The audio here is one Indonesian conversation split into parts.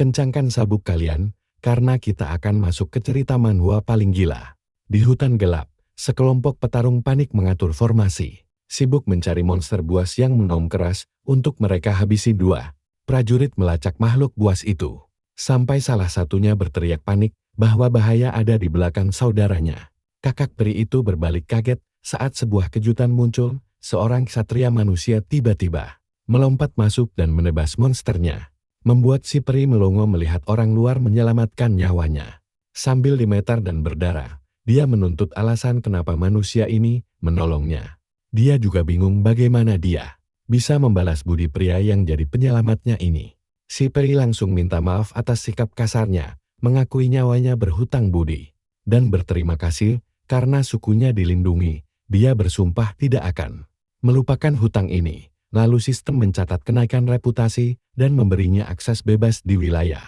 Kencangkan sabuk kalian, karena kita akan masuk ke cerita manhwa paling gila. Di hutan gelap, sekelompok petarung panik mengatur formasi, sibuk mencari monster buas yang menaum keras untuk mereka habisi. Dua prajurit melacak makhluk buas itu, sampai salah satunya berteriak panik bahwa bahaya ada di belakang saudaranya. Kakak peri itu berbalik kaget saat sebuah kejutan muncul. Seorang ksatria manusia tiba-tiba melompat masuk dan menebas monsternya, membuat si peri melongo melihat orang luar menyelamatkan nyawanya. Sambil dimetar dan berdarah, dia menuntut alasan kenapa manusia ini menolongnya. Dia juga bingung bagaimana dia bisa membalas budi pria yang jadi penyelamatnya ini. Si peri langsung minta maaf atas sikap kasarnya, mengakui nyawanya berhutang budi, dan berterima kasih karena sukunya dilindungi. Dia bersumpah tidak akan melupakan hutang ini. Lalu sistem mencatat kenaikan reputasi dan memberinya akses bebas di wilayah.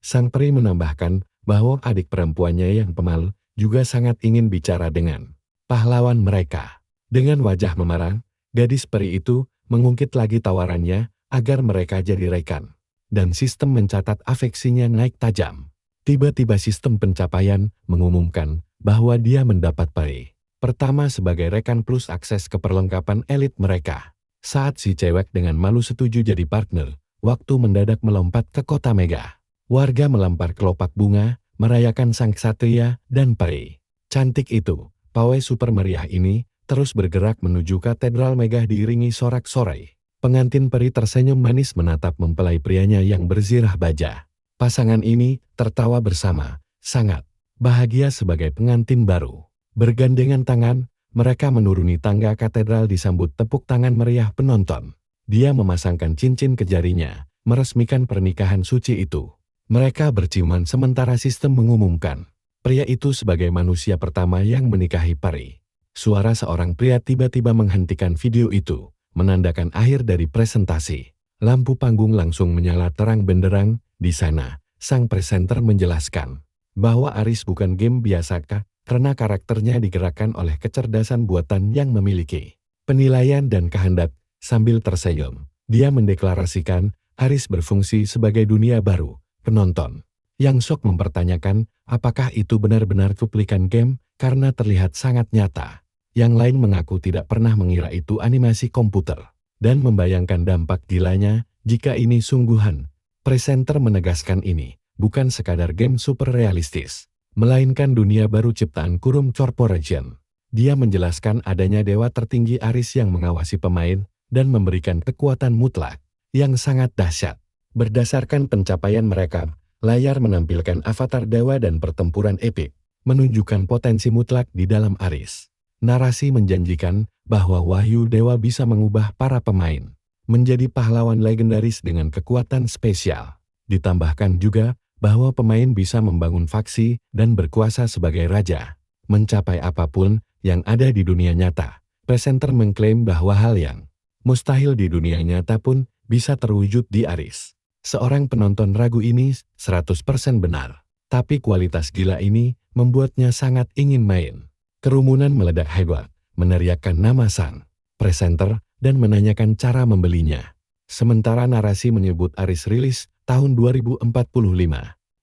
Sang peri menambahkan bahwa adik perempuannya yang pemalu juga sangat ingin bicara dengan pahlawan mereka. Dengan wajah memerah, gadis peri itu mengungkit lagi tawarannya agar mereka jadi rekan. Dan sistem mencatat afeksinya naik tajam. Tiba-tiba sistem pencapaian mengumumkan bahwa dia mendapat peri pertama sebagai rekan plus akses ke perlengkapan elit mereka. Saat si cewek dengan malu setuju jadi partner, waktu mendadak melompat ke kota Mega. Warga melempar kelopak bunga, merayakan sang ksatria dan peri cantik itu. Pawai super meriah ini terus bergerak menuju katedral Mega diiringi sorak-sorai. Pengantin peri tersenyum manis menatap mempelai prianya yang berzirah baja. Pasangan ini tertawa bersama, sangat bahagia sebagai pengantin baru. Bergandengan tangan, mereka menuruni tangga katedral disambut tepuk tangan meriah penonton. Dia memasangkan cincin ke jarinya, meresmikan pernikahan suci itu. Mereka berciuman sementara sistem mengumumkan pria itu sebagai manusia pertama yang menikahi peri. Suara seorang pria tiba-tiba menghentikan video itu, menandakan akhir dari presentasi. Lampu panggung langsung menyala terang benderang. Di sana, sang presenter menjelaskan bahwa Aris bukan game biasa karena karakternya digerakkan oleh kecerdasan buatan yang memiliki penilaian dan kehendak. Sambil tersenyum, dia mendeklarasikan Aris berfungsi sebagai dunia baru. Penonton yang shock mempertanyakan apakah itu benar-benar cuplikan game karena terlihat sangat nyata. Yang lain mengaku tidak pernah mengira itu animasi komputer dan membayangkan dampak gilanya jika ini sungguhan. Presenter menegaskan ini bukan sekadar game super realistis, melainkan dunia baru ciptaan Kurum Corporation. Dia menjelaskan adanya dewa tertinggi Aris yang mengawasi pemain dan memberikan kekuatan mutlak yang sangat dahsyat. Berdasarkan pencapaian mereka, layar menampilkan avatar dewa dan pertempuran epik, menunjukkan potensi mutlak di dalam Aris. Narasi menjanjikan bahwa wahyu dewa bisa mengubah para pemain menjadi pahlawan legendaris dengan kekuatan spesial. Ditambahkan juga bahwa pemain bisa membangun faksi dan berkuasa sebagai raja, mencapai apapun yang ada di dunia nyata. Presenter mengklaim bahwa hal yang mustahil di dunia nyata pun bisa terwujud di Aris. Seorang penonton ragu ini 100% benar, tapi kualitas gila ini membuatnya sangat ingin main. Kerumunan meledak hebat, meneriakkan nama sang presenter dan menanyakan cara membelinya. Sementara narasi menyebut Aris rilis tahun 2045.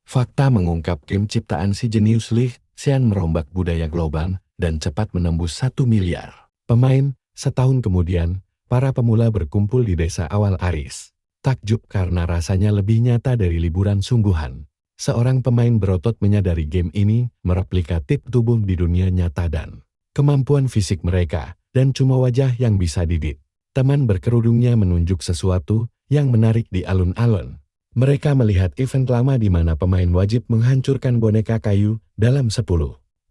Fakta mengungkap game ciptaan si jenius Lee Hsien merombak budaya global dan cepat menembus 1 miliar pemain. Setahun kemudian, para pemula berkumpul di desa awal Aris. Takjub karena rasanya lebih nyata dari liburan sungguhan. Seorang pemain berotot menyadari game ini mereplika tip tubuh di dunia nyata dan kemampuan fisik mereka, dan cuma wajah yang bisa didit. Teman berkerudungnya menunjuk sesuatu yang menarik di alun-alun. Mereka melihat event lama di mana pemain wajib menghancurkan boneka kayu dalam 10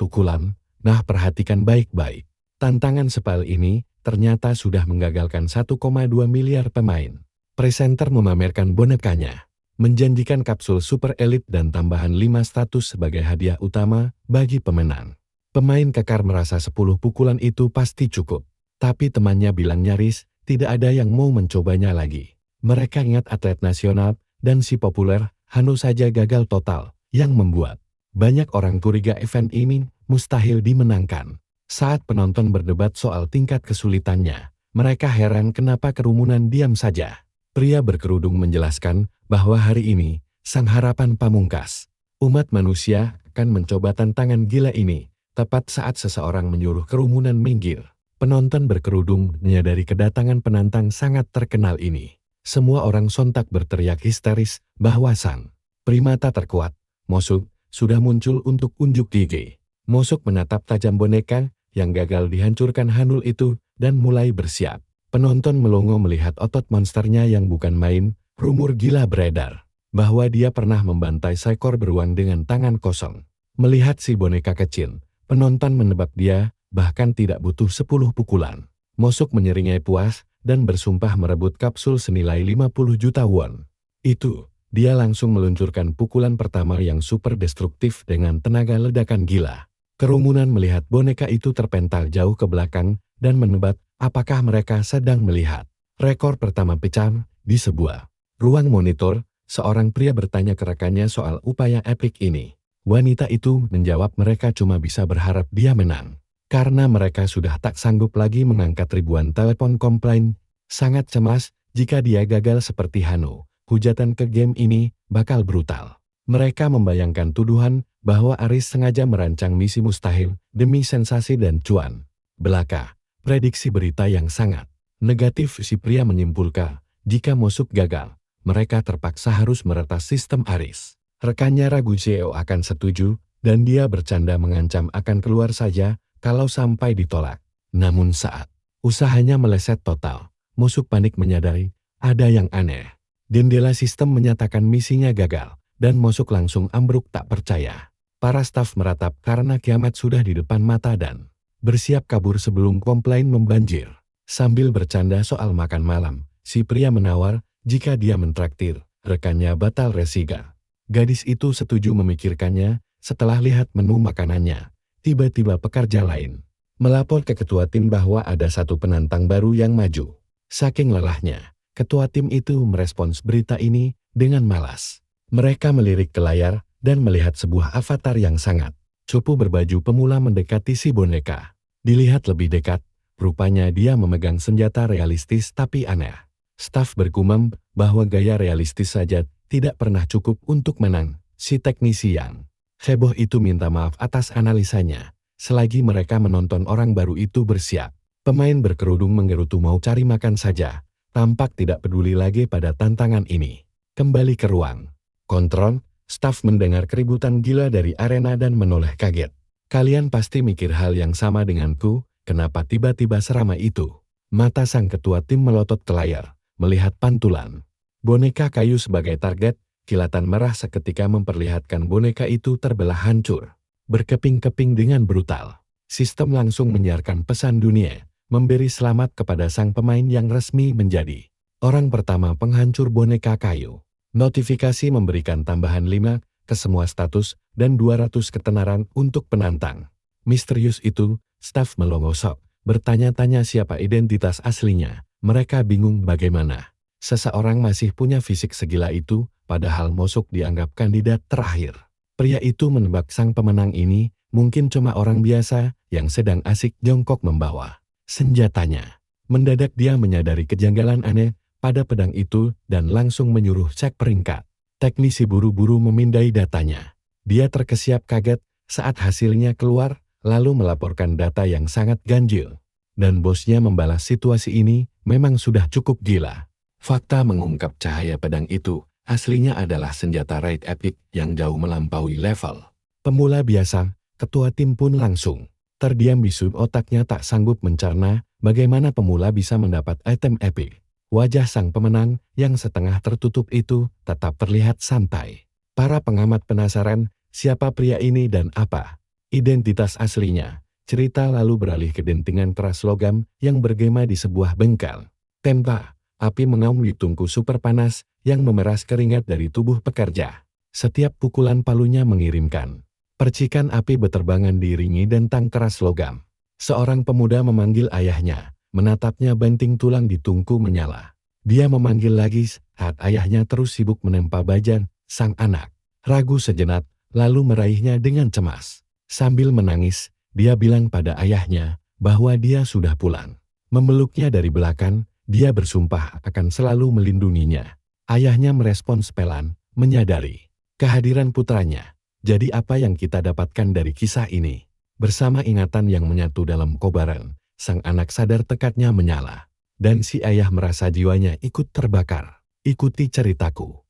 pukulan. Nah, perhatikan baik-baik. Tantangan sepal ini ternyata sudah menggagalkan 1,2 miliar pemain. Presenter memamerkan bonekanya, menjanjikan kapsul super elit dan tambahan 5 status sebagai hadiah utama bagi pemenang. Pemain kekar merasa 10 pukulan itu pasti cukup. Tapi temannya bilang nyaris, tidak ada yang mau mencobanya lagi. Mereka ingat atlet nasional dan si populer, Hanu saja gagal total, yang membuat banyak orang curiga event ini mustahil dimenangkan. Saat penonton berdebat soal tingkat kesulitannya, mereka heran kenapa kerumunan diam saja. Pria berkerudung menjelaskan bahwa hari ini, sang harapan pamungkas. Umat manusia akan mencoba tantangan gila ini, tepat saat seseorang menyuruh kerumunan minggir. Penonton berkerudung menyadari kedatangan penantang sangat terkenal ini. Semua orang sontak berteriak histeris bahwa sang primata terkuat, Mosuk, sudah muncul untuk unjuk gigi. Mosuk menatap tajam boneka yang gagal dihancurkan Hanul itu dan mulai bersiap. Penonton melongo melihat otot monsternya yang bukan main. Rumor gila beredar bahwa dia pernah membantai seekor beruang dengan tangan kosong. Melihat si boneka kecil, penonton menebak dia bahkan tidak butuh 10 pukulan. Mosuk menyeringai puas dan bersumpah merebut kapsul senilai 50 juta won. Itu, dia langsung meluncurkan pukulan pertama yang super destruktif dengan tenaga ledakan gila. Kerumunan melihat boneka itu terpental jauh ke belakang dan menebak apakah mereka sedang melihat rekor pertama pecah di sebuah ruang monitor. Seorang pria bertanya ke rekannya soal upaya epik ini. Wanita itu menjawab mereka cuma bisa berharap dia menang. Karena mereka sudah tak sanggup lagi mengangkat ribuan telepon komplain. Sangat cemas jika dia gagal seperti Hano. Hujatan ke game ini bakal brutal. Mereka membayangkan tuduhan bahwa Aris sengaja merancang misi mustahil demi sensasi dan cuan. Belaka, prediksi berita yang sangat negatif si pria menyimpulkan, jika Mosuk gagal, mereka terpaksa harus meretas sistem Aris. Rekannya ragu CEO akan setuju, dan dia bercanda mengancam akan keluar saja kalau sampai ditolak. Namun saat usahanya meleset total, Mosuk panik menyadari ada yang aneh. Jendela sistem menyatakan misinya gagal, dan Mosuk langsung ambruk tak percaya. Para staf meratap karena kiamat sudah di depan mata dan bersiap kabur sebelum komplain membanjir. Sambil bercanda soal makan malam, si pria menawar jika dia mentraktir, rekannya batal resiga. Gadis itu setuju memikirkannya setelah lihat menu makanannya. Tiba-tiba pekerja lain melapor ke ketua tim bahwa ada satu penantang baru yang maju. Saking lelahnya, ketua tim itu merespons berita ini dengan malas. Mereka melirik ke layar dan melihat sebuah avatar yang sangat cupu berbaju pemula mendekati si boneka. Dilihat lebih dekat, rupanya dia memegang senjata realistis tapi aneh. Staf bergumam bahwa gaya realistis saja tidak pernah cukup untuk menang. Si teknisi yang heboh itu minta maaf atas analisanya. Selagi mereka menonton orang baru itu bersiap, pemain berkerudung menggerutu mau cari makan saja. Tampak tidak peduli lagi pada tantangan ini. Kembali ke ruang kontrol, staf mendengar keributan gila dari arena dan menoleh kaget. Kalian pasti mikir hal yang sama denganku, kenapa tiba-tiba seramai itu? Mata sang ketua tim melotot ke layar, melihat pantulan boneka kayu sebagai target. Kilatan merah seketika memperlihatkan boneka itu terbelah hancur, berkeping-keping dengan brutal. Sistem langsung menyiarkan pesan dunia, memberi selamat kepada sang pemain yang resmi menjadi orang pertama penghancur boneka kayu. Notifikasi memberikan tambahan 5 ke semua status dan 200 ketenaran untuk penantang. Misterius itu, staf melongosok, bertanya-tanya siapa identitas aslinya. Mereka bingung bagaimana seseorang masih punya fisik segila itu, padahal Mosuk dianggap kandidat terakhir. Pria itu menebak sang pemenang ini mungkin cuma orang biasa yang sedang asik jongkok membawa senjatanya. Mendadak dia menyadari kejanggalan aneh pada pedang itu dan langsung menyuruh cek peringkat. Teknisi buru-buru memindai datanya. Dia terkesiap kaget saat hasilnya keluar, lalu melaporkan data yang sangat ganjil. Dan bosnya membalas situasi ini memang sudah cukup gila. Fakta mengungkap cahaya pedang itu aslinya adalah senjata raid epic yang jauh melampaui level pemula biasa. Ketua tim pun langsung terdiam bisu, otaknya tak sanggup mencerna bagaimana pemula bisa mendapat item epic. Wajah sang pemenang yang setengah tertutup itu tetap terlihat santai. Para pengamat penasaran siapa pria ini dan apa identitas aslinya. Cerita lalu beralih ke dentingan keras logam yang bergema di sebuah bengkel. Tempa, api mengaum di tungku super panas yang memeras keringat dari tubuh pekerja. Setiap pukulan palunya mengirimkan percikan api beterbangan diiringi dentang keras logam. Seorang pemuda memanggil ayahnya. Menatapnya banting tulang di tungku menyala. Dia memanggil lagi saat ayahnya terus sibuk menempa bajan sang anak. Ragu sejenak, lalu meraihnya dengan cemas. Sambil menangis, dia bilang pada ayahnya bahwa dia sudah pulang. Memeluknya dari belakang, dia bersumpah akan selalu melindunginya. Ayahnya merespons pelan, menyadari kehadiran putranya. Jadi apa yang kita dapatkan dari kisah ini? Bersama ingatan yang menyatu dalam kobaran, sang anak sadar tekadnya menyala. Dan si ayah merasa jiwanya ikut terbakar. Ikuti ceritaku.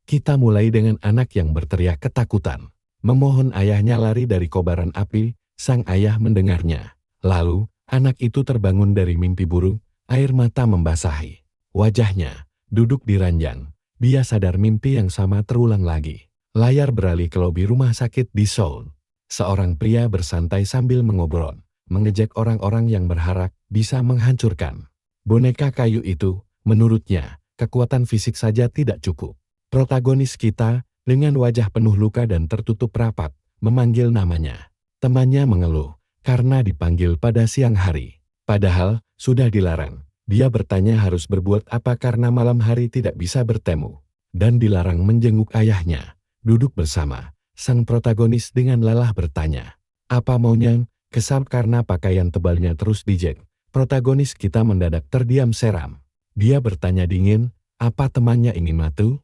Kita mulai dengan anak yang berteriak ketakutan. Memohon ayahnya lari dari kobaran api, sang ayah mendengarnya. Lalu, anak itu terbangun dari mimpi buruk, air mata membasahi wajahnya. Duduk di ranjang, dia sadar mimpi yang sama terulang lagi. Layar beralih ke lobi rumah sakit di Seoul. Seorang pria bersantai sambil mengobrol, mengejek orang-orang yang berharap bisa menghancurkan boneka kayu itu. Menurutnya, kekuatan fisik saja tidak cukup. Protagonis kita, dengan wajah penuh luka dan tertutup rapat, memanggil namanya. Temannya mengeluh, karena dipanggil pada siang hari. Padahal, sudah dilarang. Dia bertanya harus berbuat apa karena malam hari tidak bisa bertemu. Dan dilarang menjenguk ayahnya. Duduk bersama, sang protagonis dengan lelah bertanya. Apa maunya? Kesal karena pakaian tebalnya terus dijek. Protagonis kita mendadak terdiam seram. Dia bertanya dingin, apa temannya ingin mati?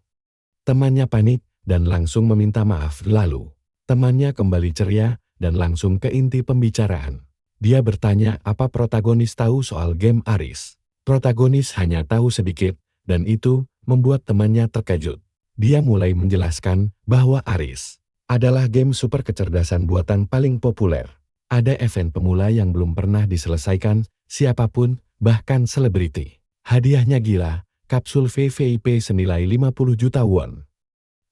Temannya panik dan langsung meminta maaf. Lalu, temannya kembali ceria dan langsung ke inti pembicaraan. Dia bertanya apa protagonis tahu soal game Aris. Protagonis hanya tahu sedikit, dan itu membuat temannya terkejut. Dia mulai menjelaskan bahwa Aris adalah game super kecerdasan buatan paling populer. Ada event pemula yang belum pernah diselesaikan, siapapun, bahkan selebriti. Hadiahnya gila, kapsul VVIP senilai 50 juta won.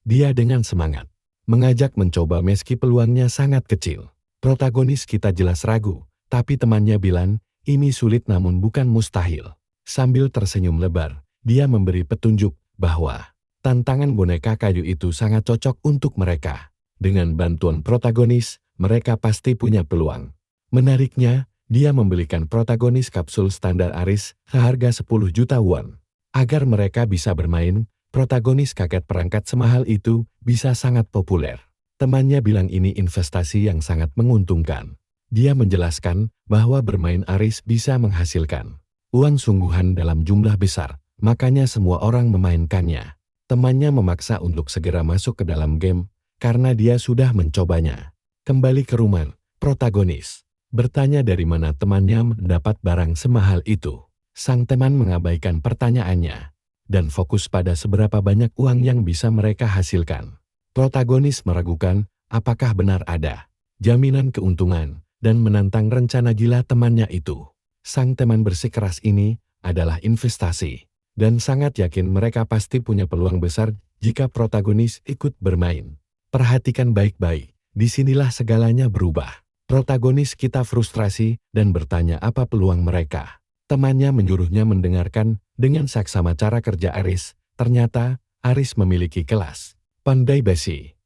Dia dengan semangat mengajak mencoba meski peluangnya sangat kecil. Protagonis kita jelas ragu, tapi temannya bilang, ini sulit namun bukan mustahil. Sambil tersenyum lebar, dia memberi petunjuk bahwa tantangan boneka kayu itu sangat cocok untuk mereka. Dengan bantuan protagonis, mereka pasti punya peluang. Menariknya, dia membelikan protagonis kapsul standar Aris seharga 10 juta won. Agar mereka bisa bermain, protagonis kaget perangkat semahal itu bisa sangat populer. Temannya bilang ini investasi yang sangat menguntungkan. Dia menjelaskan bahwa bermain Aris bisa menghasilkan uang sungguhan dalam jumlah besar, makanya semua orang memainkannya. Temannya memaksa untuk segera masuk ke dalam game, karena dia sudah mencobanya. Kembali ke rumah, protagonis bertanya dari mana temannya mendapat barang semahal itu. Sang teman mengabaikan pertanyaannya, dan fokus pada seberapa banyak uang yang bisa mereka hasilkan. Protagonis meragukan apakah benar ada jaminan keuntungan, dan menantang rencana gila temannya itu. Sang teman bersikeras ini adalah investasi, dan sangat yakin mereka pasti punya peluang besar jika protagonis ikut bermain. Perhatikan baik-baik, disinilah segalanya berubah. Protagonis kita frustrasi dan bertanya apa peluang mereka. Temannya menyuruhnya mendengarkan dengan saksama cara kerja Aris. Ternyata, Aris memiliki kelas pandai besi.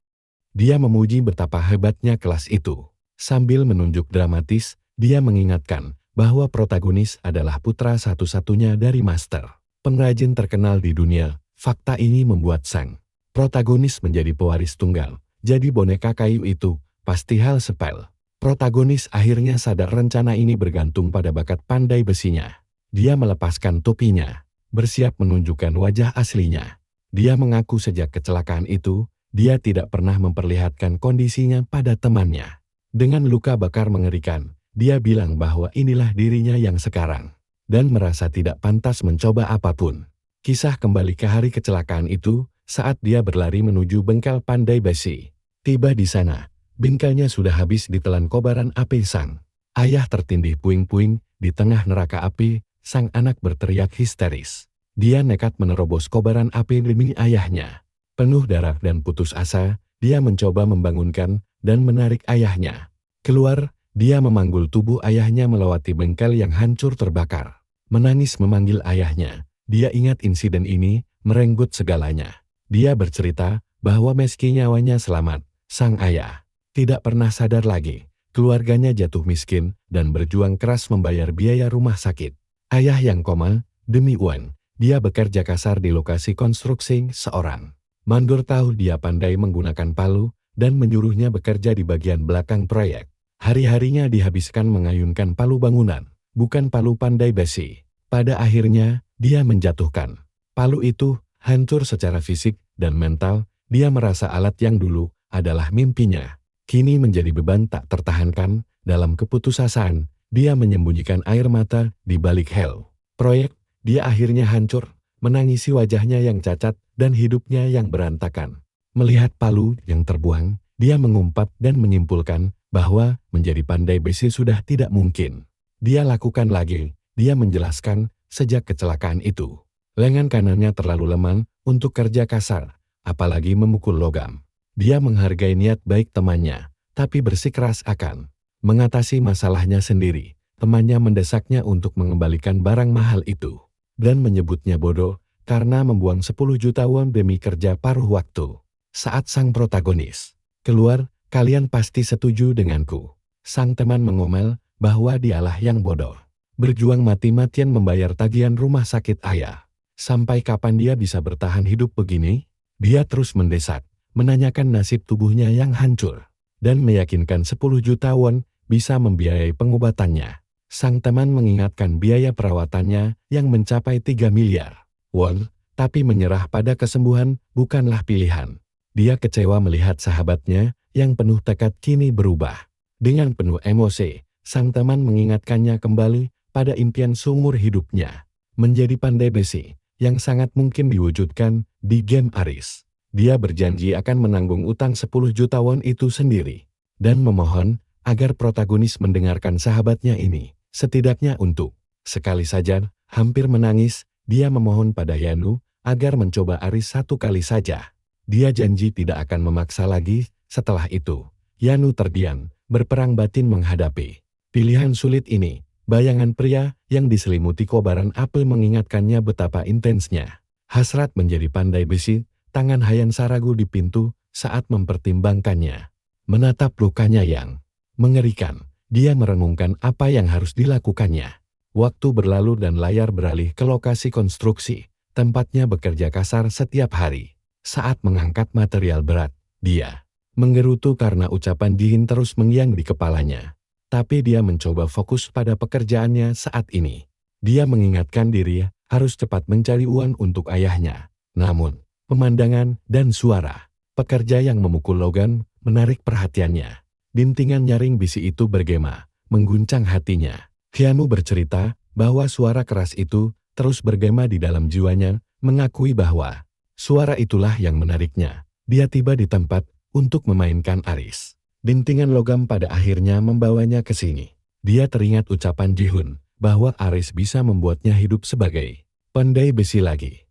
Dia memuji betapa hebatnya kelas itu. Sambil menunjuk dramatis, dia mengingatkan bahwa protagonis adalah putra satu-satunya dari master pengrajin terkenal di dunia. Fakta ini membuat sang protagonis menjadi pewaris tunggal. Jadi boneka kayu itu pasti hal sepele. Protagonis akhirnya sadar rencana ini bergantung pada bakat pandai besinya. Dia melepaskan topinya, bersiap menunjukkan wajah aslinya. Dia mengaku sejak kecelakaan itu, dia tidak pernah memperlihatkan kondisinya pada temannya. Dengan luka bakar mengerikan, dia bilang bahwa inilah dirinya yang sekarang, dan merasa tidak pantas mencoba apapun. Kisah kembali ke hari kecelakaan itu, saat dia berlari menuju bengkel pandai besi. Tiba di sana, bengkelnya sudah habis ditelan kobaran api. Sang ayah tertindih puing-puing di tengah neraka api. Sang anak berteriak histeris. Dia nekat menerobos kobaran api demi ayahnya. Penuh darah dan putus asa, dia mencoba membangunkan dan menarik ayahnya keluar. Dia memanggul tubuh ayahnya melewati bengkel yang hancur terbakar. Menangis memanggil ayahnya. Dia ingat insiden ini, merenggut segalanya. Dia bercerita bahwa meski nyawanya selamat, sang ayah tidak pernah sadar lagi. Keluarganya jatuh miskin dan berjuang keras membayar biaya rumah sakit. Ayah yang koma, demi uang, dia bekerja kasar di lokasi konstruksi seorang mandor tahu dia pandai menggunakan palu dan menyuruhnya bekerja di bagian belakang proyek. Hari-harinya dihabiskan mengayunkan palu bangunan, bukan palu pandai besi. Pada akhirnya, dia menjatuhkan palu itu, hancur secara fisik dan mental. Dia merasa alat yang dulu adalah mimpinya. Kini menjadi beban tak tertahankan. Dalam keputusasaan, dia menyembunyikan air mata di balik Hell Project. Dia akhirnya hancur, menangisi wajahnya yang cacat dan hidupnya yang berantakan. Melihat palu yang terbuang, dia mengumpat dan menyimpulkan bahwa menjadi pandai besi sudah tidak mungkin. Dia lakukan lagi, dia menjelaskan sejak kecelakaan itu. Lengan kanannya terlalu lemah untuk kerja kasar, apalagi memukul logam. Dia menghargai niat baik temannya, tapi bersikeras akan mengatasi masalahnya sendiri. Temannya mendesaknya untuk mengembalikan barang mahal itu, dan menyebutnya bodoh karena membuang 10 juta won demi kerja paruh waktu. Saat sang protagonis keluar, kalian pasti setuju denganku. Sang teman mengomel bahwa dialah yang bodoh. Berjuang mati-matian membayar tagihan rumah sakit ayah. Sampai kapan dia bisa bertahan hidup begini? Dia terus mendesak, menanyakan nasib tubuhnya yang hancur, dan meyakinkan 10 juta won bisa membiayai pengobatannya. Sang teman mengingatkan biaya perawatannya yang mencapai 3 miliar won, tapi menyerah pada kesembuhan bukanlah pilihan. Dia kecewa melihat sahabatnya yang penuh tekad kini berubah. Dengan penuh emosi, sang teman mengingatkannya kembali pada impian seumur hidupnya, menjadi pandai besi yang sangat mungkin diwujudkan di game Aris. Dia berjanji akan menanggung utang 10 juta won itu sendiri, dan memohon agar protagonis mendengarkan sahabatnya ini. Setidaknya untuk sekali saja, hampir menangis, dia memohon pada Yanu agar mencoba Aris satu kali saja. Dia janji tidak akan memaksa lagi. Setelah itu, Yanu terdiam, berperang batin menghadapi pilihan sulit ini. Bayangan pria yang diselimuti kobaran api mengingatkannya betapa intensnya hasrat menjadi pandai besi. Tangan Hayansa ragu di pintu saat mempertimbangkannya. Menatap lukanya yang mengerikan. Dia merenungkan apa yang harus dilakukannya. Waktu berlalu dan layar beralih ke lokasi konstruksi. Tempatnya bekerja kasar setiap hari. Saat mengangkat material berat, dia menggerutu karena ucapan Jihin terus mengiang di kepalanya. Tapi dia mencoba fokus pada pekerjaannya saat ini. Dia mengingatkan diri harus cepat mencari uang untuk ayahnya. Namun, pemandangan dan suara pekerja yang memukul logam menarik perhatiannya. Dintingan nyaring bisi itu bergema, mengguncang hatinya. Hyanu bercerita bahwa suara keras itu terus bergema di dalam jiwanya, mengakui bahwa suara itulah yang menariknya. Dia tiba di tempat untuk memainkan Aris. Dintingan logam pada akhirnya membawanya ke sini. Dia teringat ucapan Jihun bahwa Aris bisa membuatnya hidup sebagai pandai besi lagi.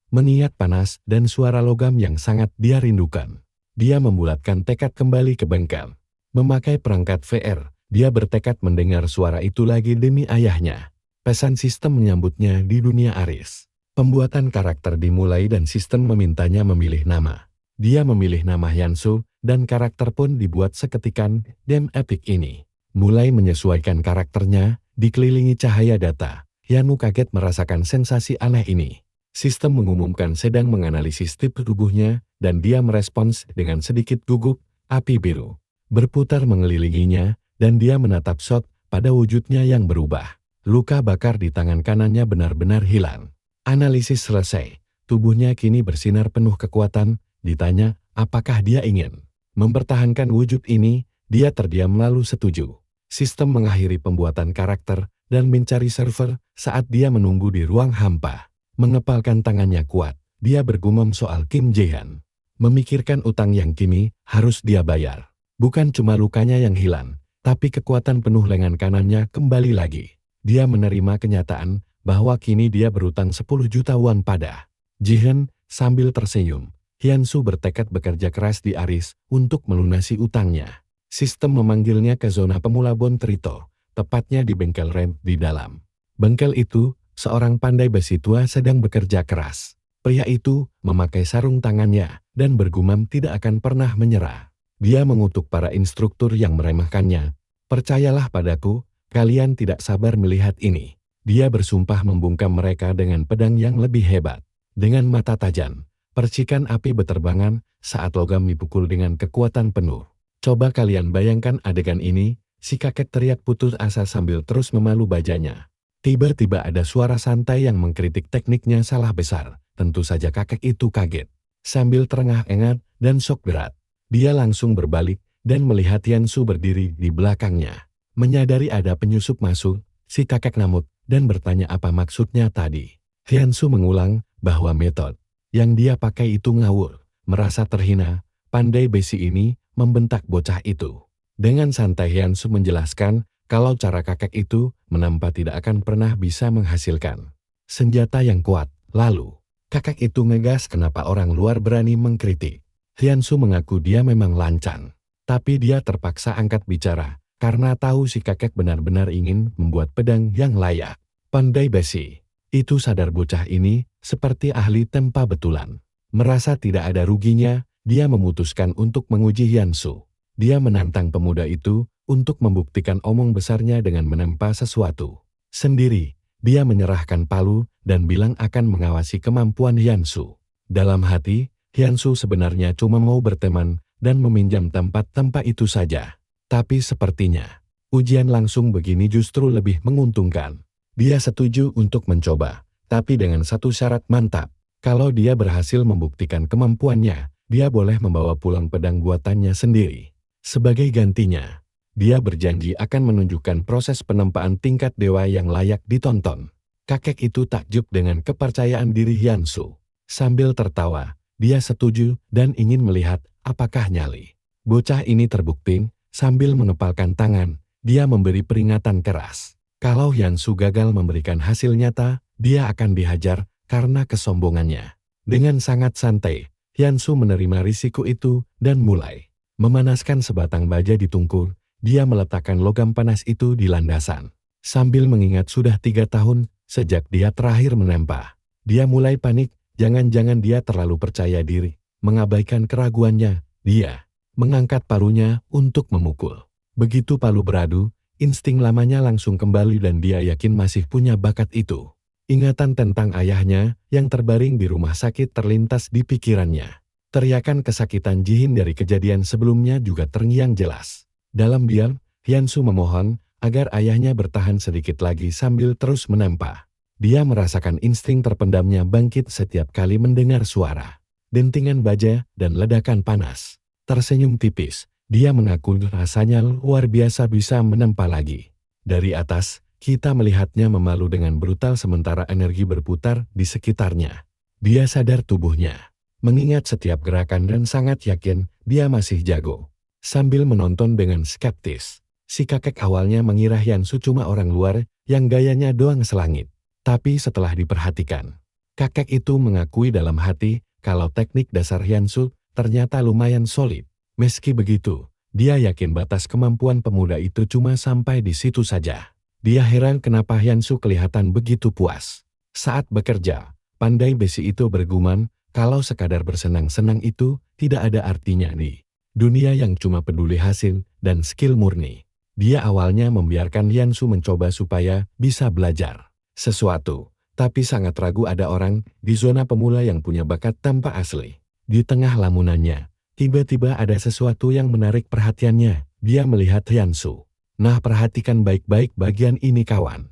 Mengingat panas dan suara logam yang sangat dia rindukan, dia membulatkan tekad kembali ke bengkel. Memakai perangkat VR, dia bertekad mendengar suara itu lagi demi ayahnya. Pesan sistem menyambutnya di dunia Aris. Pembuatan karakter dimulai dan sistem memintanya memilih nama. Dia memilih nama Hyansu, dan karakter pun dibuat seketikan. Game epic ini mulai menyesuaikan karakternya, dikelilingi cahaya data. Hyanu kaget merasakan sensasi aneh ini. Sistem mengumumkan sedang menganalisis tipe tubuhnya, dan dia merespons dengan sedikit gugup. Api biru berputar mengelilinginya, dan dia menatap shot pada wujudnya yang berubah. Luka bakar di tangan kanannya benar-benar hilang. Analisis selesai. Tubuhnya kini bersinar penuh kekuatan. Ditanya, apakah dia ingin mempertahankan wujud ini? Dia terdiam lalu setuju. Sistem mengakhiri pembuatan karakter dan mencari server saat dia menunggu di ruang hampa. Mengepalkan tangannya kuat, dia bergumam soal Kim Jae-han. Memikirkan utang yang kini harus dia bayar. Bukan cuma lukanya yang hilang, tapi kekuatan penuh lengan kanannya kembali lagi. Dia menerima kenyataan bahwa kini dia berutang 10 juta won pada Jihin. Sambil tersenyum, Hyansu bertekad bekerja keras di Aris untuk melunasi utangnya. Sistem memanggilnya ke zona pemula Bon Trito, tepatnya di bengkel rem di dalam bengkel itu. Seorang pandai besi tua sedang bekerja keras. Pria itu memakai sarung tangannya dan bergumam tidak akan pernah menyerah. Dia mengutuk para instruktur yang meremehkannya. Percayalah padaku, kalian tidak sabar melihat ini. Dia bersumpah membungkam mereka dengan pedang yang lebih hebat. Dengan mata tajam, percikan api beterbangan saat logam dipukul dengan kekuatan penuh. Coba kalian bayangkan adegan ini, si kakek teriak putus asa sambil terus memalu bajanya. Tiba-tiba ada suara santai yang mengkritik tekniknya salah besar. Tentu saja kakek itu kaget. Sambil terengah-engah dan shock berat, dia langsung berbalik dan melihat Hyunsu berdiri di belakangnya. Menyadari ada penyusup masuk, si kakek ngamuk dan bertanya apa maksudnya tadi. Hyunsu mengulang bahwa metode yang dia pakai itu ngawur. Merasa terhina, pandai besi ini membentak bocah itu. Dengan santai Hyunsu menjelaskan kalau cara kakek itu menampa tidak akan pernah bisa menghasilkan senjata yang kuat. Lalu, kakek itu ngegas kenapa orang luar berani mengkritik. Hyunsu mengaku dia memang lancang. Tapi dia terpaksa angkat bicara, karena tahu si kakek benar-benar ingin membuat pedang yang layak. Pandai besi, itu sadar bocah ini seperti ahli tempa betulan. Merasa tidak ada ruginya, dia memutuskan untuk menguji Hyunsu. Dia menantang pemuda itu untuk membuktikan omong besarnya dengan menempa sesuatu. Sendiri, dia menyerahkan palu dan bilang akan mengawasi kemampuan Hyunsu. Dalam hati, Hyunsu sebenarnya cuma mau berteman dan meminjam tempat-tempat itu saja. Tapi sepertinya, ujian langsung begini justru lebih menguntungkan. Dia setuju untuk mencoba, tapi dengan satu syarat mantap. Kalau dia berhasil membuktikan kemampuannya, dia boleh membawa pulang pedang buatannya sendiri. Sebagai gantinya, dia berjanji akan menunjukkan proses penempaan tingkat dewa yang layak ditonton. Kakek itu takjub dengan kepercayaan diri Hyunsu. Sambil tertawa, dia setuju dan ingin melihat apakah nyali bocah ini terbukti. Sambil mengepalkan tangan, dia memberi peringatan keras. Kalau Hyunsu gagal memberikan hasil nyata, dia akan dihajar karena kesombongannya. Dengan sangat santai, Hyunsu menerima risiko itu dan mulai memanaskan sebatang baja di tungku. Dia meletakkan logam panas itu di landasan. Sambil mengingat sudah 3 tahun sejak dia terakhir menempa. Dia mulai panik, jangan-jangan dia terlalu percaya diri. Mengabaikan keraguannya, dia mengangkat palunya untuk memukul. Begitu palu beradu, insting lamanya langsung kembali dan dia yakin masih punya bakat itu. Ingatan tentang ayahnya yang terbaring di rumah sakit terlintas di pikirannya. Teriakan kesakitan Jihin dari kejadian sebelumnya juga terngiang jelas. Dalam diam, Hyunsu memohon agar ayahnya bertahan sedikit lagi sambil terus menempa. Dia merasakan insting terpendamnya bangkit setiap kali mendengar suara dentingan baja dan ledakan panas. Tersenyum tipis, dia mengaku rasanya luar biasa bisa menempa lagi. Dari atas, kita melihatnya memalu dengan brutal sementara energi berputar di sekitarnya. Dia sadar tubuhnya, mengingat setiap gerakan dan sangat yakin dia masih jago. Sambil menonton dengan skeptis, si kakek awalnya mengira Hyunsu cuma orang luar yang gayanya doang selangit. Tapi setelah diperhatikan, kakek itu mengakui dalam hati kalau teknik dasar Hyunsu ternyata lumayan solid. Meski begitu, dia yakin batas kemampuan pemuda itu cuma sampai di situ saja. Dia heran kenapa Hyunsu kelihatan begitu puas. Saat bekerja, pandai besi itu bergumam kalau sekadar bersenang-senang itu tidak ada artinya di dunia yang cuma peduli hasil dan skill murni. Dia awalnya membiarkan Hyunsu mencoba supaya bisa belajar sesuatu, tapi sangat ragu ada orang di zona pemula yang punya bakat tanpa asli. Di tengah lamunannya, tiba-tiba ada sesuatu yang menarik perhatiannya. Dia melihat Hyunsu. Nah, perhatikan baik-baik bagian ini kawan.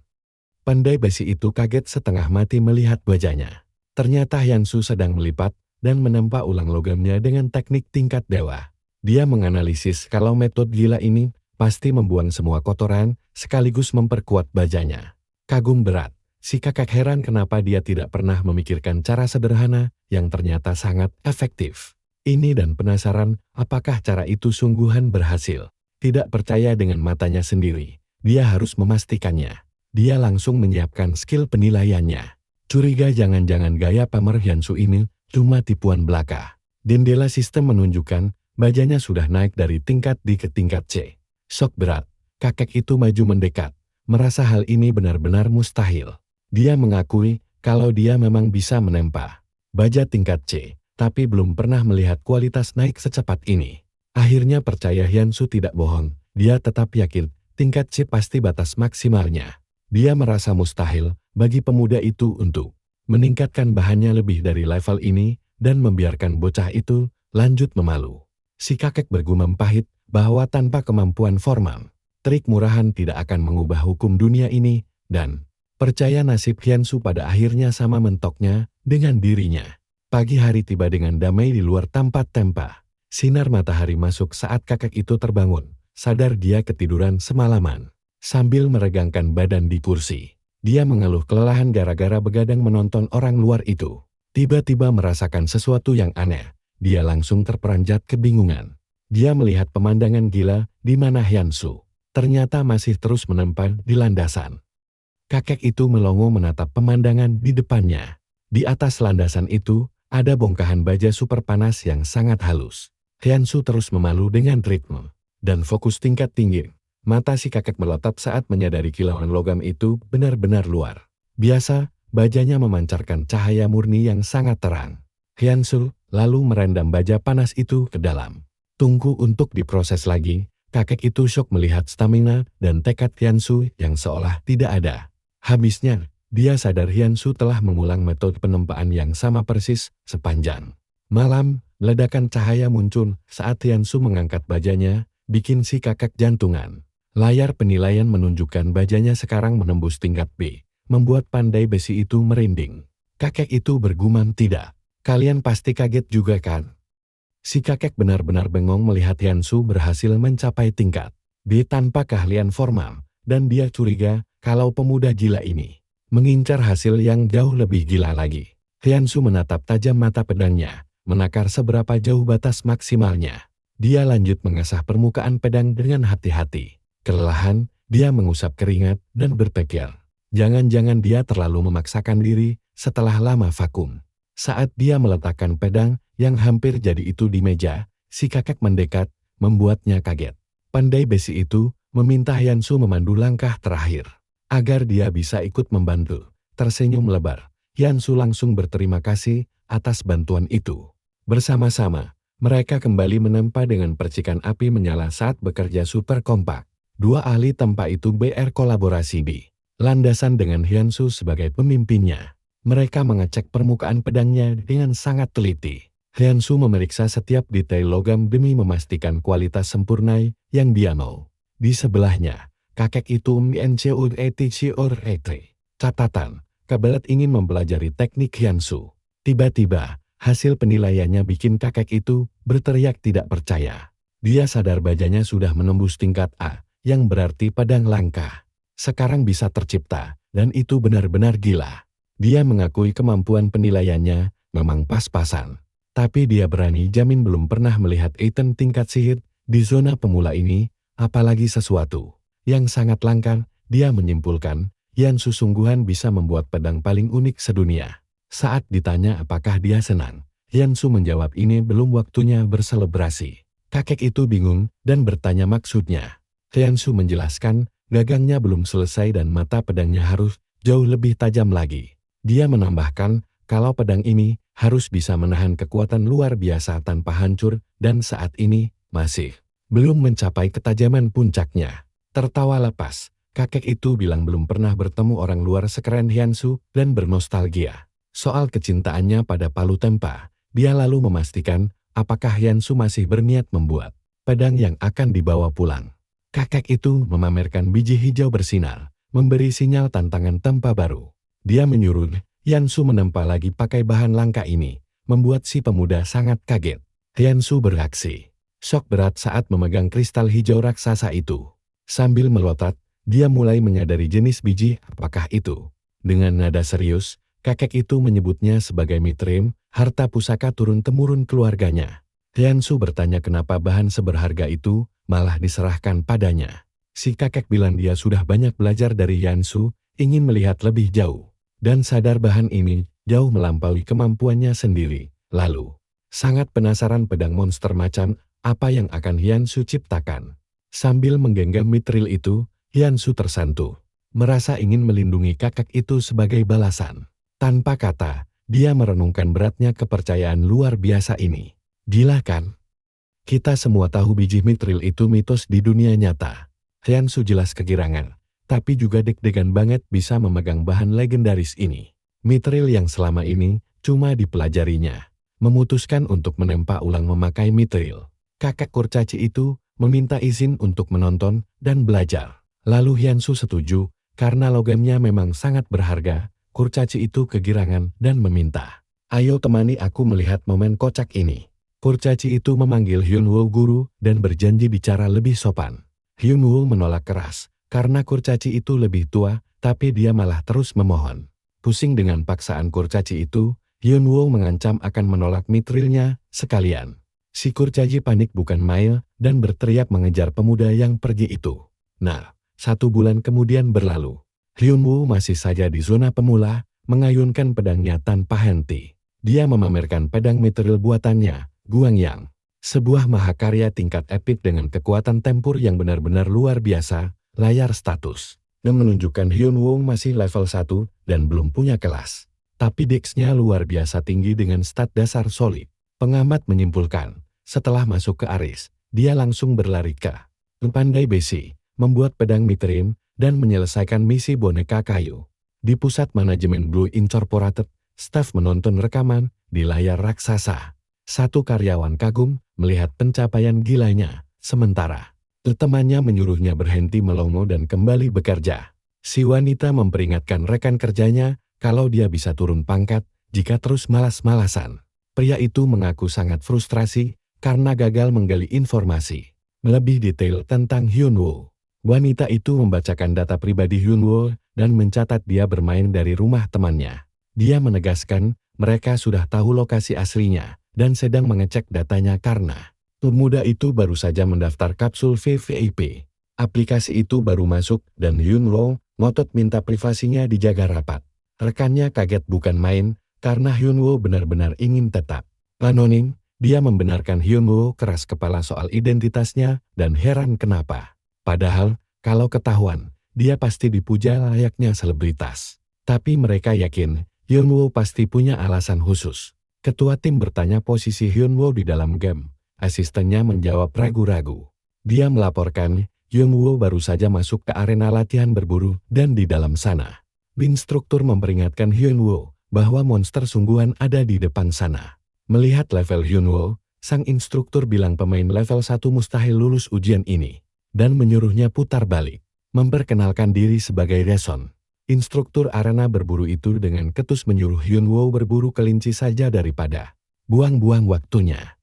Pandai besi itu kaget setengah mati melihat wajahnya. Ternyata Hyunsu sedang melipat dan menempa ulang logamnya dengan teknik tingkat dewa. Dia menganalisis kalau metode gila ini pasti membuang semua kotoran sekaligus memperkuat bajanya. Kagum berat. Si kakek heran kenapa dia tidak pernah memikirkan cara sederhana yang ternyata sangat efektif. Ini dan penasaran apakah cara itu sungguhan berhasil. Tidak percaya dengan matanya sendiri, dia harus memastikannya. Dia langsung menyiapkan skill penilaiannya. Curiga jangan-jangan gaya pamer Hyunsu ini cuma tipuan belaka. Jendela sistem menunjukkan bajanya sudah naik dari tingkat D ke tingkat C. Shock berat, kakek itu maju mendekat, merasa hal ini benar-benar mustahil. Dia mengakui kalau dia memang bisa menempa baja tingkat C, tapi belum pernah melihat kualitas naik secepat ini. Akhirnya percaya Hyunsu tidak bohong, dia tetap yakin tingkat C pasti batas maksimalnya. Dia merasa mustahil bagi pemuda itu untuk meningkatkan bahannya lebih dari level ini dan membiarkan bocah itu lanjut memalu. Si kakek bergumam pahit bahwa tanpa kemampuan formal, trik murahan tidak akan mengubah hukum dunia ini dan percaya nasib Hyunsu pada akhirnya sama mentoknya dengan dirinya. Pagi hari tiba dengan damai di luar tanpa tempa. Sinar matahari masuk saat kakek itu terbangun, sadar dia ketiduran semalaman. Sambil meregangkan badan di kursi, dia mengeluh kelelahan gara-gara begadang menonton orang luar itu. Tiba-tiba merasakan sesuatu yang aneh, dia langsung terperanjat kebingungan. Dia melihat pemandangan gila di mana Hyunsu ternyata masih terus menempa di landasan. Kakek itu melongo menatap pemandangan di depannya. Di atas landasan itu, ada bongkahan baja super panas yang sangat halus. Hyunsu terus memalu dengan ritme dan fokus tingkat tinggi. Mata si kakek melotot saat menyadari kilauan logam itu benar-benar luar biasa, bajanya memancarkan cahaya murni yang sangat terang. Hyunsu lalu merendam baja panas itu ke dalam. Tunggu untuk diproses lagi. Kakek itu syok melihat stamina dan tekad Hyunsu yang seolah tidak ada habisnya. Dia sadar Hyunsu telah mengulang metode penempaan yang sama persis sepanjang malam. Ledakan cahaya muncul saat Hyunsu mengangkat bajanya, bikin si kakek jantungan. Layar penilaian menunjukkan bajanya sekarang menembus tingkat B, membuat pandai besi itu merinding. Kakek itu bergumam, tidak. Kalian pasti kaget juga kan? Si kakek benar-benar bengong melihat Hyunsu berhasil mencapai tingkat B tanpa keahlian formal, dan dia curiga kalau pemuda gila ini mengincar hasil yang jauh lebih gila lagi. Hyunsu menatap tajam mata pedangnya, menakar seberapa jauh batas maksimalnya. Dia lanjut mengasah permukaan pedang dengan hati-hati. Kelelahan, dia mengusap keringat dan berpikir, jangan-jangan dia terlalu memaksakan diri setelah lama vakum. Saat dia meletakkan pedang yang hampir jadi itu di meja, si kakek mendekat, membuatnya kaget. Pandai besi itu meminta Hyunsu memandu langkah terakhir, agar dia bisa ikut membantu. Tersenyum lebar, Hyunsu langsung berterima kasih atas bantuan itu. Bersama-sama, mereka kembali menempa dengan percikan api menyala saat bekerja super kompak. Dua ahli tempa itu berkolaborasi di landasan dengan Hyunsu sebagai pemimpinnya. Mereka mengecek permukaan pedangnya dengan sangat teliti. Hyunsu memeriksa setiap detail logam demi memastikan kualitas sempurna yang dia mau. Di sebelahnya, kakek itu catatan, Kabelet ingin mempelajari teknik Hyunsu. Tiba-tiba, hasil penilaiannya bikin kakek itu berteriak tidak percaya. Dia sadar bajanya sudah menembus tingkat A, yang berarti pedang langka sekarang bisa tercipta, dan itu benar-benar gila. Dia mengakui kemampuan penilaiannya memang pas-pasan, tapi dia berani jamin belum pernah melihat item tingkat sihir di zona pemula ini, apalagi sesuatu yang sangat langka. Dia menyimpulkan, Hyunsu sungguhan bisa membuat pedang paling unik sedunia. Saat ditanya apakah dia senang, Hyunsu menjawab ini belum waktunya berselebrasi. Kakek itu bingung dan bertanya maksudnya. Hyunsu menjelaskan, gagangnya belum selesai dan mata pedangnya harus jauh lebih tajam lagi. Dia menambahkan, kalau pedang ini harus bisa menahan kekuatan luar biasa tanpa hancur, dan saat ini masih belum mencapai ketajaman puncaknya. Tertawa lepas, kakek itu bilang belum pernah bertemu orang luar sekeren Hyunsu dan bernostalgia soal kecintaannya pada palu tempa. Dia lalu memastikan apakah Hyunsu masih berniat membuat pedang yang akan dibawa pulang. Kakek itu memamerkan biji hijau bersinar, memberi sinyal tantangan tempa baru. Dia menyuruh Hyunsu menempa lagi pakai bahan langka ini, membuat si pemuda sangat kaget. Hyunsu bereaksi syok berat saat memegang kristal hijau raksasa itu. Sambil melotot, dia mulai menyadari jenis biji apakah itu. Dengan nada serius, kakek itu menyebutnya sebagai mitrim, harta pusaka turun-temurun keluarganya. Hyunsu bertanya kenapa bahan seberharga itu malah diserahkan padanya. Si kakek bilang dia sudah banyak belajar dari Hyunsu, ingin melihat lebih jauh, dan sadar bahan ini jauh melampaui kemampuannya sendiri. Lalu, sangat penasaran pedang monster macam apa yang akan Hyunsu ciptakan. Sambil menggenggam mithril itu, Hyunsu tersentuh, merasa ingin melindungi kakek itu sebagai balasan. Tanpa kata, dia merenungkan beratnya kepercayaan luar biasa ini. Gila kan? Kita semua tahu biji mithril itu mitos di dunia nyata. Hyunsu jelas kegirangan, tapi juga deg-degan banget bisa memegang bahan legendaris ini. Mithril yang selama ini cuma dipelajarinya. Memutuskan untuk menempa ulang memakai mithril. Kakek kurcaci itu meminta izin untuk menonton dan belajar. Lalu Hyunsu setuju, karena logamnya memang sangat berharga. Kurcaci itu kegirangan dan meminta Ayo temani aku melihat momen kocak ini. Kurcaci itu memanggil Hyunwoo guru dan berjanji bicara lebih sopan. Hyunwoo menolak keras, karena kurcaci itu lebih tua, tapi dia malah terus memohon. Pusing dengan paksaan kurcaci itu, Hyunwoo mengancam akan menolak mitrilnya sekalian. Si kurcaci panik bukan main dan berteriak mengejar pemuda yang pergi itu. Nah, 1 bulan kemudian berlalu. Hyunwoo masih saja di zona pemula, mengayunkan pedangnya tanpa henti. Dia memamerkan pedang mitril buatannya, Guangyang. Sebuah mahakarya tingkat epik dengan kekuatan tempur yang benar-benar luar biasa, layar status. Yang menunjukkan Hyunwoo masih level 1 dan belum punya kelas. Tapi dex-nya luar biasa tinggi dengan stat dasar solid. Pengamat menyimpulkan, setelah masuk ke Aris, dia langsung berlari ke Pandai Besi, membuat pedang mitrim, dan menyelesaikan misi boneka kayu. Di pusat manajemen Blue Incorporated, staf menonton rekaman di layar raksasa. Satu karyawan kagum melihat pencapaian gilanya, sementara temannya menyuruhnya berhenti melongo dan kembali bekerja. Si wanita memperingatkan rekan kerjanya kalau dia bisa turun pangkat jika terus malas-malasan. Pria itu mengaku sangat frustrasi karena gagal menggali informasi lebih detail tentang Hyunwoo. Wanita itu membacakan data pribadi Hyunwoo dan mencatat dia bermain dari rumah temannya. Dia menegaskan mereka sudah tahu lokasi aslinya dan sedang mengecek datanya karena pemuda itu baru saja mendaftar kapsul VVIP. Aplikasi itu baru masuk dan Hyunwoo ngotot minta privasinya dijaga rapat. Rekannya kaget bukan main karena Hyunwoo benar-benar ingin tetap anonim. Dia membenarkan Hyunwoo keras kepala soal identitasnya dan heran kenapa. Padahal, kalau ketahuan, dia pasti dipuja layaknya selebritas. Tapi mereka yakin, Hyunwoo pasti punya alasan khusus. Ketua tim bertanya posisi Hyunwoo di dalam game. Asistennya menjawab ragu-ragu. Dia melaporkan, Hyunwoo baru saja masuk ke arena latihan berburu dan di dalam sana. Instruktur memperingatkan Hyunwoo bahwa monster sungguhan ada di depan sana. Melihat level Hyunwoo, sang instruktur bilang pemain level 1 mustahil lulus ujian ini, dan menyuruhnya putar balik, memperkenalkan diri sebagai Reson. Instruktur arena berburu itu dengan ketus menyuruh Hyunwoo berburu kelinci saja daripada buang-buang waktunya.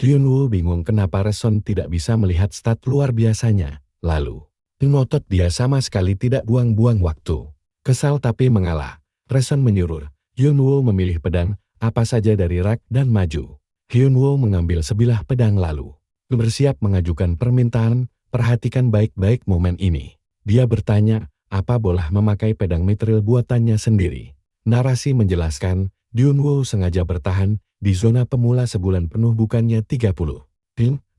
Hyunwoo bingung kenapa Reson tidak bisa melihat stat luar biasanya, lalu ngotot dia sama sekali tidak buang-buang waktu. Kesal tapi mengalah, Reson menyuruh Hyunwoo memilih pedang apa saja dari rak dan maju. Hyunwoo mengambil sebilah pedang lalu bersiap mengajukan permintaan. Perhatikan baik-baik momen ini. Dia bertanya, apa boleh memakai pedang mitril buatannya sendiri. Narasi menjelaskan, Hyunwoo sengaja bertahan di zona pemula sebulan penuh bukannya 30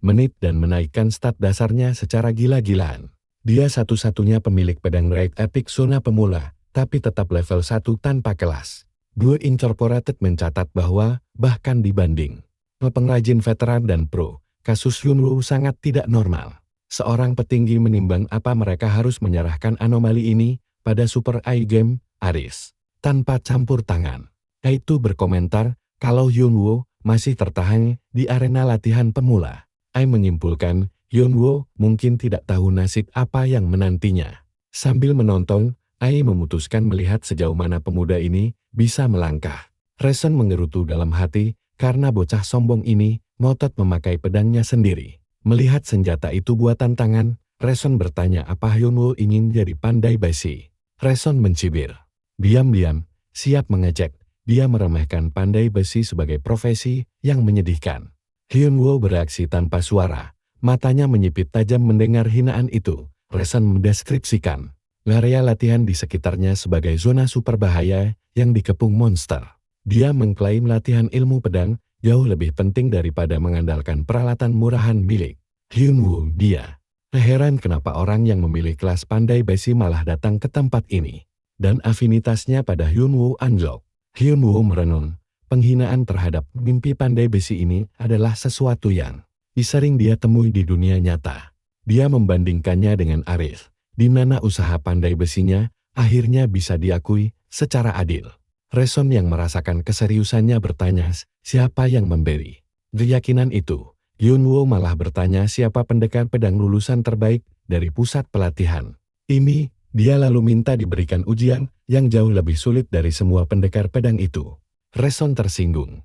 menit dan menaikkan stat dasarnya secara gila-gilaan. Dia satu-satunya pemilik pedang raid epic zona pemula, tapi tetap level 1 tanpa kelas. Blue Incorporated mencatat bahwa, bahkan dibanding pengrajin veteran dan pro, kasus Hyunwoo sangat tidak normal. Seorang petinggi menimbang apa mereka harus menyerahkan anomali ini pada Super Eye Game, Aris, tanpa campur tangan. Itu berkomentar, kalau Hyunwoo masih tertahan di arena latihan pemula. Ai menyimpulkan, Hyunwoo mungkin tidak tahu nasib apa yang menantinya. Sambil menonton, Ai memutuskan melihat sejauh mana pemuda ini bisa melangkah. Reson mengerutu dalam hati, karena bocah sombong ini ngotot memakai pedangnya sendiri. Melihat senjata itu buatan tangan, Reson bertanya apa Hyunwoo ingin jadi pandai besi. Reson mencibir. Diam-diam, siap mengejek, dia meremehkan pandai besi sebagai profesi yang menyedihkan. Hyunwoo bereaksi tanpa suara, matanya menyipit tajam mendengar hinaan itu. Reson mendeskripsikan area latihan di sekitarnya sebagai zona super bahaya yang dikepung monster. Dia mengklaim latihan ilmu pedang jauh lebih penting daripada mengandalkan peralatan murahan milik Hyunwoo. Dia heran kenapa orang yang memilih kelas pandai besi malah datang ke tempat ini. Dan afinitasnya pada Hyunwoo anjlok. Hyunwoo merenung, penghinaan terhadap mimpi pandai besi ini adalah sesuatu yang sering dia temui di dunia nyata. Dia membandingkannya dengan Aris, di mana usaha pandai besinya akhirnya bisa diakui secara adil. Reson yang merasakan keseriusannya bertanya, siapa yang memberi keyakinan itu? Hyunwoo malah bertanya siapa pendekar pedang lulusan terbaik dari pusat pelatihan ini. Dia lalu minta diberikan ujian yang jauh lebih sulit dari semua pendekar pedang itu. Reson tersinggung.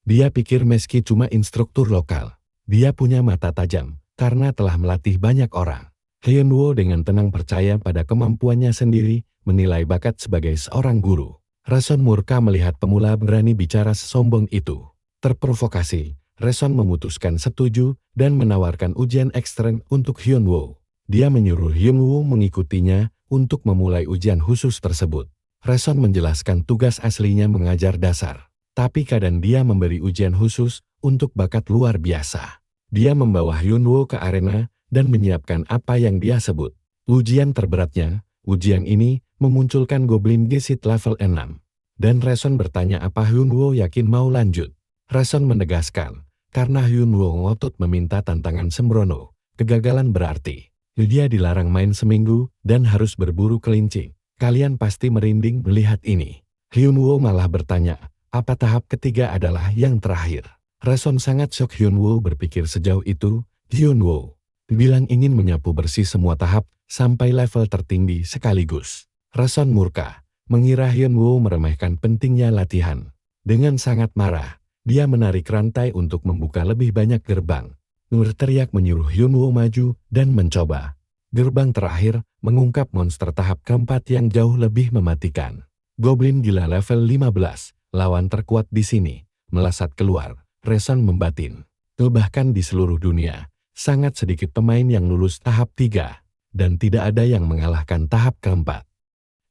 Dia pikir meski cuma instruktur lokal, dia punya mata tajam karena telah melatih banyak orang. Hyunwoo dengan tenang percaya pada kemampuannya sendiri, menilai bakat sebagai seorang guru. Reson murka melihat pemula berani bicara sesombong itu. Terprovokasi, Reson memutuskan setuju dan menawarkan ujian ekstrem untuk Hyunwoo. Dia menyuruh Hyunwoo mengikutinya untuk memulai ujian khusus tersebut. Reson menjelaskan tugas aslinya mengajar dasar. Tapi kadang dia memberi ujian khusus untuk bakat luar biasa. Dia membawa Hyunwoo ke arena dan menyiapkan apa yang dia sebut ujian terberatnya. Ujian ini memunculkan Goblin Gesit level 6. Dan Reson bertanya apa Hyunwoo yakin mau lanjut. Reson menegaskan, karena Hyunwoo ngotot meminta tantangan sembrono, kegagalan berarti dia dilarang main seminggu dan harus berburu kelinci. Kalian pasti merinding melihat ini. Hyunwoo malah bertanya, apa tahap ketiga adalah yang terakhir? Reson sangat shock. Hyunwoo berpikir sejauh itu. Hyunwoo bilang ingin menyapu bersih semua tahap sampai level tertinggi sekaligus. Reson murka, mengira Hyunwoo meremehkan pentingnya latihan. Dengan sangat marah, dia menarik rantai untuk membuka lebih banyak gerbang. Nur teriak menyuruh Hyunwoo maju dan mencoba. Gerbang terakhir mengungkap monster tahap keempat yang jauh lebih mematikan. Goblin gila level 15. Lawan terkuat di sini, melesat keluar. Reson membatin. Bahkan di seluruh dunia, sangat sedikit pemain yang lulus tahap 3, dan tidak ada yang mengalahkan tahap keempat.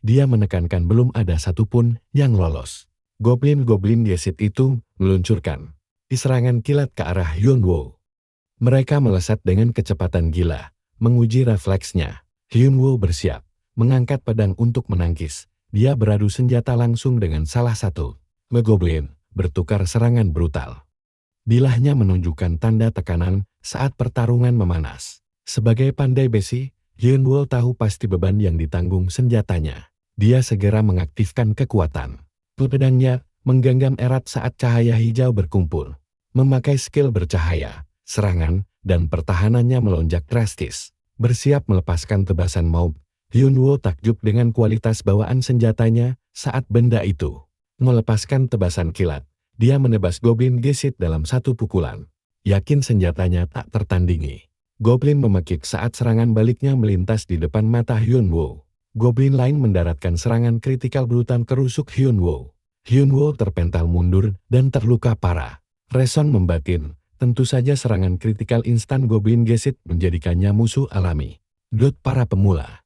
Dia menekankan belum ada satupun yang lolos. Goblin-goblin Gesit itu meluncurkan serangan kilat ke arah Hyunwoo. Mereka melesat dengan kecepatan gila, menguji refleksnya. Hyunwoo bersiap, mengangkat pedang untuk menangkis. Dia beradu senjata langsung dengan salah satu Goblin, bertukar serangan brutal. Bilahnya menunjukkan tanda tekanan saat pertarungan memanas. Sebagai pandai besi, Hyunwoo tahu pasti beban yang ditanggung senjatanya. Dia segera mengaktifkan kekuatan. Pedangnya menggenggam erat saat cahaya hijau berkumpul. Memakai skill bercahaya, serangan, dan pertahanannya melonjak drastis. Bersiap melepaskan tebasan mob, Hyunwoo takjub dengan kualitas bawaan senjatanya saat benda itu melepaskan tebasan kilat. Dia menebas Goblin Gesit dalam satu pukulan. Yakin senjatanya tak tertandingi. Goblin memekik saat serangan baliknya melintas di depan mata Hyunwoo. Goblin lain mendaratkan serangan kritikal brutal kerusuk Hyunwoo. Hyunwoo terpental mundur dan terluka parah. Reson membatin, tentu saja serangan kritikal instan Goblin Gesit menjadikannya musuh alami. Para pemula.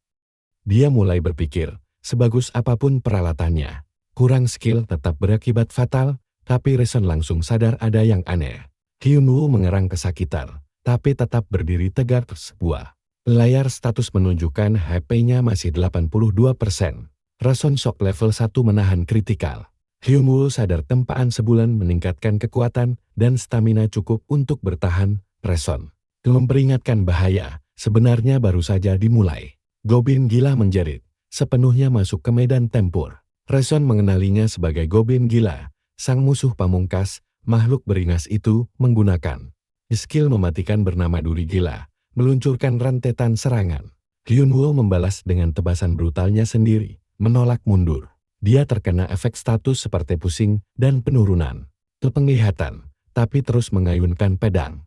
Dia mulai berpikir, sebagus apapun peralatannya, kurang skill tetap berakibat fatal, tapi Reson langsung sadar ada yang aneh. Hyunwoo mengerang kesakitan, tapi tetap berdiri tegak. Sebuah layar status menunjukkan HP-nya masih 82%. Reson shock level 1 menahan kritikal. Hyunwoo sadar tempaan sebulan meningkatkan kekuatan dan stamina cukup untuk bertahan. Reson memperingatkan bahaya, sebenarnya baru saja dimulai. Goblin gila menjerit, sepenuhnya masuk ke medan tempur. Reson mengenalinya sebagai Goblin gila, sang musuh pamungkas. Makhluk beringas itu menggunakan skill mematikan bernama duri gila, meluncurkan rentetan serangan. Hyunwoo membalas dengan tebasan brutalnya sendiri, menolak mundur. Dia terkena efek status seperti pusing dan penurunan penglihatan, tapi terus mengayunkan pedang.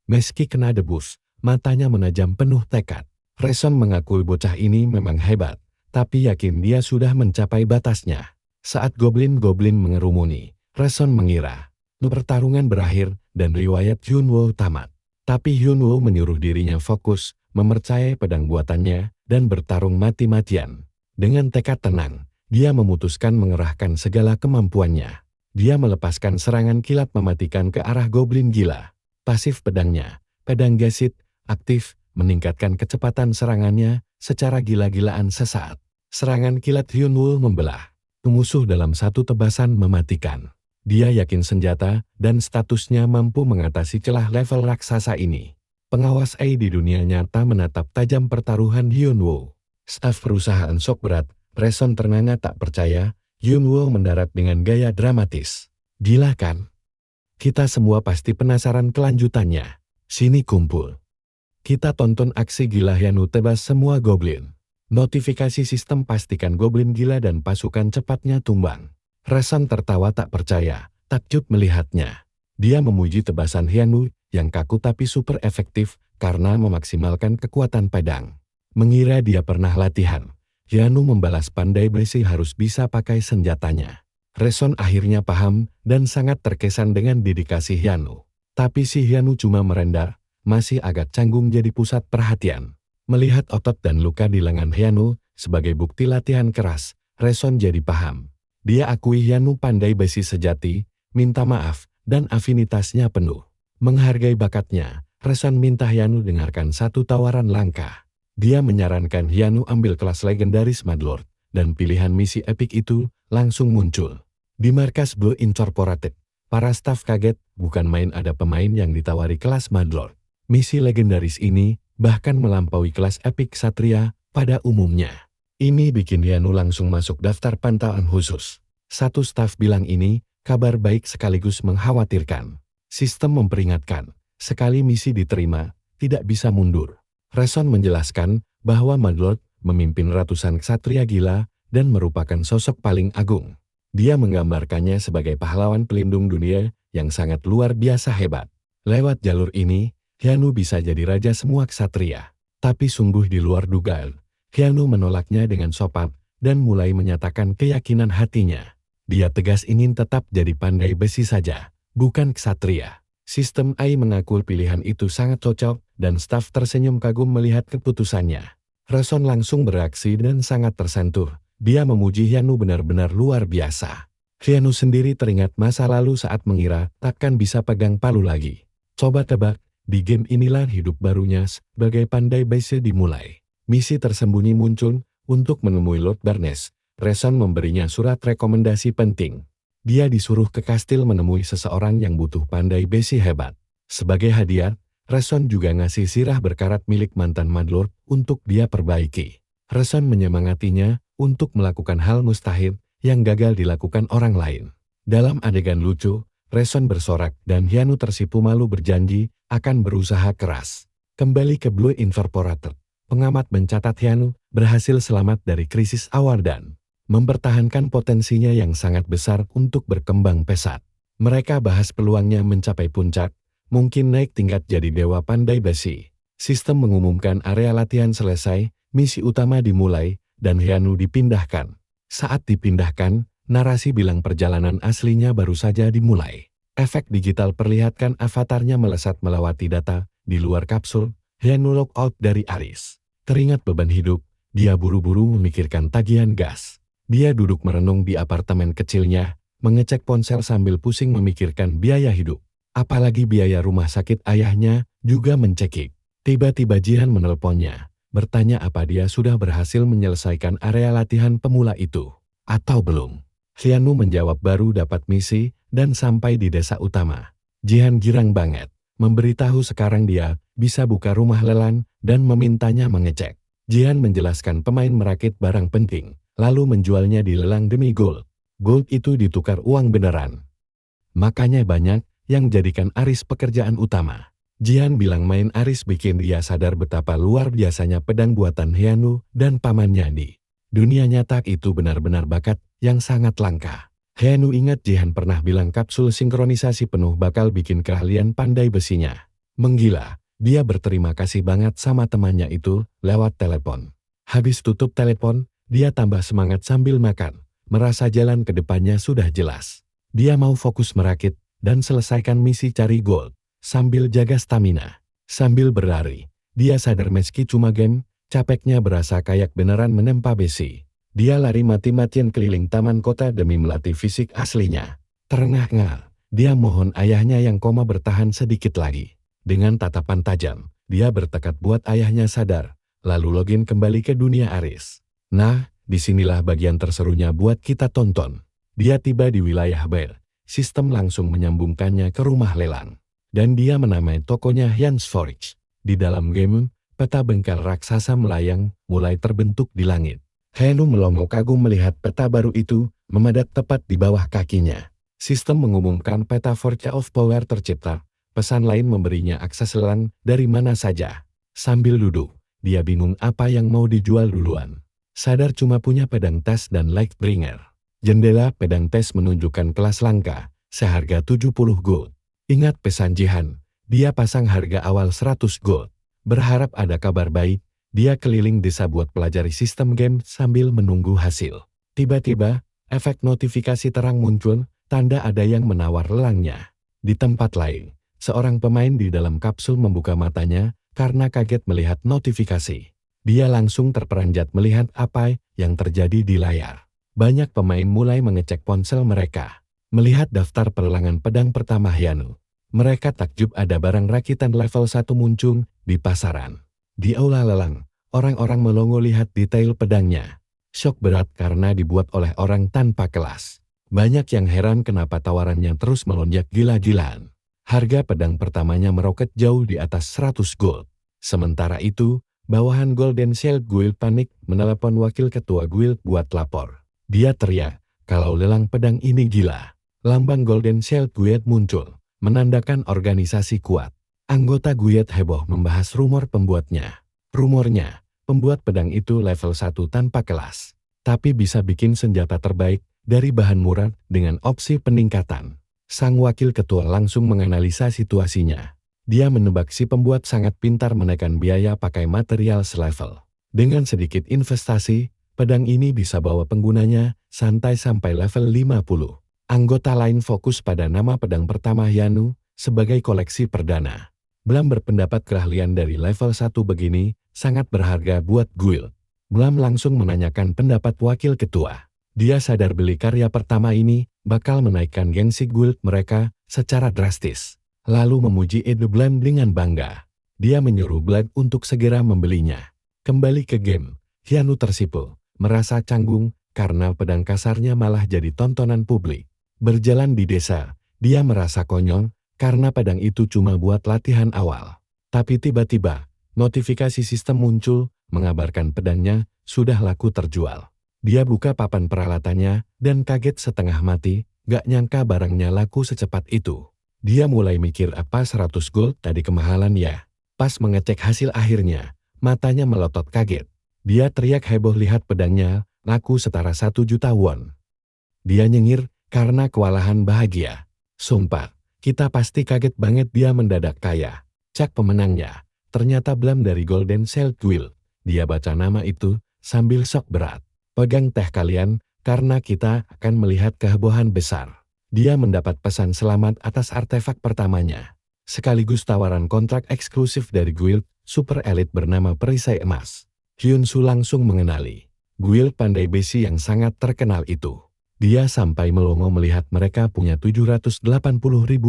Meski kena debus, matanya menajam penuh tekad. Reson mengakui bocah ini memang hebat, tapi yakin dia sudah mencapai batasnya. Saat goblin-goblin mengerumuni, Reson mengira pertarungan berakhir dan riwayat Hyunwoo tamat. Tapi Hyunwoo menyuruh dirinya fokus, mempercayai pedang buatannya, dan bertarung mati-matian. Dengan tekad tenang, dia memutuskan mengerahkan segala kemampuannya. Dia melepaskan serangan kilat mematikan ke arah goblin gila. Pasif pedangnya, pedang Gesit, aktif, meningkatkan kecepatan serangannya secara gila-gilaan sesaat. Serangan kilat Hyunwoo membelah musuh dalam satu tebasan mematikan. Dia yakin senjata dan statusnya mampu mengatasi celah level raksasa ini. Pengawas A di dunia nyata menatap tajam pertaruhan Hyunwoo. Staf perusahaan shock berat, Reson ternganga tak percaya. Hyunwoo mendarat dengan gaya dramatis. Gila kan? Kita semua pasti penasaran kelanjutannya. Sini kumpul. Kita tonton aksi gila Hyunwoo tebas semua goblin. Notifikasi sistem pastikan goblin gila dan pasukan cepatnya tumbang. Reson tertawa tak percaya, takjub melihatnya. Dia memuji tebasan Hyanu yang kaku tapi super efektif karena memaksimalkan kekuatan pedang. Mengira dia pernah latihan, Hyanu membalas pandai besi harus bisa pakai senjatanya. Reson akhirnya paham dan sangat terkesan dengan dedikasi Hyanu. Tapi si Hyanu cuma merendar, masih agak canggung jadi pusat perhatian. Melihat otot dan luka di lengan Hyanu sebagai bukti latihan keras, Reson jadi paham. Dia akui Hyanu pandai besi sejati, minta maaf, dan afinitasnya penuh. Menghargai bakatnya, Reson minta Hyanu dengarkan satu tawaran langka. Dia menyarankan Hyanu ambil kelas legendaris Madlord, dan pilihan misi epik itu langsung muncul. Di markas Blue Incorporated, para staf kaget bukan main ada pemain yang ditawari kelas Madlord. Misi legendaris ini bahkan melampaui kelas epik Satria pada umumnya. Ini bikin Hyanu langsung masuk daftar pantauan khusus. Satu staf bilang ini kabar baik sekaligus mengkhawatirkan. Sistem memperingatkan, sekali misi diterima, tidak bisa mundur. Reson menjelaskan bahwa Madlord memimpin ratusan ksatria gila dan merupakan sosok paling agung. Dia menggambarkannya sebagai pahlawan pelindung dunia yang sangat luar biasa hebat. Lewat jalur ini, Hyanu bisa jadi raja semua ksatria. Tapi sungguh di luar dugaan, Hyanu menolaknya dengan sopan dan mulai menyatakan keyakinan hatinya. Dia tegas ingin tetap jadi pandai besi saja, bukan ksatria. Sistem AI mengaku pilihan itu sangat cocok dan staf tersenyum kagum melihat keputusannya. Reson langsung bereaksi dan sangat tersentuh. Dia memuji Hyanu benar-benar luar biasa. Hyanu sendiri teringat masa lalu saat mengira takkan bisa pegang palu lagi. Coba tebak, di game inilah hidup barunya sebagai pandai besi dimulai. Misi tersembunyi muncul untuk menemui Lord Barnes. Reson memberinya surat rekomendasi penting. Dia disuruh ke kastil menemui seseorang yang butuh pandai besi hebat. Sebagai hadiah, Reson juga ngasih sirah berkarat milik mantan Madlord untuk dia perbaiki. Reson menyemangatinya untuk melakukan hal mustahil yang gagal dilakukan orang lain. Dalam adegan lucu, Reson bersorak dan Hyanu tersipu malu berjanji akan berusaha keras. Kembali ke Blue Incorporated, pengamat mencatat Hyanu berhasil selamat dari krisis awal dan mempertahankan potensinya yang sangat besar untuk berkembang pesat. Mereka bahas peluangnya mencapai puncak, mungkin naik tingkat jadi dewa pandai besi. Sistem mengumumkan area latihan selesai, misi utama dimulai, dan Hyanu dipindahkan. Saat dipindahkan, narasi bilang perjalanan aslinya baru saja dimulai. Efek digital perlihatkan avatarnya melesat melewati data di luar kapsul. Hyanu lock out dari Aris. Teringat beban hidup, dia buru-buru memikirkan tagihan gas. Dia duduk merenung di apartemen kecilnya, mengecek ponsel sambil pusing memikirkan biaya hidup. Apalagi biaya rumah sakit ayahnya juga mencekik. Tiba-tiba Jihan menelponnya, bertanya apa dia sudah berhasil menyelesaikan area latihan pemula itu, atau belum. Hyanu menjawab baru dapat misi dan sampai di desa utama. Jihan girang banget, memberitahu sekarang dia bisa buka rumah lelang dan memintanya mengecek. Jihan menjelaskan pemain merakit barang penting, lalu menjualnya di lelang demi gold. Gold itu ditukar uang beneran. Makanya banyak yang jadikan Aris pekerjaan utama. Jihan bilang main Aris bikin dia sadar betapa luar biasanya pedang buatan Hyanu dan pamannya di dunia nyata itu benar-benar bakat yang sangat langka. Hyanu ingat Jihan pernah bilang kapsul sinkronisasi penuh bakal bikin keahlian pandai besinya. Menggila, dia berterima kasih banget sama temannya itu lewat telepon. Habis tutup telepon, dia tambah semangat sambil makan, merasa jalan ke depannya sudah jelas. Dia mau fokus merakit dan selesaikan misi cari gold, sambil jaga stamina. Sambil berlari, dia sadar meski cuma game, capeknya berasa kayak beneran menempa besi. Dia lari mati-matian keliling taman kota demi melatih fisik aslinya. Terengah-engah, dia mohon ayahnya yang koma bertahan sedikit lagi. Dengan tatapan tajam, dia bertekad buat ayahnya sadar, lalu login kembali ke dunia Aris. Nah, disinilah bagian terserunya buat kita tonton. Dia tiba di wilayah Bear. Sistem langsung menyambungkannya ke rumah lelang. Dan dia menamai tokonya Hyans Forge. Di dalam game, peta bengkel raksasa melayang mulai terbentuk di langit. Hyanu melongo kagum melihat peta baru itu memadat tepat di bawah kakinya. Sistem mengumumkan peta Forge of Power tercipta. Pesan lain memberinya akses lelang dari mana saja. Sambil duduk, dia bingung apa yang mau dijual duluan. Sadar cuma punya pedang tas dan Lightbringer. Jendela pedang tes menunjukkan kelas langka, seharga 70 gold. Ingat pesan Jihan, dia pasang harga awal 100 gold. Berharap ada kabar baik, dia keliling desa buat pelajari sistem game sambil menunggu hasil. Tiba-tiba, efek notifikasi terang muncul, tanda ada yang menawar lelangnya. Di tempat lain, seorang pemain di dalam kapsul membuka matanya karena kaget melihat notifikasi. Dia langsung terperanjat melihat apa yang terjadi di layar. Banyak pemain mulai mengecek ponsel mereka. Melihat daftar perlangan pedang pertama Hyanu, mereka takjub ada barang rakitan level 1 muncul di pasaran. Di aula lelang, orang-orang melongo lihat detail pedangnya. Syok berat karena dibuat oleh orang tanpa kelas. Banyak yang heran kenapa tawarannya terus melonjak gila-gilaan. Harga pedang pertamanya meroket jauh di atas 100 gold. Sementara itu, bawahan Golden Shield Guild panik menelepon wakil ketua guild buat lapor. Dia teriak, kalau lelang pedang ini gila. Lambang Golden Shield Guild muncul, menandakan organisasi kuat. Anggota guild heboh membahas rumor pembuatnya. Rumornya, pembuat pedang itu level 1 tanpa kelas, tapi bisa bikin senjata terbaik dari bahan murah dengan opsi peningkatan. Sang wakil ketua langsung menganalisa situasinya. Dia menebak si pembuat sangat pintar menekan biaya pakai material selevel. Dengan sedikit investasi, pedang ini bisa bawa penggunanya santai sampai level 50. Anggota lain fokus pada nama pedang pertama Hyanu sebagai koleksi perdana. Blam berpendapat keahlian dari level 1 begini sangat berharga buat guild. Blam langsung menanyakan pendapat wakil ketua. Dia sadar beli karya pertama ini bakal menaikkan gengsi guild mereka secara drastis. Lalu memuji ide Blam dengan bangga. Dia menyuruh Blam untuk segera membelinya. Kembali ke game, Hyanu tersipu, merasa canggung karena pedang kasarnya malah jadi tontonan publik. Berjalan di desa, dia merasa konyol karena pedang itu cuma buat latihan awal. Tapi tiba-tiba, notifikasi sistem muncul mengabarkan pedangnya sudah laku terjual. Dia buka papan peralatannya dan kaget setengah mati, gak nyangka barangnya laku secepat itu. Dia mulai mikir apa 100 gold tadi kemahalan ya. Pas mengecek hasil akhirnya, matanya melotot kaget. Dia teriak heboh lihat pedangnya laku setara 1 juta won. Dia nyengir karena kewalahan bahagia. Sumpah, kita pasti kaget banget dia mendadak kaya. Cak pemenangnya, ternyata Blam dari Golden Shield Guild. Dia baca nama itu sambil shock berat. Pegang teh kalian, karena kita akan melihat kehebohan besar. Dia mendapat pesan selamat atas artefak pertamanya. Sekaligus tawaran kontrak eksklusif dari guild super elit bernama Perisai Emas. Hyun-Soo langsung mengenali guild pandai besi yang sangat terkenal itu. Dia sampai melongo melihat mereka punya 780.000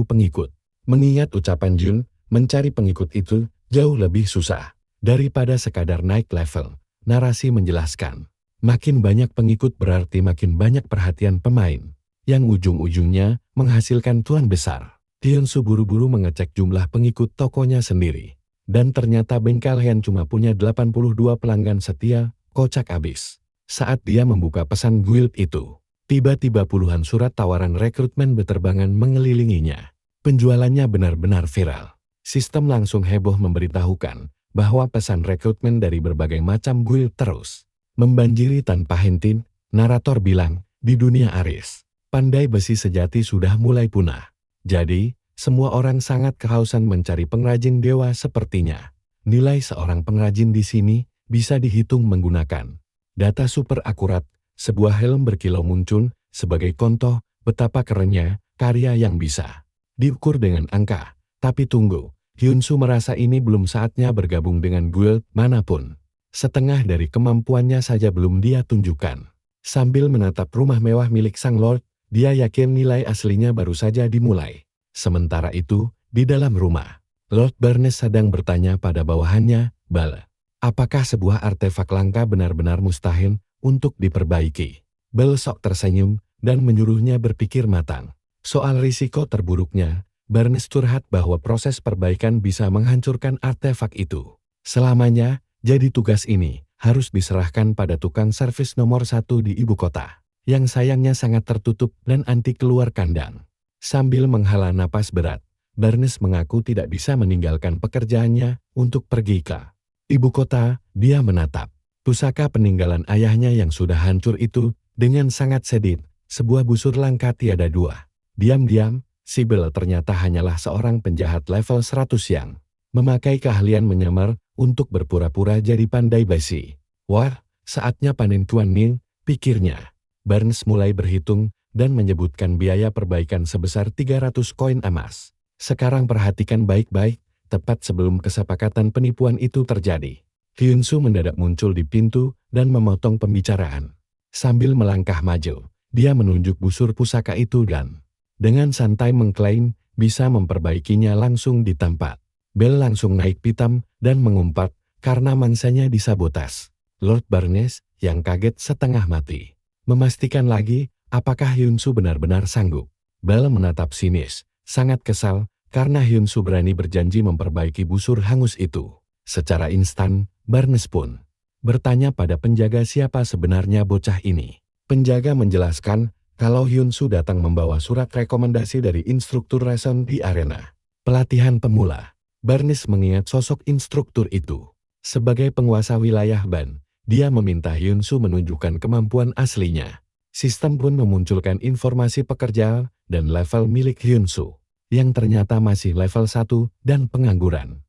pengikut. Mengingat ucapan Jun, mencari pengikut itu jauh lebih susah daripada sekadar naik level. Narasi menjelaskan, makin banyak pengikut berarti makin banyak perhatian pemain, yang ujung-ujungnya menghasilkan tuan besar. Hyun-Soo buru-buru mengecek jumlah pengikut tokonya sendiri. Dan ternyata bengkel Hyun cuma punya 82 pelanggan setia, kocak abis. Saat dia membuka pesan guild itu, tiba-tiba puluhan surat tawaran rekrutmen berterbangan mengelilinginya. Penjualannya benar-benar viral. Sistem langsung heboh memberitahukan bahwa pesan rekrutmen dari berbagai macam guild terus membanjiri tanpa henti. Narator bilang, di dunia Aris, pandai besi sejati sudah mulai punah. Jadi, semua orang sangat kehausan mencari pengrajin dewa sepertinya. Nilai seorang pengrajin di sini bisa dihitung menggunakan data super akurat. Sebuah helm berkilau muncul sebagai contoh betapa kerennya karya yang bisa diukur dengan angka. Tapi tunggu, Hyun-Soo merasa ini belum saatnya bergabung dengan guild manapun. Setengah dari kemampuannya saja belum dia tunjukkan. Sambil menatap rumah mewah milik sang lord, dia yakin nilai aslinya baru saja dimulai. Sementara itu, di dalam rumah, Lord Barnes sedang bertanya pada bawahannya, Bal, apakah sebuah artefak langka benar-benar mustahil untuk diperbaiki? Bal sok tersenyum dan menyuruhnya berpikir matang. Soal risiko terburuknya, Barnes curhat bahwa proses perbaikan bisa menghancurkan artefak itu. Selamanya, jadi tugas ini harus diserahkan pada tukang servis nomor 1 di ibu kota, yang sayangnya sangat tertutup dan anti keluar kandang. Sambil menghela napas berat, Barnes mengaku tidak bisa meninggalkan pekerjaannya untuk pergi ke ibu kota. Dia menatap pusaka peninggalan ayahnya yang sudah hancur itu dengan sangat sedih, sebuah busur langka tiada dua. Diam-diam, si Bel ternyata hanyalah seorang penjahat level 100 yang memakai keahlian menyamar untuk berpura-pura jadi pandai besi. Wah, saatnya panen Tuan Ning, pikirnya. Barnes mulai berhitung dan menyebutkan biaya perbaikan sebesar 300 koin emas. Sekarang perhatikan baik-baik, tepat sebelum kesepakatan penipuan itu terjadi. Hyun-soo mendadak muncul di pintu dan memotong pembicaraan. Sambil melangkah maju, dia menunjuk busur pusaka itu dan dengan santai mengklaim bisa memperbaikinya langsung di tempat. Bel langsung naik pitam dan mengumpat karena mangsanya disabotas. Lord Barnes yang kaget setengah mati memastikan lagi apakah Hyun-soo benar-benar sanggup. Bel menatap sinis, sangat kesal karena Hyun-soo berani berjanji memperbaiki busur hangus itu. Secara instan, Barnes pun bertanya pada penjaga siapa sebenarnya bocah ini. Penjaga menjelaskan kalau Hyun-soo datang membawa surat rekomendasi dari instruktur Rason di arena pelatihan pemula. Barnes mengingat sosok instruktur itu. Sebagai penguasa wilayah Ban, dia meminta Hyun-soo menunjukkan kemampuan aslinya. Sistem pun memunculkan informasi pekerja dan level milik Hyun-soo, yang ternyata masih level 1 dan pengangguran.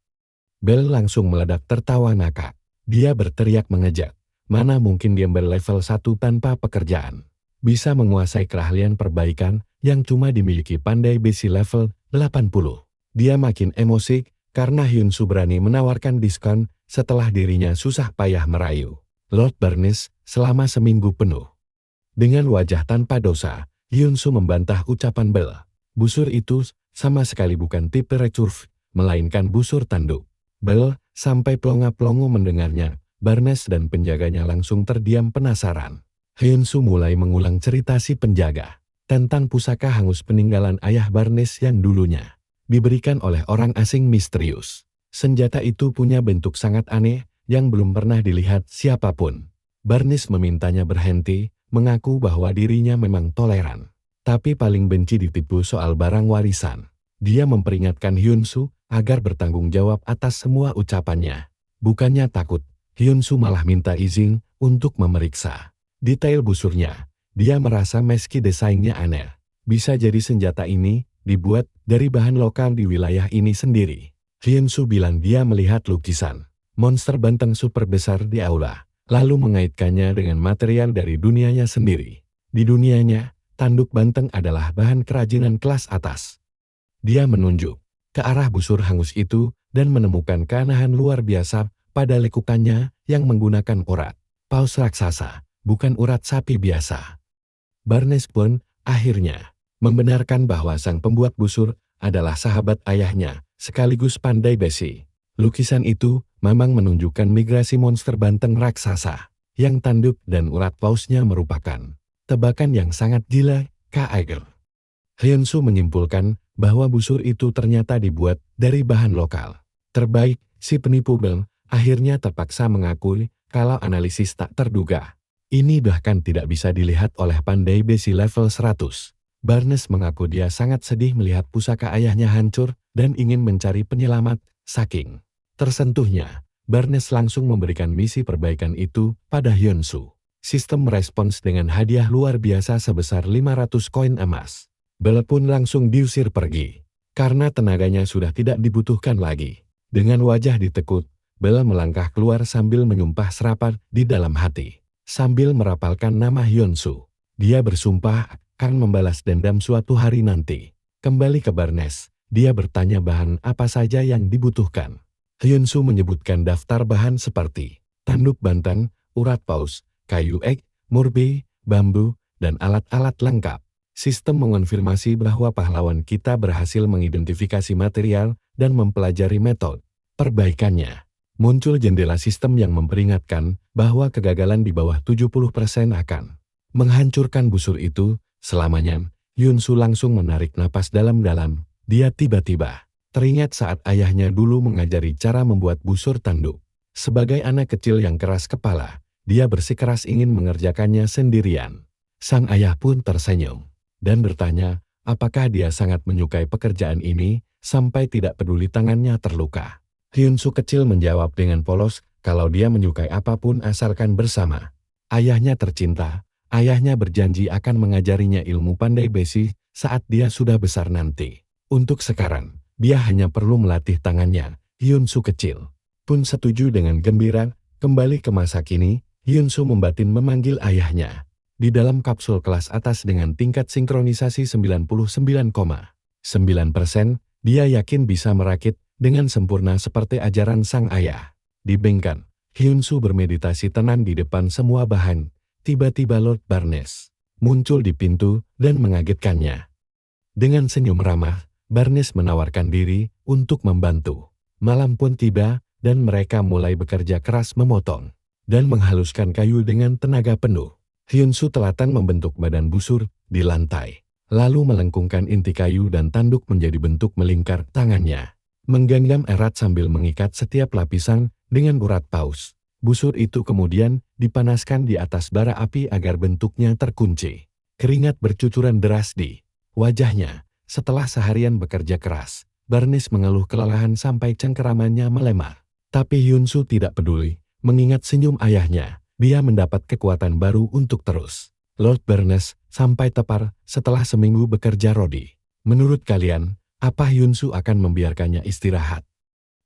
Bel langsung meledak tertawa ngakak. Dia berteriak mengejek, mana mungkin dia berlevel 1 tanpa pekerjaan. Bisa menguasai keahlian perbaikan yang cuma dimiliki pandai besi level 80. Dia makin emosi karena Hyun-soo berani menawarkan diskon setelah dirinya susah payah merayu Lord Barnes selama seminggu penuh. Dengan wajah tanpa dosa, Hyun-soo membantah ucapan Bel. Busur itu sama sekali bukan tipe recurve, melainkan busur tanduk. Bel sampai plonga-plongo mendengarnya. Barnes dan penjaganya langsung terdiam penasaran. Hyun-soo mulai mengulang cerita si penjaga tentang pusaka hangus peninggalan ayah Barnes yang dulunya diberikan oleh orang asing misterius. Senjata itu punya bentuk sangat aneh yang belum pernah dilihat siapapun. Barnes memintanya berhenti, mengaku bahwa dirinya memang toleran, tapi paling benci ditipu soal barang warisan. Dia memperingatkan Hyun-soo agar bertanggung jawab atas semua ucapannya. Bukannya takut, Hyun-soo malah minta izin untuk memeriksa detail busurnya. Dia merasa meski desainnya aneh, bisa jadi senjata ini dibuat dari bahan lokal di wilayah ini sendiri. Hyun-soo bilang dia melihat lukisan monster banteng super besar di aula, lalu mengaitkannya dengan material dari dunianya sendiri. Di dunianya, tanduk banteng adalah bahan kerajinan kelas atas. Dia menunjuk ke arah busur hangus itu dan menemukan keanehan luar biasa pada lekukannya yang menggunakan urat paus raksasa, bukan urat sapi biasa. Barnes pun akhirnya membenarkan bahwa sang pembuat busur adalah sahabat ayahnya, sekaligus pandai besi. Lukisan itu memang menunjukkan migrasi monster banteng raksasa, yang tanduk dan urat pausnya merupakan tebakan yang sangat gila, Kak Aiger. Hyun-soo menyimpulkan bahwa busur itu ternyata dibuat dari bahan lokal terbaik. Si penipu Bel akhirnya terpaksa mengakui kalau analisis tak terduga ini bahkan tidak bisa dilihat oleh pandai besi level 100. Barnes mengaku dia sangat sedih melihat pusaka ayahnya hancur dan ingin mencari penyelamat. Saking tersentuhnya, Barnes langsung memberikan misi perbaikan itu pada Hyun-soo. Sistem merespons dengan hadiah luar biasa sebesar 500 koin emas. Bel pun langsung diusir pergi, karena tenaganya sudah tidak dibutuhkan lagi. Dengan wajah ditekut, Bel melangkah keluar sambil menyumpah serapat di dalam hati. Sambil merapalkan nama Hyun-soo, dia bersumpah akan membalas dendam suatu hari nanti. Kembali ke Barnes, dia bertanya bahan apa saja yang dibutuhkan. Hyun-soo menyebutkan daftar bahan seperti tanduk banteng, urat paus, kayu ek, murbe, bambu, dan alat-alat lengkap. Sistem mengonfirmasi bahwa pahlawan kita berhasil mengidentifikasi material dan mempelajari metode perbaikannya. Muncul jendela sistem yang memperingatkan bahwa kegagalan di bawah 70% akan menghancurkan busur itu selamanya. Hyun-soo langsung menarik napas dalam-dalam. Dia tiba-tiba teringat saat ayahnya dulu mengajari cara membuat busur tanduk. Sebagai anak kecil yang keras kepala, dia bersikeras ingin mengerjakannya sendirian. Sang ayah pun tersenyum dan bertanya apakah dia sangat menyukai pekerjaan ini sampai tidak peduli tangannya terluka. Hyun-soo kecil menjawab dengan polos kalau dia menyukai apapun asalkan bersama ayahnya tercinta. Ayahnya berjanji akan mengajarinya ilmu pandai besi saat dia sudah besar nanti. Untuk sekarang, dia hanya perlu melatih tangannya. Hyun-soo kecil pun setuju dengan gembira. Kembali ke masa kini, Hyun-soo membatin memanggil ayahnya. Di dalam kapsul kelas atas dengan tingkat sinkronisasi 99,9%, dia yakin bisa merakit dengan sempurna seperti ajaran sang ayah. Di bengkel, Hyun-soo bermeditasi tenang di depan semua bahan. Tiba-tiba Lord Barnes muncul di pintu dan mengagetkannya. Dengan senyum ramah, Barnes menawarkan diri untuk membantu. Malam pun tiba, dan mereka mulai bekerja keras memotong dan menghaluskan kayu dengan tenaga penuh. Hyun-soo telatan membentuk badan busur di lantai, lalu melengkungkan inti kayu dan tanduk menjadi bentuk melingkar tangannya. Menggenggam erat sambil mengikat setiap lapisan dengan urat paus. Busur itu kemudian dipanaskan di atas bara api agar bentuknya terkunci. Keringat bercucuran deras di wajahnya. Setelah seharian bekerja keras, Barnes mengeluh kelelahan sampai cengkeramannya melemah. Tapi Hyun-soo tidak peduli. Mengingat senyum ayahnya, dia mendapat kekuatan baru untuk terus. Lord Barnes sampai tepar setelah seminggu bekerja rodi. Menurut kalian, apa Hyun-soo akan membiarkannya istirahat?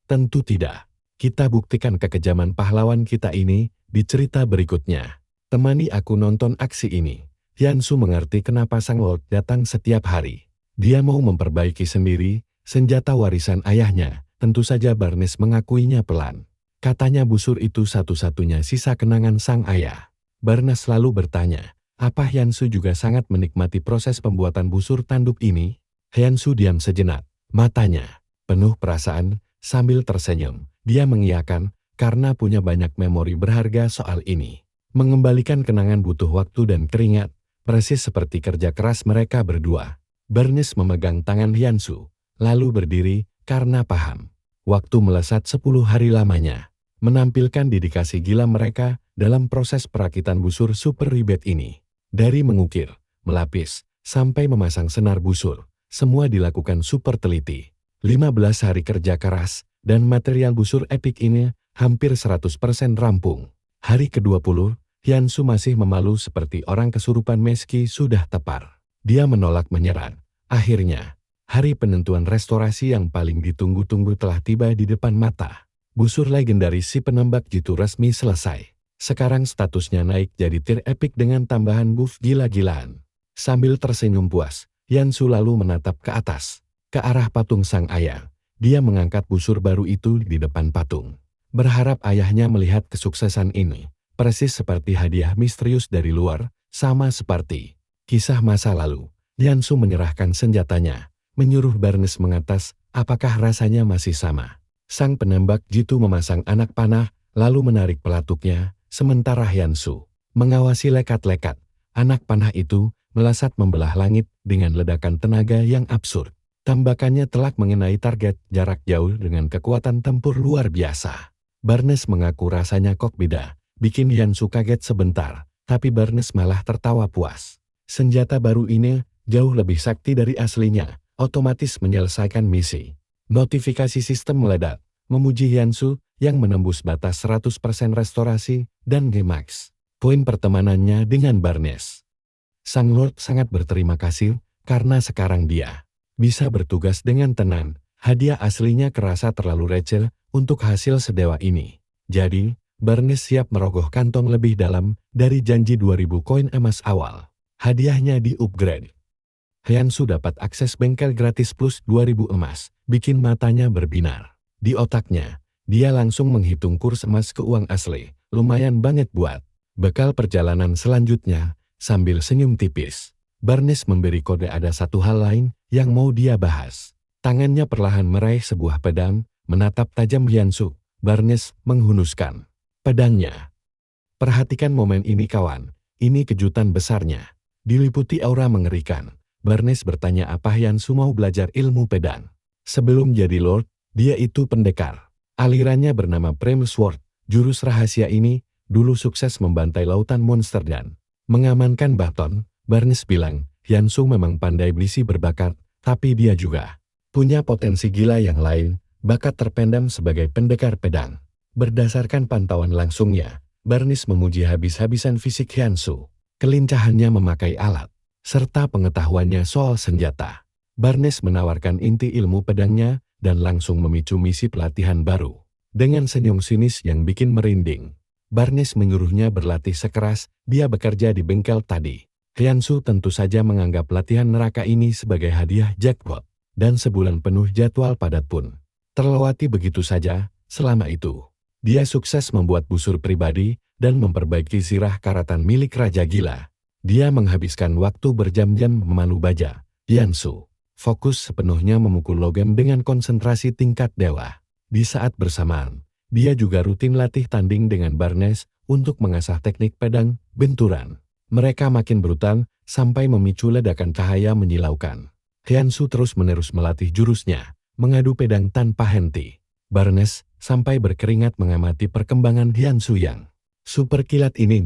Tentu tidak. Kita buktikan kekejaman pahlawan kita ini di cerita berikutnya. Temani aku nonton aksi ini. Hyun-soo mengerti kenapa sang Lord datang setiap hari. Dia mau memperbaiki sendiri senjata warisan ayahnya. Tentu saja Barnes mengakuinya pelan. Katanya busur itu satu-satunya sisa kenangan sang ayah. Barnes selalu bertanya, apa Hyun-soo juga sangat menikmati proses pembuatan busur tanduk ini? Hyun-soo diam sejenak, matanya penuh perasaan sambil tersenyum. Dia mengiyakan karena punya banyak memori berharga soal ini. Mengembalikan kenangan butuh waktu dan keringat, persis seperti kerja keras mereka berdua. Barnes memegang tangan Hyun-soo, lalu berdiri karena paham. Waktu melesat 10 hari lamanya, menampilkan dedikasi gila mereka dalam proses perakitan busur super ribet ini. Dari mengukir, melapis, sampai memasang senar busur, semua dilakukan super teliti. 15 hari kerja keras, dan material busur epik ini hampir 100% rampung. Hari ke-20, Hyun-soo masih memalu seperti orang kesurupan meski sudah tepar. Dia menolak menyerah. Akhirnya, hari penentuan restorasi yang paling ditunggu-tunggu telah tiba di depan mata. Busur legendaris si penembak jitu resmi selesai. Sekarang statusnya naik jadi tir epik dengan tambahan buff gila-gilaan. Sambil tersenyum puas, Hyun-soo lalu menatap ke atas, ke arah patung sang ayah. Dia mengangkat busur baru itu di depan patung. Berharap ayahnya melihat kesuksesan ini, persis seperti hadiah misterius dari luar, sama seperti kisah masa lalu. Hyun-soo menyerahkan senjatanya, menyuruh Barnes mengatas, apakah rasanya masih sama. Sang penembak jitu memasang anak panah, lalu menarik pelatuknya, sementara Hyun-soo mengawasi lekat-lekat. Anak panah itu melesat membelah langit dengan ledakan tenaga yang absurd. Tembakannya telak mengenai target jarak jauh dengan kekuatan tempur luar biasa. Barnes mengaku rasanya kok beda, bikin Hyun-soo kaget sebentar, tapi Barnes malah tertawa puas. Senjata baru ini jauh lebih sakti dari aslinya, otomatis menyelesaikan misi. Notifikasi sistem meledak, memuji Hyun-soo yang menembus batas 100% restorasi dan G-Max. Poin pertemanannya dengan Barnes. Sang Lord sangat berterima kasih karena sekarang dia bisa bertugas dengan tenang. Hadiah aslinya kerasa terlalu receh untuk hasil sedewa ini. Jadi, Barnes siap merogoh kantong lebih dalam dari janji 2000 koin emas awal. Hadiahnya di-upgrade. Hyun-soo dapat akses bengkel gratis plus 2000 emas, bikin matanya berbinar. Di otaknya, dia langsung menghitung kurs emas ke uang asli. Lumayan banget buat bekal perjalanan selanjutnya. Sambil senyum tipis, Barnes memberi kode ada satu hal lain yang mau dia bahas. Tangannya perlahan meraih sebuah pedang, menatap tajam Hyun-soo. Barnes menghunuskan pedangnya. Perhatikan momen ini kawan, ini kejutan besarnya. Diliputi aura mengerikan. Barnes bertanya apa Hyun-soo mau belajar ilmu pedang. Sebelum jadi Lord, dia itu pendekar. Alirannya bernama Prime Sword. Jurus rahasia ini dulu sukses membantai lautan monster dan mengamankan Baton. Barnes bilang, Hyun-soo memang pandai bisi berbakat, tapi dia juga punya potensi gila yang lain, bakat terpendam sebagai pendekar pedang. Berdasarkan pantauan langsungnya, Barnes memuji habis-habisan fisik Hyun-soo. kelincahannya memakai alat, serta pengetahuannya soal senjata. Barnes menawarkan inti ilmu pedangnya dan langsung memicu misi pelatihan baru. Dengan senyum sinis yang bikin merinding, Barnes menyuruhnya berlatih sekeras dia bekerja di bengkel tadi. Hyunsu tentu saja menganggap latihan neraka ini sebagai hadiah jackpot, dan sebulan penuh jadwal padat pun terlewati begitu saja. Selama itu, dia sukses membuat busur pribadi dan memperbaiki sirah karatan milik Raja Gila. Dia menghabiskan waktu berjam-jam memalu baja. Hyunsu fokus sepenuhnya memukul logam dengan konsentrasi tingkat dewa. Di saat bersamaan, dia juga rutin latih tanding dengan Barnes untuk mengasah teknik pedang benturan. Mereka makin brutal sampai memicu ledakan cahaya menyilaukan. Hyunsu terus-menerus melatih jurusnya, mengadu pedang tanpa henti. Barnes sampai berkeringat mengamati perkembangan Hyunsu yang super kilat ini.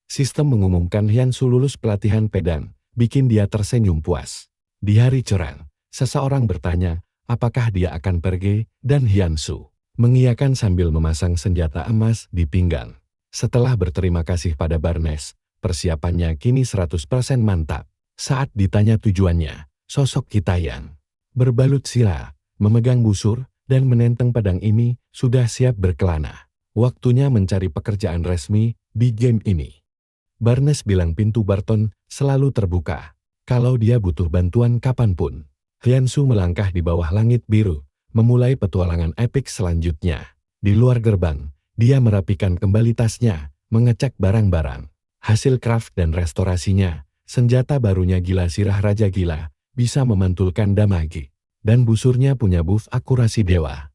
Sistem mengumumkan Hyunsu lulus pelatihan pedang, bikin dia tersenyum puas. Di hari cerah, seseorang bertanya, apakah dia akan pergi, dan Hyunsu mengiyakan sambil memasang senjata emas di pinggang. Setelah berterima kasih pada Barnes, persiapannya kini 100% mantap. Saat ditanya tujuannya, sosok kita yang berbalut sirah, memegang busur, dan menenteng pedang ini sudah siap berkelana. Waktunya mencari pekerjaan resmi di game ini. Barnes bilang pintu Barton selalu terbuka. Kalau dia butuh bantuan kapanpun. Hyunsu melangkah di bawah langit biru, memulai petualangan epik selanjutnya. Di luar gerbang, dia merapikan kembali tasnya, mengecek barang-barang, hasil craft dan restorasinya. Senjata barunya Gila Sirah Raja Gila bisa memantulkan damage, dan busurnya punya buff akurasi dewa.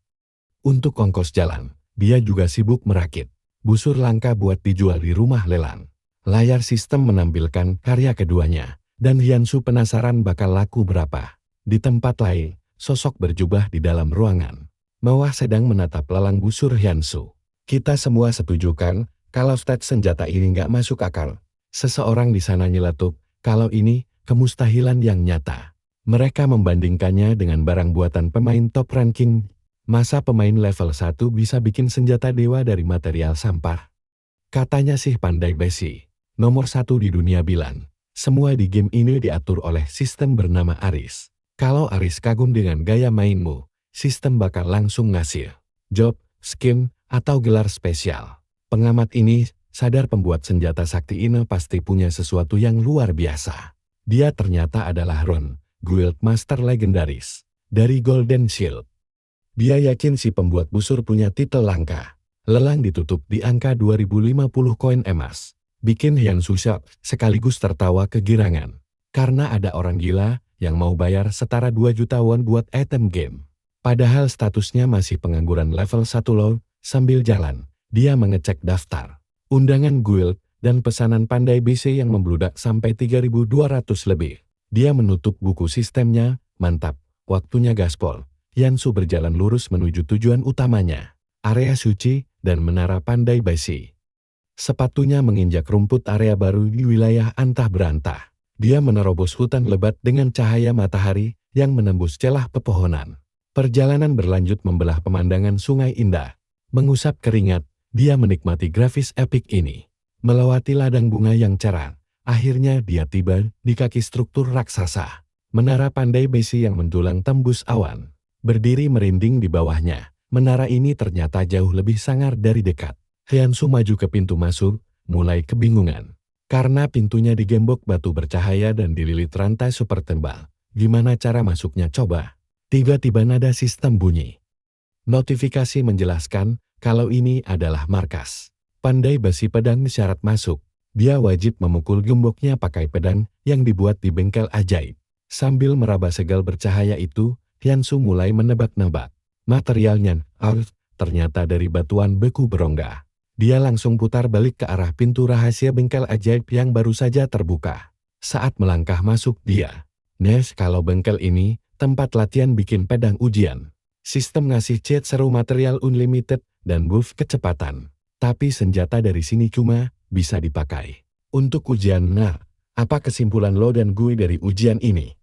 Untuk ongkos jalan, dia juga sibuk merakit busur langka buat dijual di rumah lelang. Layar sistem menampilkan karya keduanya, dan Hyunsu penasaran bakal laku berapa. Di tempat lain, sosok berjubah di dalam ruangan. Mawah sedang menatap lelang busur Hyunsu. Kita semua setuju kan, kalau stat senjata ini nggak masuk akal. Seseorang di sana nyeletuk, kalau ini kemustahilan yang nyata. Mereka membandingkannya dengan barang buatan pemain top ranking. Masa pemain level 1 bisa bikin senjata dewa dari material sampah? Katanya sih pandai besi. Nomor 1 di dunia bilang. Semua di game ini diatur oleh sistem bernama Aris. Kalau Aris kagum dengan gaya mainmu, sistem bakal langsung ngasih job, skin, atau gelar spesial. Pengamat ini sadar pembuat senjata sakti ini pasti punya sesuatu yang luar biasa. Dia ternyata adalah Ron, Guild Master legendaris dari Golden Shield. Dia yakin si pembuat busur punya titel langka. Lelang ditutup di angka 2050 koin emas. Bikin Hyunsu shock sekaligus tertawa kegirangan. Karena ada orang gila yang mau bayar setara 2 juta won buat item game. Padahal statusnya masih pengangguran level 1 low. Sambil jalan, dia mengecek daftar undangan guild dan pesanan pandai BC yang membludak sampai 3.200 lebih. Dia menutup buku sistemnya, mantap, waktunya gaspol. Hyunsu berjalan lurus menuju tujuan utamanya, area suci dan menara pandai BC. Sepatunya menginjak rumput area baru di wilayah antah berantah. Dia menerobos hutan lebat dengan cahaya matahari yang menembus celah pepohonan. Perjalanan berlanjut membelah pemandangan sungai indah. Mengusap keringat, dia menikmati grafis epik ini. Melewati ladang bunga yang cerah, akhirnya dia tiba di kaki struktur raksasa. Menara pandai besi yang mendulang tembus awan. Berdiri merinding di bawahnya, menara ini ternyata jauh lebih sangar dari dekat. Hyunsu maju ke pintu masuk, mulai kebingungan. Karena pintunya digembok batu bercahaya dan dililit rantai super tebal. Gimana cara masuknya coba? Tiba-tiba nada sistem bunyi. Notifikasi menjelaskan kalau ini adalah markas pandai besi pedang. Syarat masuk, dia wajib memukul gemboknya pakai pedang yang dibuat di bengkel ajaib. Sambil meraba segel bercahaya itu, Hyunsu mulai menebak-nebak. Materialnya, ternyata dari batuan beku berongga. Dia langsung putar balik ke arah pintu rahasia bengkel ajaib yang baru saja terbuka. Saat melangkah masuk dia, kalau bengkel ini tempat latihan bikin pedang ujian. Sistem ngasih cheat seru material unlimited dan buff kecepatan. Tapi senjata dari sini cuma bisa dipakai untuk ujian. Nah, apa kesimpulan lo dan gue dari ujian ini?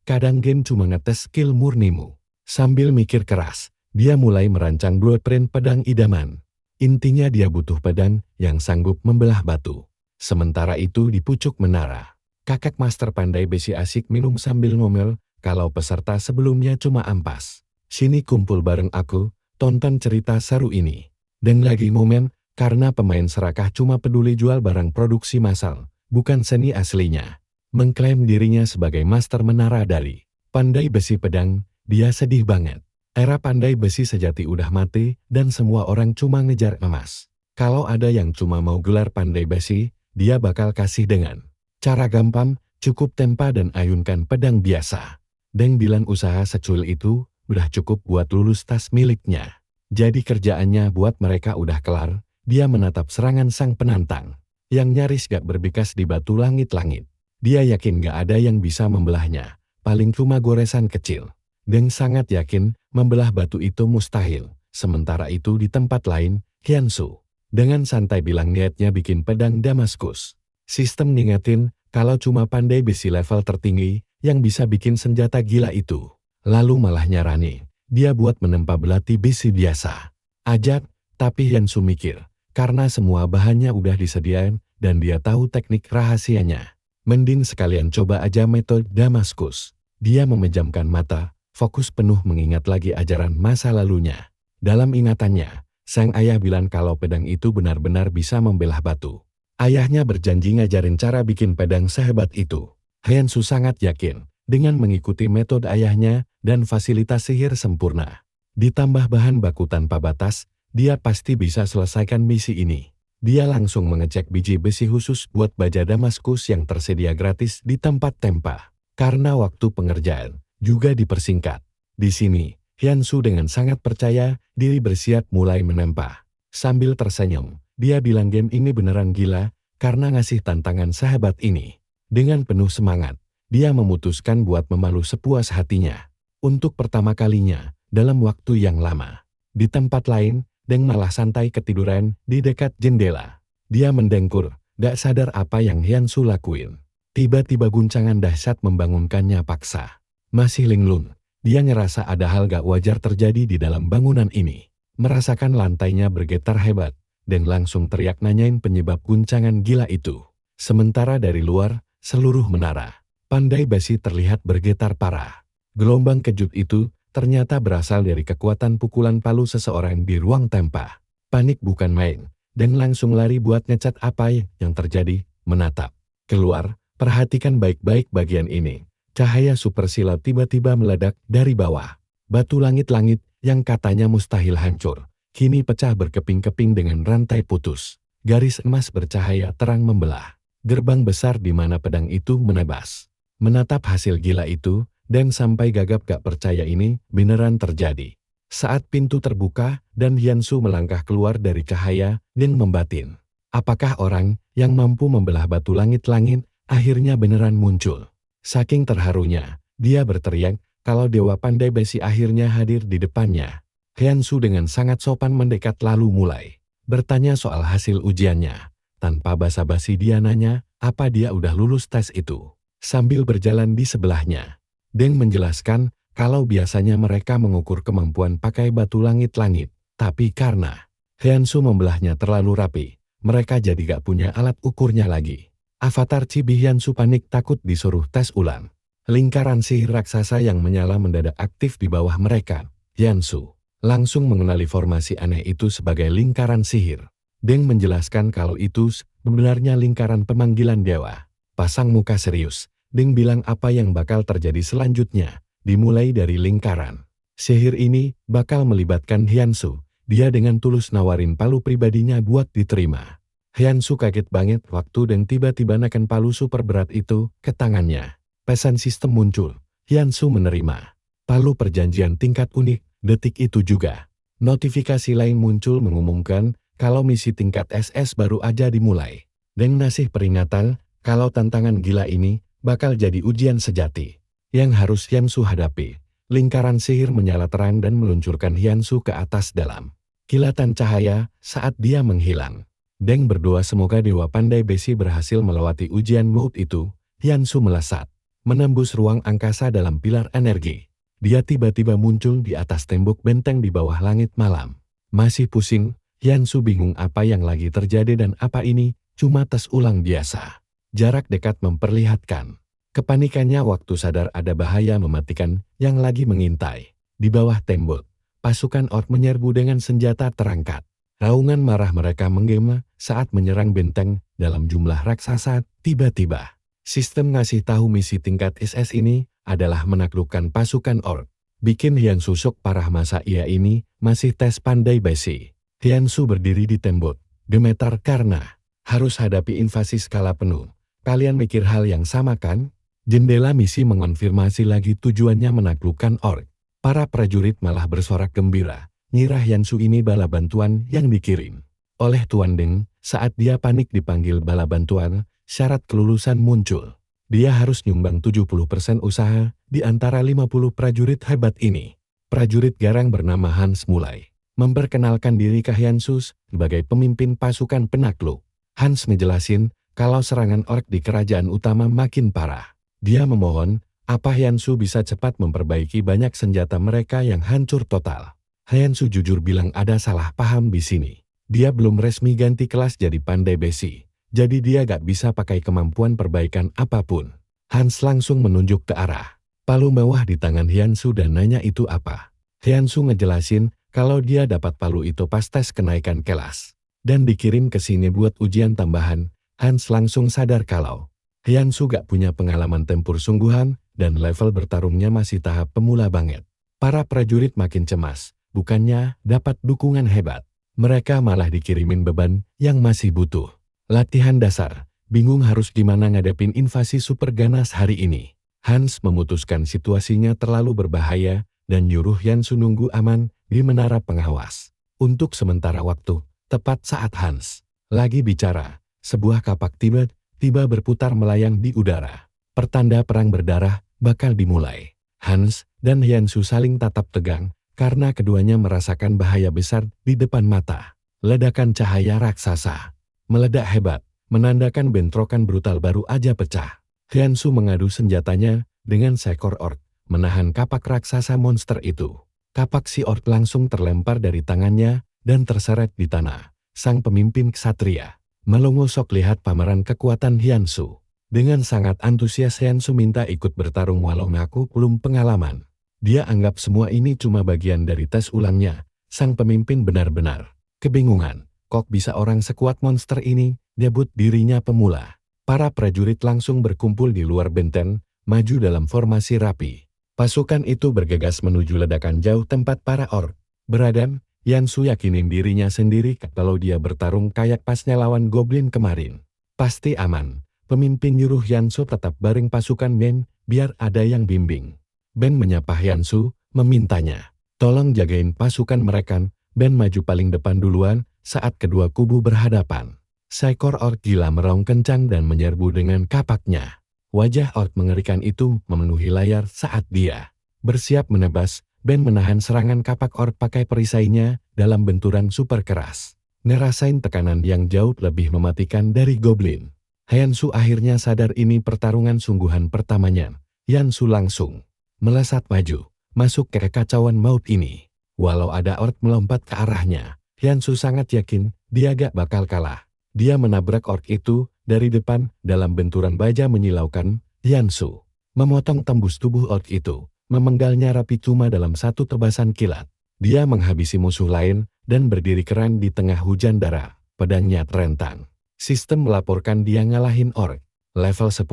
Kadang game cuma ngetes skill murnimu. Sambil mikir keras, dia mulai merancang blueprint pedang idaman. Intinya dia butuh pedang yang sanggup membelah batu. Sementara itu di pucuk menara, kakak Master Pandai Besi asik minum sambil ngomel, kalau peserta sebelumnya cuma ampas. Sini kumpul bareng aku, tonton cerita seru ini. Dan lagi momen, karena pemain serakah cuma peduli jual barang produksi massal, bukan seni aslinya. Mengklaim dirinya sebagai master menara dari Pandai Besi Pedang, dia sedih banget. Era pandai besi sejati udah mati dan semua orang cuma ngejar emas. Kalau ada yang cuma mau gelar pandai besi, dia bakal kasih dengan cara gampang, cukup tempa dan ayunkan pedang biasa. Deng bilang usaha secuil itu udah cukup buat lulus tas miliknya. Jadi kerjaannya buat mereka udah kelar, dia menatap serangan sang penantang, yang nyaris gak berbekas di batu langit-langit. Dia yakin gak ada yang bisa membelahnya, paling cuma goresan kecil. Deng sangat yakin membelah batu itu mustahil. Sementara itu di tempat lain, Hyunsoo dengan santai bilang niatnya bikin pedang Damaskus. Sistem ngingetin kalau cuma pandai besi level tertinggi yang bisa bikin senjata gila itu. Lalu malah nyarani dia buat menempa belati besi biasa. Ajak, tapi Hyunsoo mikir, karena semua bahannya udah disediain dan dia tahu teknik rahasianya. Mending sekalian coba aja metode Damaskus. Dia memejamkan mata, fokus penuh mengingat lagi ajaran masa lalunya. Dalam ingatannya, sang ayah bilang kalau pedang itu benar-benar bisa membelah batu. Ayahnya berjanji ngajarin cara bikin pedang sehebat itu. Hyunsoo sangat yakin, dengan mengikuti metode ayahnya dan fasilitas sihir sempurna, ditambah bahan baku tanpa batas, dia pasti bisa selesaikan misi ini. Dia langsung mengecek biji besi khusus buat baja Damaskus yang tersedia gratis di tempat tempa. Karena waktu pengerjaan juga dipersingkat. Di sini, Hyunsoo dengan sangat percaya diri bersiap mulai menempa. Sambil tersenyum, dia bilang game ini beneran gila karena ngasih tantangan sehebat ini. Dengan penuh semangat, dia memutuskan buat memalu sepuas hatinya. Untuk pertama kalinya, dalam waktu yang lama. Di tempat lain, Deng malah santai ketiduran di dekat jendela. Dia mendengkur, gak sadar apa yang Hyunsoo lakuin. Tiba-tiba guncangan dahsyat membangunkannya paksa. Masih linglung, dia ngerasa ada hal gak wajar terjadi di dalam bangunan ini. Merasakan lantainya bergetar hebat, dan langsung teriak nanyain penyebab guncangan gila itu. Sementara dari luar, seluruh menara pandai besi terlihat bergetar parah. Gelombang kejut itu ternyata berasal dari kekuatan pukulan palu seseorang di ruang tempa. Panik bukan main, dan langsung lari buat ngecat apa yang terjadi, menatap keluar. Perhatikan baik-baik bagian ini. Cahaya super silat tiba-tiba meledak dari bawah. Batu langit-langit yang katanya mustahil hancur, kini pecah berkeping-keping dengan rantai putus. Garis emas bercahaya terang membelah gerbang besar di mana pedang itu menebas. Menatap hasil gila itu, dan sampai gagap gak percaya ini beneran terjadi. Saat pintu terbuka dan Hyunsoo melangkah keluar dari cahaya dan membatin. Apakah orang yang mampu membelah batu langit-langit akhirnya beneran muncul? Saking terharunya, dia berteriak kalau Dewa Pandai Besi akhirnya hadir di depannya. Hyunsoo dengan sangat sopan mendekat lalu mulai bertanya soal hasil ujiannya. Tanpa basa-basi dia nanya apa dia udah lulus tes itu. Sambil berjalan di sebelahnya, Deng menjelaskan kalau biasanya mereka mengukur kemampuan pakai batu langit-langit. Tapi karena Hyunsoo membelahnya terlalu rapi, mereka jadi gak punya alat ukurnya lagi. Avatar Chibi Hyunsoo panik takut disuruh tes ulang. Lingkaran sihir raksasa yang menyala mendadak aktif di bawah mereka. Hyunsoo langsung mengenali formasi aneh itu sebagai lingkaran sihir. Deng menjelaskan kalau itu sebenarnya lingkaran pemanggilan dewa. Pasang muka serius, Deng bilang apa yang bakal terjadi selanjutnya, dimulai dari lingkaran sihir ini bakal melibatkan Hyunsoo. Dia dengan tulus nawarin palu pribadinya buat diterima. Hyunsoo kaget banget waktu Deng tiba-tiba naikkan palu super berat itu ke tangannya. Pesan sistem muncul. Hyunsoo menerima palu perjanjian tingkat unik. Detik itu juga, notifikasi lain muncul mengumumkan kalau misi tingkat SS baru aja dimulai. Deng ngasih peringatan kalau tantangan gila ini bakal jadi ujian sejati yang harus Hyunsoo hadapi. Lingkaran sihir menyala terang dan meluncurkan Hyunsoo ke atas dalam kilatan cahaya saat dia menghilang. Deng berdoa semoga Dewa Pandai Besi berhasil melewati ujian maut itu. Hyunsoo melesat, menembus ruang angkasa dalam pilar energi. Dia tiba-tiba muncul di atas tembok benteng di bawah langit malam. Masih pusing, Hyunsoo bingung apa yang lagi terjadi dan apa ini cuma tes ulang biasa. Jarak dekat memperlihatkan kepanikannya waktu sadar ada bahaya mematikan yang lagi mengintai. Di bawah tembok, pasukan orc menyerbu dengan senjata terangkat. Raungan marah mereka menggema saat menyerang benteng dalam jumlah raksasa. Tiba-tiba, sistem ngasih tahu misi tingkat SS ini adalah menaklukkan pasukan orc. Bikin Hyunsu shock parah, masa ia ini masih tes pandai besi. Hyunsu berdiri di tembok, gemetar karena harus hadapi invasi skala penuh. Kalian mikir hal yang sama kan? Jendela misi mengonfirmasi lagi tujuannya menaklukkan orc. Para prajurit malah bersorak gembira. Ngira Hyunsu ini bala bantuan yang dikirim oleh Tuan Deng. Saat dia panik dipanggil bala bantuan, syarat kelulusan muncul. Dia harus nyumbang 70% usaha di antara 50 prajurit hebat ini. Prajurit garang bernama Hans mulai memperkenalkan diri ke Hyunsu sebagai pemimpin pasukan penakluk. Hans ngejelasin kalau serangan orc di kerajaan utama makin parah. Dia memohon apa Hyunsu bisa cepat memperbaiki banyak senjata mereka yang hancur total. Hyunsu jujur bilang ada salah paham di sini. Dia belum resmi ganti kelas jadi pandai besi. Jadi dia gak bisa pakai kemampuan perbaikan apapun. Hans langsung menunjuk ke arah palu mewah di tangan Hyunsu dan nanya itu apa. Hyunsu ngejelasin kalau dia dapat palu itu pas tes kenaikan kelas. Dan dikirim ke sini buat ujian tambahan. Hans langsung sadar kalau Hyunsu gak punya pengalaman tempur sungguhan dan level bertarungnya masih tahap pemula banget. Para prajurit makin cemas, bukannya dapat dukungan hebat. Mereka malah dikirimin beban yang masih butuh latihan dasar. Bingung harus gimana ngadepin invasi super ganas hari ini. Hans memutuskan situasinya terlalu berbahaya dan nyuruh Hyunsu nunggu aman di menara pengawas. Untuk sementara waktu, tepat saat Hans lagi bicara, sebuah kapak tiba-tiba berputar melayang di udara. Pertanda perang berdarah bakal dimulai. Hans dan Hyunsu saling tatap tegang karena keduanya merasakan bahaya besar di depan mata. Ledakan cahaya raksasa meledak hebat, menandakan bentrokan brutal baru aja pecah. Hyunsu mengadu senjatanya dengan seekor orc, menahan kapak raksasa monster itu. Kapak si orc langsung terlempar dari tangannya dan terseret di tanah. Sang pemimpin ksatria melongo-sok lihat pameran kekuatan Hyunsu. Dengan sangat antusias Hyunsu minta ikut bertarung walau ngaku belum pengalaman. Dia anggap semua ini cuma bagian dari tes ulangnya. Sang pemimpin benar-benar kebingungan. Kok bisa orang sekuat monster ini nyebut dirinya pemula? Para prajurit langsung berkumpul di luar benteng, maju dalam formasi rapi. Pasukan itu bergegas menuju ledakan jauh tempat para orc berada. Hyunsu yakinin dirinya sendiri kalau dia bertarung kayak pasnya lawan goblin kemarin. Pasti aman. Pemimpin nyuruh Hyunsu tetap baring pasukan Ben, biar ada yang bimbing. Ben menyapa Hyunsu, memintanya, tolong jagain pasukan mereka. Ben maju paling depan duluan saat kedua kubu berhadapan. Seekor orc gila meraung kencang dan menyerbu dengan kapaknya. Wajah orc mengerikan itu memenuhi layar saat dia bersiap menebas. Ben menahan serangan kapak orc pakai perisainya dalam benturan super keras. Ngerasain tekanan yang jauh lebih mematikan dari goblin. Hyunsu akhirnya sadar ini pertarungan sungguhan pertamanya. Hyunsu langsung melesat maju, masuk ke kekacauan maut ini. Walau ada orc melompat ke arahnya, Hyunsu sangat yakin dia gak bakal kalah. Dia menabrak orc itu dari depan dalam benturan baja menyilaukan. Hyunsu memotong tembus tubuh orc itu, memenggalnya rapi cuma dalam satu tebasan kilat. Dia menghabisi musuh lain dan berdiri keren di tengah hujan darah, pedangnya terentang. Sistem melaporkan dia ngalahin orc. Level 10,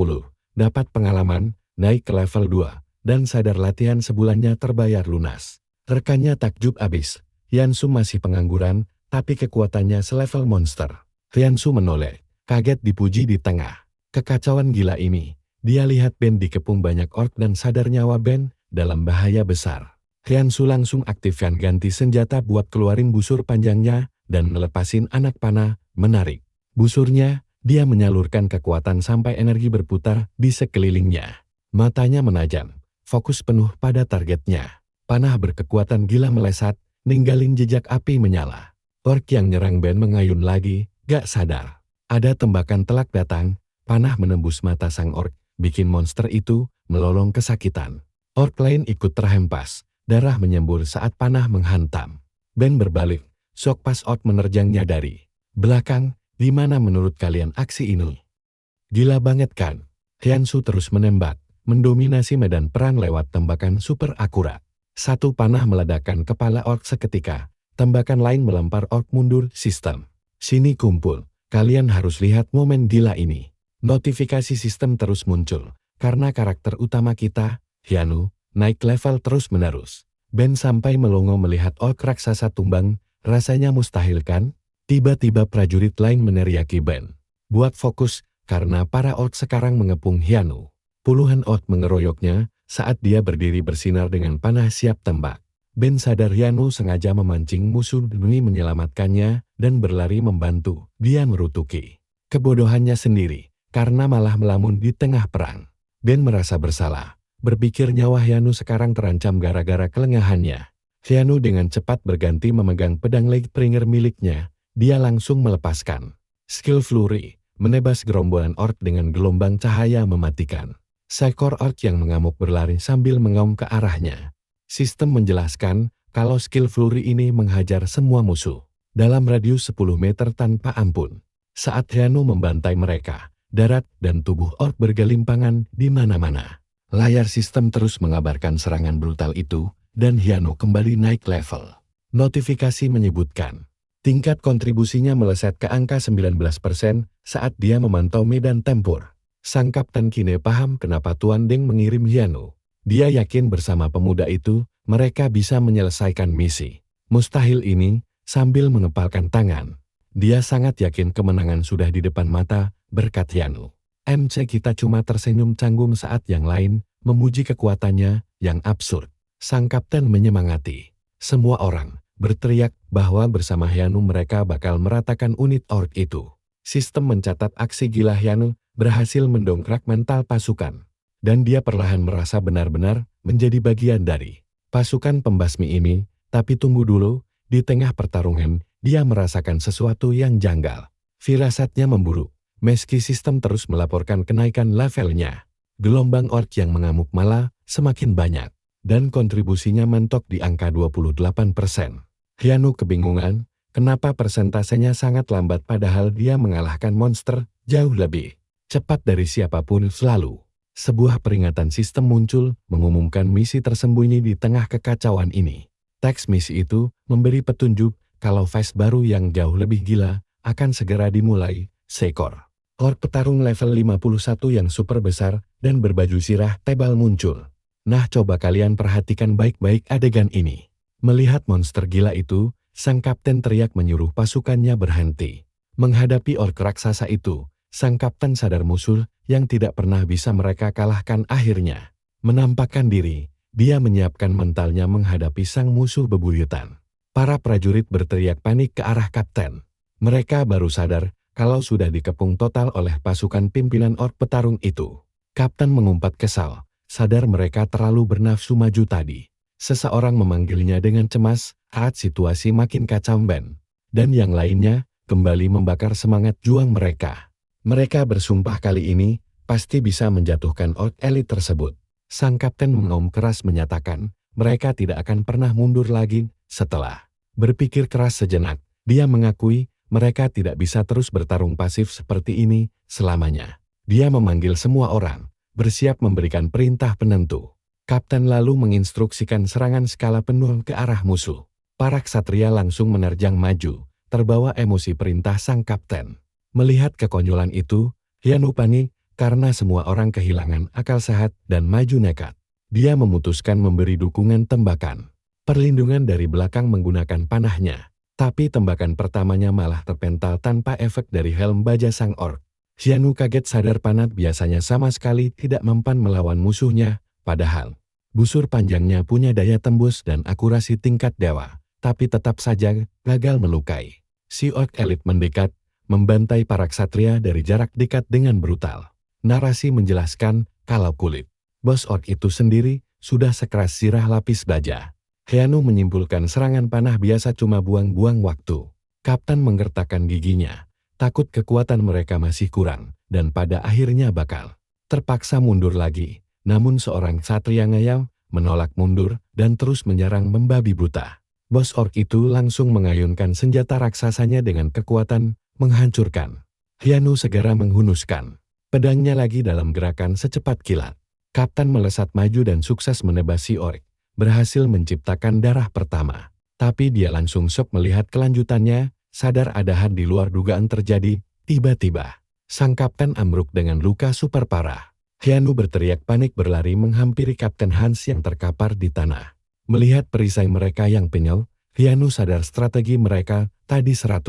dapat pengalaman, naik ke level 2, dan sadar latihan sebulannya terbayar lunas. Rekannya takjub abis. Hyunsu masih pengangguran, tapi kekuatannya selevel monster. Hyunsu menoleh, kaget dipuji di tengah kekacauan gila ini. Dia lihat Ben dikepung banyak orc dan sadar nyawa Ben dalam bahaya besar. Hyunsu langsung aktifkan ganti senjata buat keluarin busur panjangnya dan melepasin anak panah, menarik busurnya. Dia menyalurkan kekuatan sampai energi berputar di sekelilingnya. Matanya menajam, fokus penuh pada targetnya. Panah berkekuatan gila melesat, ninggalin jejak api menyala. Orc yang nyerang Ben mengayun lagi, gak sadar. Ada tembakan telak datang, panah menembus mata sang orc, bikin monster itu melolong kesakitan. Orc lain ikut terhempas, darah menyembur saat panah menghantam. Ben berbalik, shock pas orc menerjangnya dari belakang. Gimana menurut kalian aksi ini? Gila banget kan? Hyunsu terus menembak, mendominasi medan perang lewat tembakan super akurat. Satu panah meledakkan kepala orc seketika, tembakan lain melempar orc mundur sistem. Sini kumpul, kalian harus lihat momen gila ini. Notifikasi sistem terus muncul, karena karakter utama kita, Hyunu, naik level terus-menerus. Ben sampai melongo melihat orc raksasa tumbang, rasanya mustahil kan? Tiba-tiba prajurit lain meneriaki Ben. Buat fokus, karena para orc sekarang mengepung Hyunu. Puluhan orc mengeroyoknya saat dia berdiri bersinar dengan panah siap tembak. Ben sadar Hyunu sengaja memancing musuh demi menyelamatkannya dan berlari membantu. Dia merutuki kebodohannya sendiri karena malah melamun di tengah perang. Ben merasa bersalah, berpikir nyawa Hyunu sekarang terancam gara-gara kelengahannya. Hyunu dengan cepat berganti memegang pedang Lightbringer miliknya. Dia langsung melepaskan skill Flurry, menebas gerombolan orc dengan gelombang cahaya mematikan. Seekor orc yang mengamuk berlari sambil mengaum ke arahnya. Sistem menjelaskan kalau skill Flurry ini menghajar semua musuh dalam radius 10 meter tanpa ampun. Saat Hyunu membantai mereka, darat dan tubuh orc bergelimpangan di mana-mana. Layar sistem terus mengabarkan serangan brutal itu, dan Hyunu kembali naik level. Notifikasi menyebutkan tingkat kontribusinya meleset ke angka 19% saat dia memantau medan tempur. Sang kapten kini paham kenapa Tuan Deng mengirim Hyunu. Dia yakin bersama pemuda itu, mereka bisa menyelesaikan misi mustahil ini sambil mengepalkan tangan. Dia sangat yakin kemenangan sudah di depan mata berkat Hyunu. MC kita cuma tersenyum canggung saat yang lain memuji kekuatannya yang absurd. Sang kapten menyemangati semua orang, berteriak bahwa bersama Hyunu mereka bakal meratakan unit orc itu. Sistem mencatat aksi gila Hyunu berhasil mendongkrak mental pasukan. Dan dia perlahan merasa benar-benar menjadi bagian dari pasukan pembasmi ini. Tapi tunggu dulu, di tengah pertarungan, dia merasakan sesuatu yang janggal. Firasatnya memburuk, meski sistem terus melaporkan kenaikan levelnya. Gelombang orc yang mengamuk malah semakin banyak, dan kontribusinya mentok di angka 28%. Hyunu kebingungan, kenapa persentasenya sangat lambat padahal dia mengalahkan monster jauh lebih cepat dari siapapun selalu. Sebuah peringatan sistem muncul mengumumkan misi tersembunyi di tengah kekacauan ini. Teks misi itu memberi petunjuk kalau phase baru yang jauh lebih gila akan segera dimulai. Seekor orc petarung level 51 yang super besar dan berbaju sirah tebal muncul. Nah, coba kalian perhatikan baik-baik adegan ini. Melihat monster gila itu, sang kapten teriak menyuruh pasukannya berhenti. Menghadapi orc raksasa itu, sang kapten sadar musuh yang tidak pernah bisa mereka kalahkan akhirnya menampakkan diri. Dia menyiapkan mentalnya menghadapi sang musuh bebuyutan. Para prajurit berteriak panik ke arah kapten. Mereka baru sadar kalau sudah dikepung total oleh pasukan pimpinan orc petarung itu. Kapten mengumpat kesal, sadar mereka terlalu bernafsu maju tadi. Seseorang memanggilnya dengan cemas saat situasi makin kacau. Ben dan yang lainnya kembali membakar semangat juang mereka. Mereka bersumpah kali ini pasti bisa menjatuhkan orc elit tersebut. Sang kapten mengaum keras menyatakan mereka tidak akan pernah mundur lagi. Setelah berpikir keras sejenak, dia mengakui mereka tidak bisa terus bertarung pasif seperti ini selamanya. Dia memanggil semua orang, bersiap memberikan perintah penentu. Kapten lalu menginstruksikan serangan skala penuh ke arah musuh. Para ksatria langsung menerjang maju, terbawa emosi perintah sang kapten. Melihat kekonyolan itu, Hyunu panik karena semua orang kehilangan akal sehat dan maju nekat. Dia memutuskan memberi dukungan tembakan perlindungan dari belakang menggunakan panahnya. Tapi tembakan pertamanya malah terpental tanpa efek dari helm baja sang orc. Hyunu kaget sadar panah biasanya sama sekali tidak mempan melawan musuhnya, padahal busur panjangnya punya daya tembus dan akurasi tingkat dewa, tapi tetap saja gagal melukai. Si orc elit mendekat, membantai para ksatria dari jarak dekat dengan brutal. Narasi menjelaskan kalau kulit bos orc itu sendiri sudah sekeras sirah lapis baja. Hyunu menyimpulkan serangan panah biasa cuma buang-buang waktu. Kapten menggertakkan giginya, takut kekuatan mereka masih kurang, dan pada akhirnya bakal terpaksa mundur lagi. Namun seorang ksatria ngayal menolak mundur dan terus menyerang membabi buta. Bos orc itu langsung mengayunkan senjata raksasanya dengan kekuatan, menghancurkan. Hyanu segera menghunuskan pedangnya lagi dalam gerakan secepat kilat. Kapten melesat maju dan sukses menebas si orc, berhasil menciptakan darah pertama. Tapi dia langsung shock melihat kelanjutannya, sadar ada hal di luar dugaan terjadi. Tiba-tiba, sang kapten ambruk dengan luka super parah. Hyanu berteriak panik berlari menghampiri Kapten Hans yang terkapar di tanah. Melihat perisai mereka yang penyel, Hyanu sadar strategi mereka tadi 100%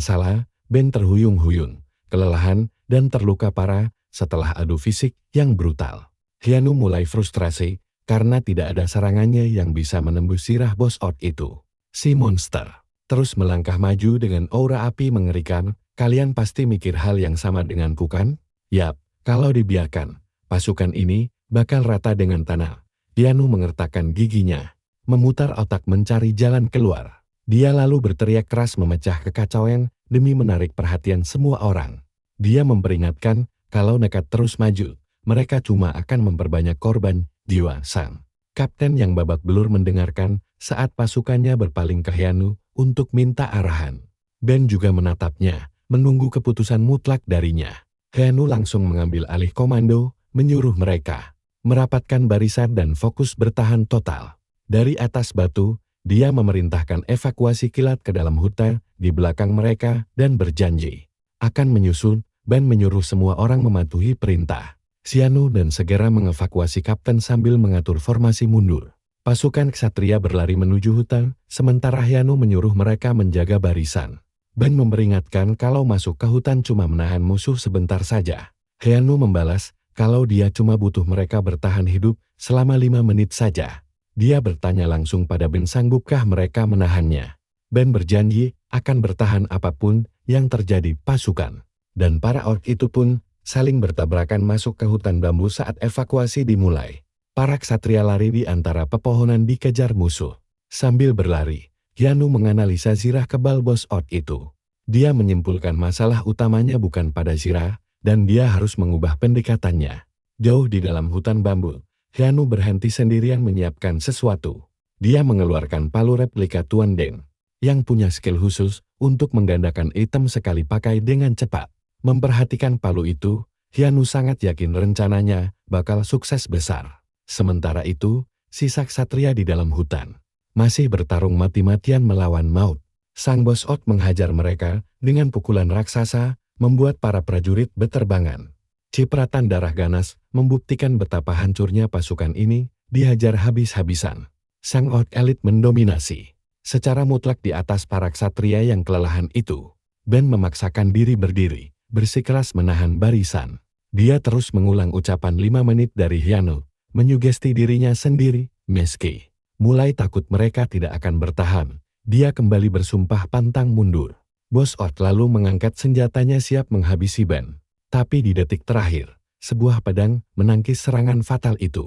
salah. Ben terhuyung-huyung, kelelahan, dan terluka parah setelah adu fisik yang brutal. Hyanu mulai frustrasi karena tidak ada serangannya yang bisa menembus sirah bos orc itu. Si monster terus melangkah maju dengan aura api mengerikan. Kalian pasti mikir hal yang sama denganku kan? Yap, kalau dibiarkan, pasukan ini bakal rata dengan tanah. Hyanu mengertakkan giginya, memutar otak mencari jalan keluar. Dia lalu berteriak keras memecah kekacauan demi menarik perhatian semua orang. Dia memperingatkan, kalau nekat terus maju, mereka cuma akan memperbanyak korban jiwa. Sang kapten yang babak belur mendengarkan saat pasukannya berpaling ke Hyanu untuk minta arahan. Ben juga menatapnya, menunggu keputusan mutlak darinya. Hyanu langsung mengambil alih komando, menyuruh mereka merapatkan barisan dan fokus bertahan total. Dari atas batu, dia memerintahkan evakuasi kilat ke dalam hutan di belakang mereka dan berjanji akan menyusul. Ben menyuruh semua orang mematuhi perintah Hyanu dan segera mengevakuasi kapten sambil mengatur formasi mundur. Pasukan ksatria berlari menuju hutan, sementara Hyanu menyuruh mereka menjaga barisan. Ben memperingatkan kalau masuk ke hutan cuma menahan musuh sebentar saja. Hyanu membalas kalau dia cuma butuh mereka bertahan hidup selama 5 menit saja. Dia bertanya langsung pada Ben sanggupkah mereka menahannya. Ben berjanji akan bertahan apapun yang terjadi pasukan. Dan para orc itu pun saling bertabrakan masuk ke hutan bambu saat evakuasi dimulai. Para ksatria lari di antara pepohonan dikejar musuh. Sambil berlari, Hyanu menganalisa zirah kebal bos orc itu. Dia menyimpulkan masalah utamanya bukan pada zirah, dan dia harus mengubah pendekatannya. Jauh di dalam hutan bambu, Hyanu berhenti sendirian menyiapkan sesuatu. Dia mengeluarkan palu replika Tuan Deng, yang punya skill khusus untuk menggandakan item sekali pakai dengan cepat. Memperhatikan palu itu, Hyanu sangat yakin rencananya bakal sukses besar. Sementara itu, sisa ksatria di dalam hutan masih bertarung mati-matian melawan maut. Sang bos orc menghajar mereka dengan pukulan raksasa, membuat para prajurit beterbangan. Cipratan darah ganas membuktikan betapa hancurnya pasukan ini dihajar habis-habisan. Sang orc elit mendominasi secara mutlak di atas para ksatria yang kelelahan itu. Ben memaksakan diri berdiri, bersikeras menahan barisan. Dia terus mengulang ucapan 5 menit dari Hyanu, menyugesti dirinya sendiri, meski mulai takut mereka tidak akan bertahan. Dia kembali bersumpah pantang mundur. Bos orc lalu mengangkat senjatanya siap menghabisi Ben. Tapi di detik terakhir, sebuah pedang menangkis serangan fatal itu.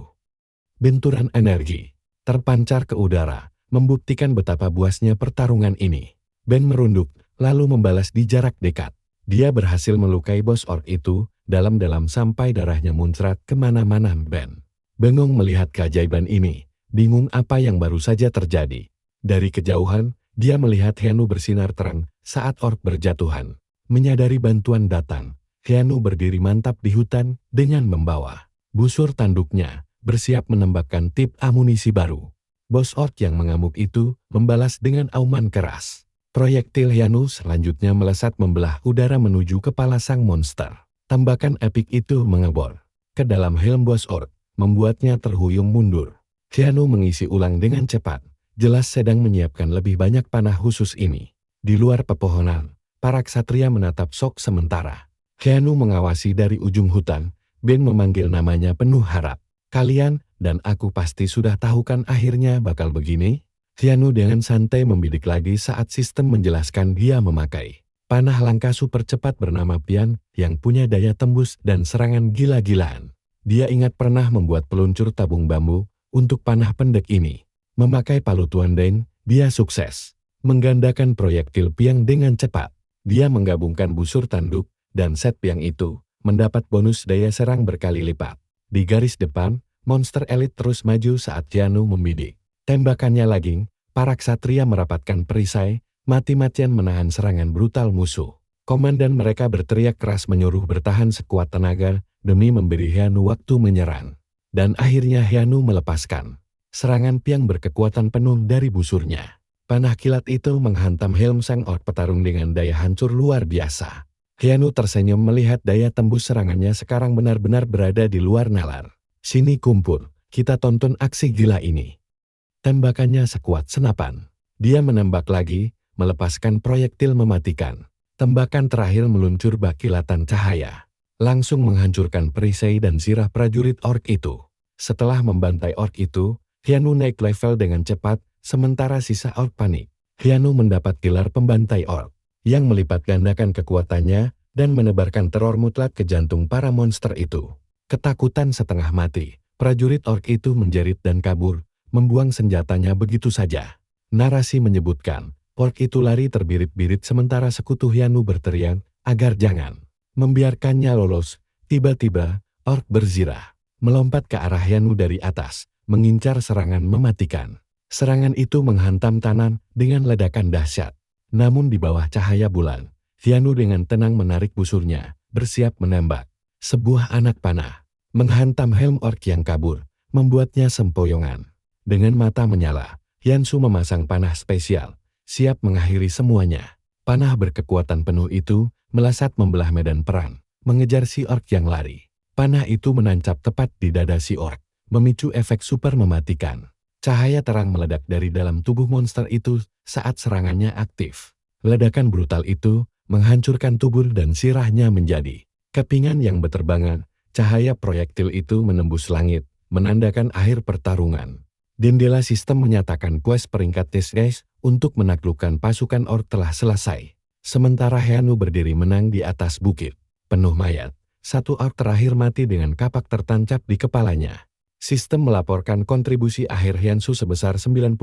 Benturan energi terpancar ke udara, membuktikan betapa buasnya pertarungan ini. Ben merunduk, lalu membalas di jarak dekat. Dia berhasil melukai bos orc itu dalam-dalam sampai darahnya muncrat kemana-mana. Ben bengong melihat keajaiban ini, bingung apa yang baru saja terjadi. Dari kejauhan, dia melihat Hyanu bersinar terang saat orc berjatuhan. Menyadari bantuan datang, Hyanu berdiri mantap di hutan dengan membawa busur tanduknya, bersiap menembakkan tip amunisi baru. Bos orc yang mengamuk itu membalas dengan auman keras. Proyektil Hyanu selanjutnya melesat membelah udara menuju kepala sang monster. Tembakan epik itu mengebor ke dalam helm bos orc, membuatnya terhuyung mundur. Hyanu mengisi ulang dengan cepat, jelas sedang menyiapkan lebih banyak panah khusus ini. Di luar pepohonan, para ksatria menatap sok sementara. Hyanu mengawasi dari ujung hutan. Ben memanggil namanya penuh harap. Kalian dan aku pasti sudah tahu kan akhirnya bakal begini? Hyanu dengan santai membidik lagi saat sistem menjelaskan dia memakai panah langka super cepat bernama Pian yang punya daya tembus dan serangan gila-gilaan. Dia ingat pernah membuat peluncur tabung bambu untuk panah pendek ini. Memakai palu Tuan Deng, dia sukses menggandakan proyektil Piang dengan cepat. Dia menggabungkan busur tanduk dan set Piang itu mendapat bonus daya serang berkali lipat. Di garis depan, monster elit terus maju saat Hyanu membidik tembakannya lagi. Para ksatria merapatkan perisai, mati-matian menahan serangan brutal musuh. Komandan mereka berteriak keras menyuruh bertahan sekuat tenaga demi memberi Hyanu waktu menyerang. Dan akhirnya Hyanu melepaskan serangan piang berkekuatan penuh dari busurnya. Panah kilat itu menghantam helm sang orc petarung dengan daya hancur luar biasa. Hyanu tersenyum melihat daya tembus serangannya sekarang benar-benar berada di luar nalar. Sini kumpul, kita tonton aksi gila ini. Tembakannya sekuat senapan. Dia menembak lagi, melepaskan proyektil mematikan. Tembakan terakhir meluncur bak kilatan cahaya. Langsung menghancurkan perisai dan sirah prajurit orc itu. Setelah membantai orc itu, Hyanu naik level dengan cepat, sementara sisa orc panik. Hyanu mendapat gelar pembantai orc, yang melipat gandakan kekuatannya, dan menebarkan teror mutlak ke jantung para monster itu. Ketakutan setengah mati, prajurit orc itu menjerit dan kabur, membuang senjatanya begitu saja. Narasi menyebutkan, orc itu lari terbirit-birit sementara sekutu Hyanu berteriak, agar jangan membiarkannya lolos. Tiba-tiba, orc berzirah, melompat ke arah Hyanu dari atas, mengincar serangan mematikan. Serangan itu menghantam tanah dengan ledakan dahsyat. Namun di bawah cahaya bulan, Hyanu dengan tenang menarik busurnya, bersiap menembak. Sebuah anak panah menghantam helm orc yang kabur, membuatnya sempoyongan. Dengan mata menyala, Hyanshu memasang panah spesial, siap mengakhiri semuanya. Panah berkekuatan penuh itu melesat membelah medan perang, mengejar si orc yang lari. Panah itu menancap tepat di dada si orc, memicu efek super mematikan. Cahaya terang meledak dari dalam tubuh monster itu saat serangannya aktif. Ledakan brutal itu menghancurkan tubuh dan sirahnya menjadi kepingan yang berterbangan. Cahaya proyektil itu menembus langit, menandakan akhir pertarungan. Jendela sistem menyatakan quest peringkat test guys untuk menaklukkan pasukan orc telah selesai. Sementara Hyanu berdiri menang di atas bukit, penuh mayat. Satu orc terakhir mati dengan kapak tertancap di kepalanya. Sistem melaporkan kontribusi akhir Hyanshu sebesar 92%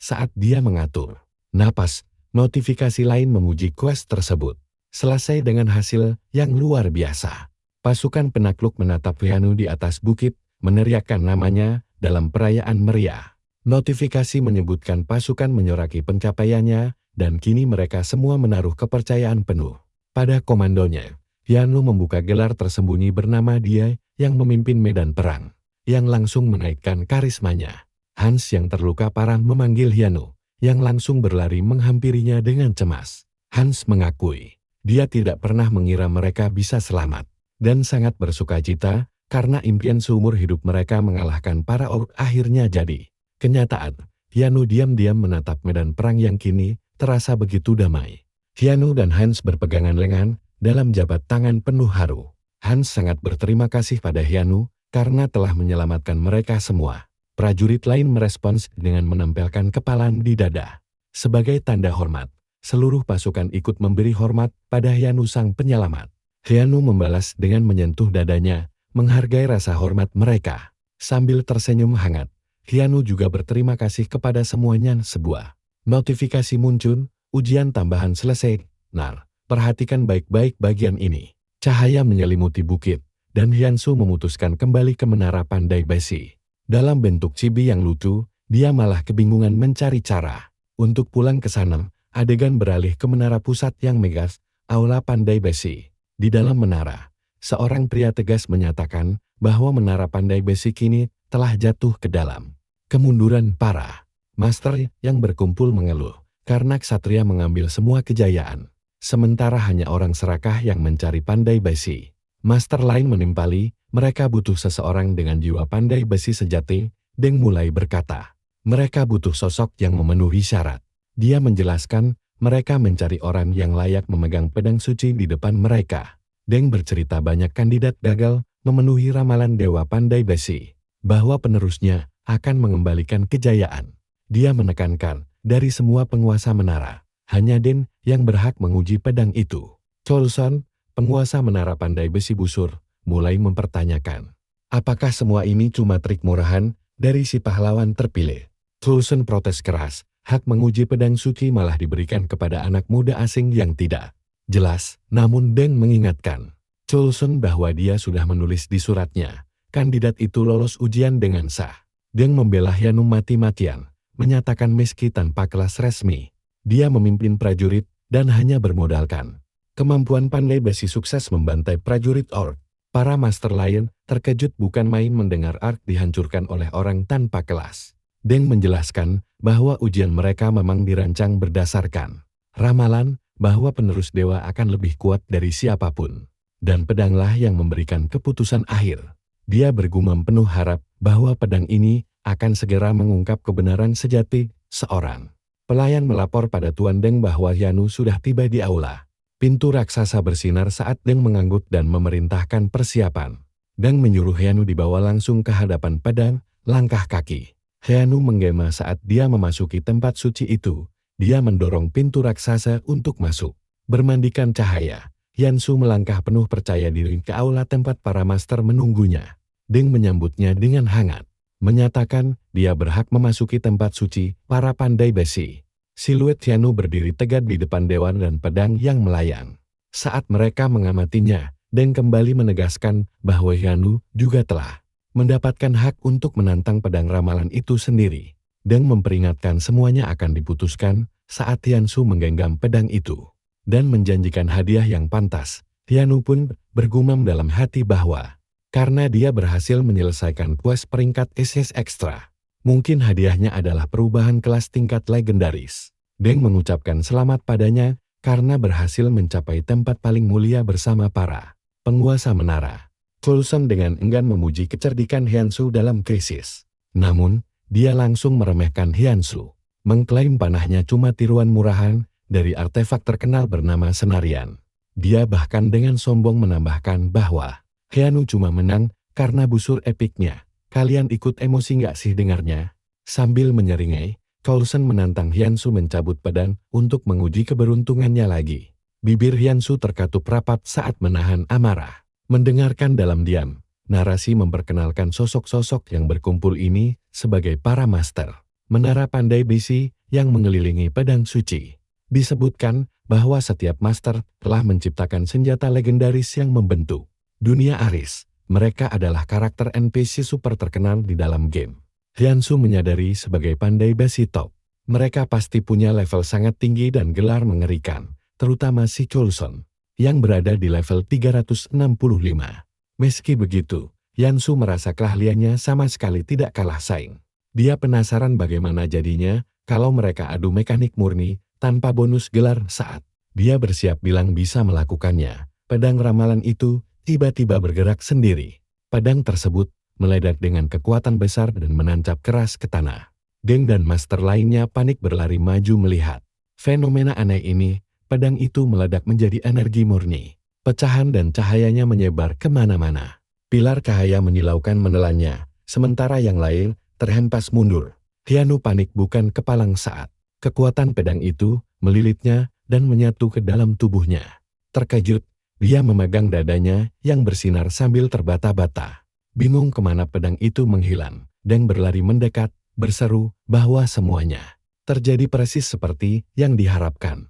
saat dia mengatur napas. Notifikasi lain memuji quest tersebut selesai dengan hasil yang luar biasa. Pasukan penakluk menatap Hyanu di atas bukit, meneriakkan namanya dalam perayaan meriah. Notifikasi menyebutkan pasukan menyoraki pencapaiannya, dan kini mereka semua menaruh kepercayaan penuh pada komandonya. Hyanu membuka gelar tersembunyi bernama dia yang memimpin medan perang, yang langsung menaikkan karismanya. Hans yang terluka parah memanggil Hyanu, yang langsung berlari menghampirinya dengan cemas. Hans mengakui, dia tidak pernah mengira mereka bisa selamat, dan sangat bersukacita karena impian seumur hidup mereka mengalahkan para orc akhirnya jadi kenyataan. Hyanu diam-diam menatap medan perang yang kini terasa begitu damai. Hyanu dan Hans berpegangan lengan dalam jabat tangan penuh haru. Hans sangat berterima kasih pada Hyanu karena telah menyelamatkan mereka semua. Prajurit lain merespons dengan menempelkan kepala di dada. Sebagai tanda hormat, seluruh pasukan ikut memberi hormat pada Hyanu sang penyelamat. Hyanu membalas dengan menyentuh dadanya, menghargai rasa hormat mereka. Sambil tersenyum hangat, Hyanu juga berterima kasih kepada semuanya. Sebuah notifikasi muncul, ujian tambahan selesai. Nar, perhatikan baik-baik bagian ini. Cahaya menyelimuti bukit, dan Hyanshu memutuskan kembali ke menara pandai besi. Dalam bentuk chibi yang lucu, dia malah kebingungan mencari cara untuk pulang ke sana. Adegan beralih ke menara pusat yang megah, aula pandai besi. Di dalam menara, seorang pria tegas menyatakan bahwa menara pandai besi kini telah jatuh ke dalam kemunduran parah. Master yang berkumpul mengeluh karena ksatria mengambil semua kejayaan, sementara hanya orang serakah yang mencari pandai besi. Master lain menimpali, mereka butuh seseorang dengan jiwa pandai besi sejati. Deng mulai berkata, mereka butuh sosok yang memenuhi syarat. Dia menjelaskan, mereka mencari orang yang layak memegang pedang suci di depan mereka. Deng bercerita banyak kandidat gagal memenuhi ramalan Dewa Pandai Besi, bahwa penerusnya akan mengembalikan kejayaan. Dia menekankan, dari semua penguasa menara, hanya Den yang berhak menguji pedang itu. Cholson, penguasa menara pandai besi busur, mulai mempertanyakan, apakah semua ini cuma trik murahan dari si pahlawan terpilih? Cholson protes keras, hak menguji pedang suci malah diberikan kepada anak muda asing yang tidak jelas. Namun Den mengingatkan Cholson bahwa dia sudah menulis di suratnya, kandidat itu lolos ujian dengan sah. Den membela Hyanu mati-matian, menyatakan meski tanpa kelas resmi, dia memimpin prajurit dan hanya bermodalkan Kemampuan pandai besi sukses membantai prajurit orc. Para Master Lion terkejut bukan main mendengar Ark dihancurkan oleh orang tanpa kelas. Deng menjelaskan bahwa ujian mereka memang dirancang berdasarkan ramalan bahwa penerus dewa akan lebih kuat dari siapapun. Dan pedanglah yang memberikan keputusan akhir. Dia bergumam penuh harap bahwa pedang ini akan segera mengungkap kebenaran sejati seorang. Pelayan melapor pada Tuan Deng bahwa Hyanu sudah tiba di aula. Pintu raksasa bersinar saat Deng mengangguk dan memerintahkan persiapan. Deng menyuruh Hyanu dibawa langsung ke hadapan pedang, langkah kaki. Hyanu menggema saat dia memasuki tempat suci itu. Dia mendorong pintu raksasa untuk masuk. Bermandikan cahaya, Hyunsu melangkah penuh percaya diri ke aula tempat para master menunggunya. Deng menyambutnya dengan hangat. Menyatakan dia berhak memasuki tempat suci para pandai besi. Siluet Hyanu berdiri tegak di depan dewan dan pedang yang melayang. Saat mereka mengamatinya, Deng kembali menegaskan bahwa Hyanu juga telah mendapatkan hak untuk menantang pedang ramalan itu sendiri. Deng memperingatkan semuanya akan diputuskan saat Hyunsu menggenggam pedang itu. Dan menjanjikan hadiah yang pantas. Hyanu pun bergumam dalam hati bahwa karena dia berhasil menyelesaikan quest peringkat SS Extra, mungkin hadiahnya adalah perubahan kelas tingkat legendaris. Deng mengucapkan selamat padanya karena berhasil mencapai tempat paling mulia bersama para penguasa menara. Coulson dengan enggan memuji kecerdikan Hyunsu dalam krisis. Namun, dia langsung meremehkan Hyunsu. Mengklaim panahnya cuma tiruan murahan dari artefak terkenal bernama Senarian. Dia bahkan dengan sombong menambahkan bahwa Hyanu cuma menang karena busur epiknya. Kalian ikut emosi nggak sih dengarnya? Sambil menyeringai, Coulson menantang Hyunsu mencabut pedang untuk menguji keberuntungannya lagi. Bibir Hyunsu terkatup rapat saat menahan amarah. Mendengarkan dalam diam, narasi memperkenalkan sosok-sosok yang berkumpul ini sebagai para master menara pandai besi yang mengelilingi pedang suci. Disebutkan bahwa setiap master telah menciptakan senjata legendaris yang membentuk dunia Aris. Mereka adalah karakter NPC super terkenal di dalam game. Hyunsu menyadari sebagai pandai besi top, mereka pasti punya level sangat tinggi dan gelar mengerikan, terutama si Coulson, yang berada di level 365. Meski begitu, Hyunsu merasa keahliannya sama sekali tidak kalah saing. Dia penasaran bagaimana jadinya kalau mereka adu mekanik murni tanpa bonus gelar saat dia bersiap bilang bisa melakukannya. Pedang ramalan itu tiba-tiba bergerak sendiri. Pedang tersebut meledak dengan kekuatan besar dan menancap keras ke tanah. Deng dan master lainnya panik berlari maju melihat fenomena aneh ini. Pedang itu meledak menjadi energi murni. Pecahan dan cahayanya menyebar kemana-mana. Pilar cahaya menyilaukan menelannya, sementara yang lain terhempas mundur. Hyanu panik bukan kepalang saat kekuatan pedang itu melilitnya dan menyatu ke dalam tubuhnya. Terkejut, dia memegang dadanya yang bersinar sambil terbata-bata. Bingung kemana pedang itu menghilang, Deng berlari mendekat, berseru bahwa semuanya terjadi persis seperti yang diharapkan.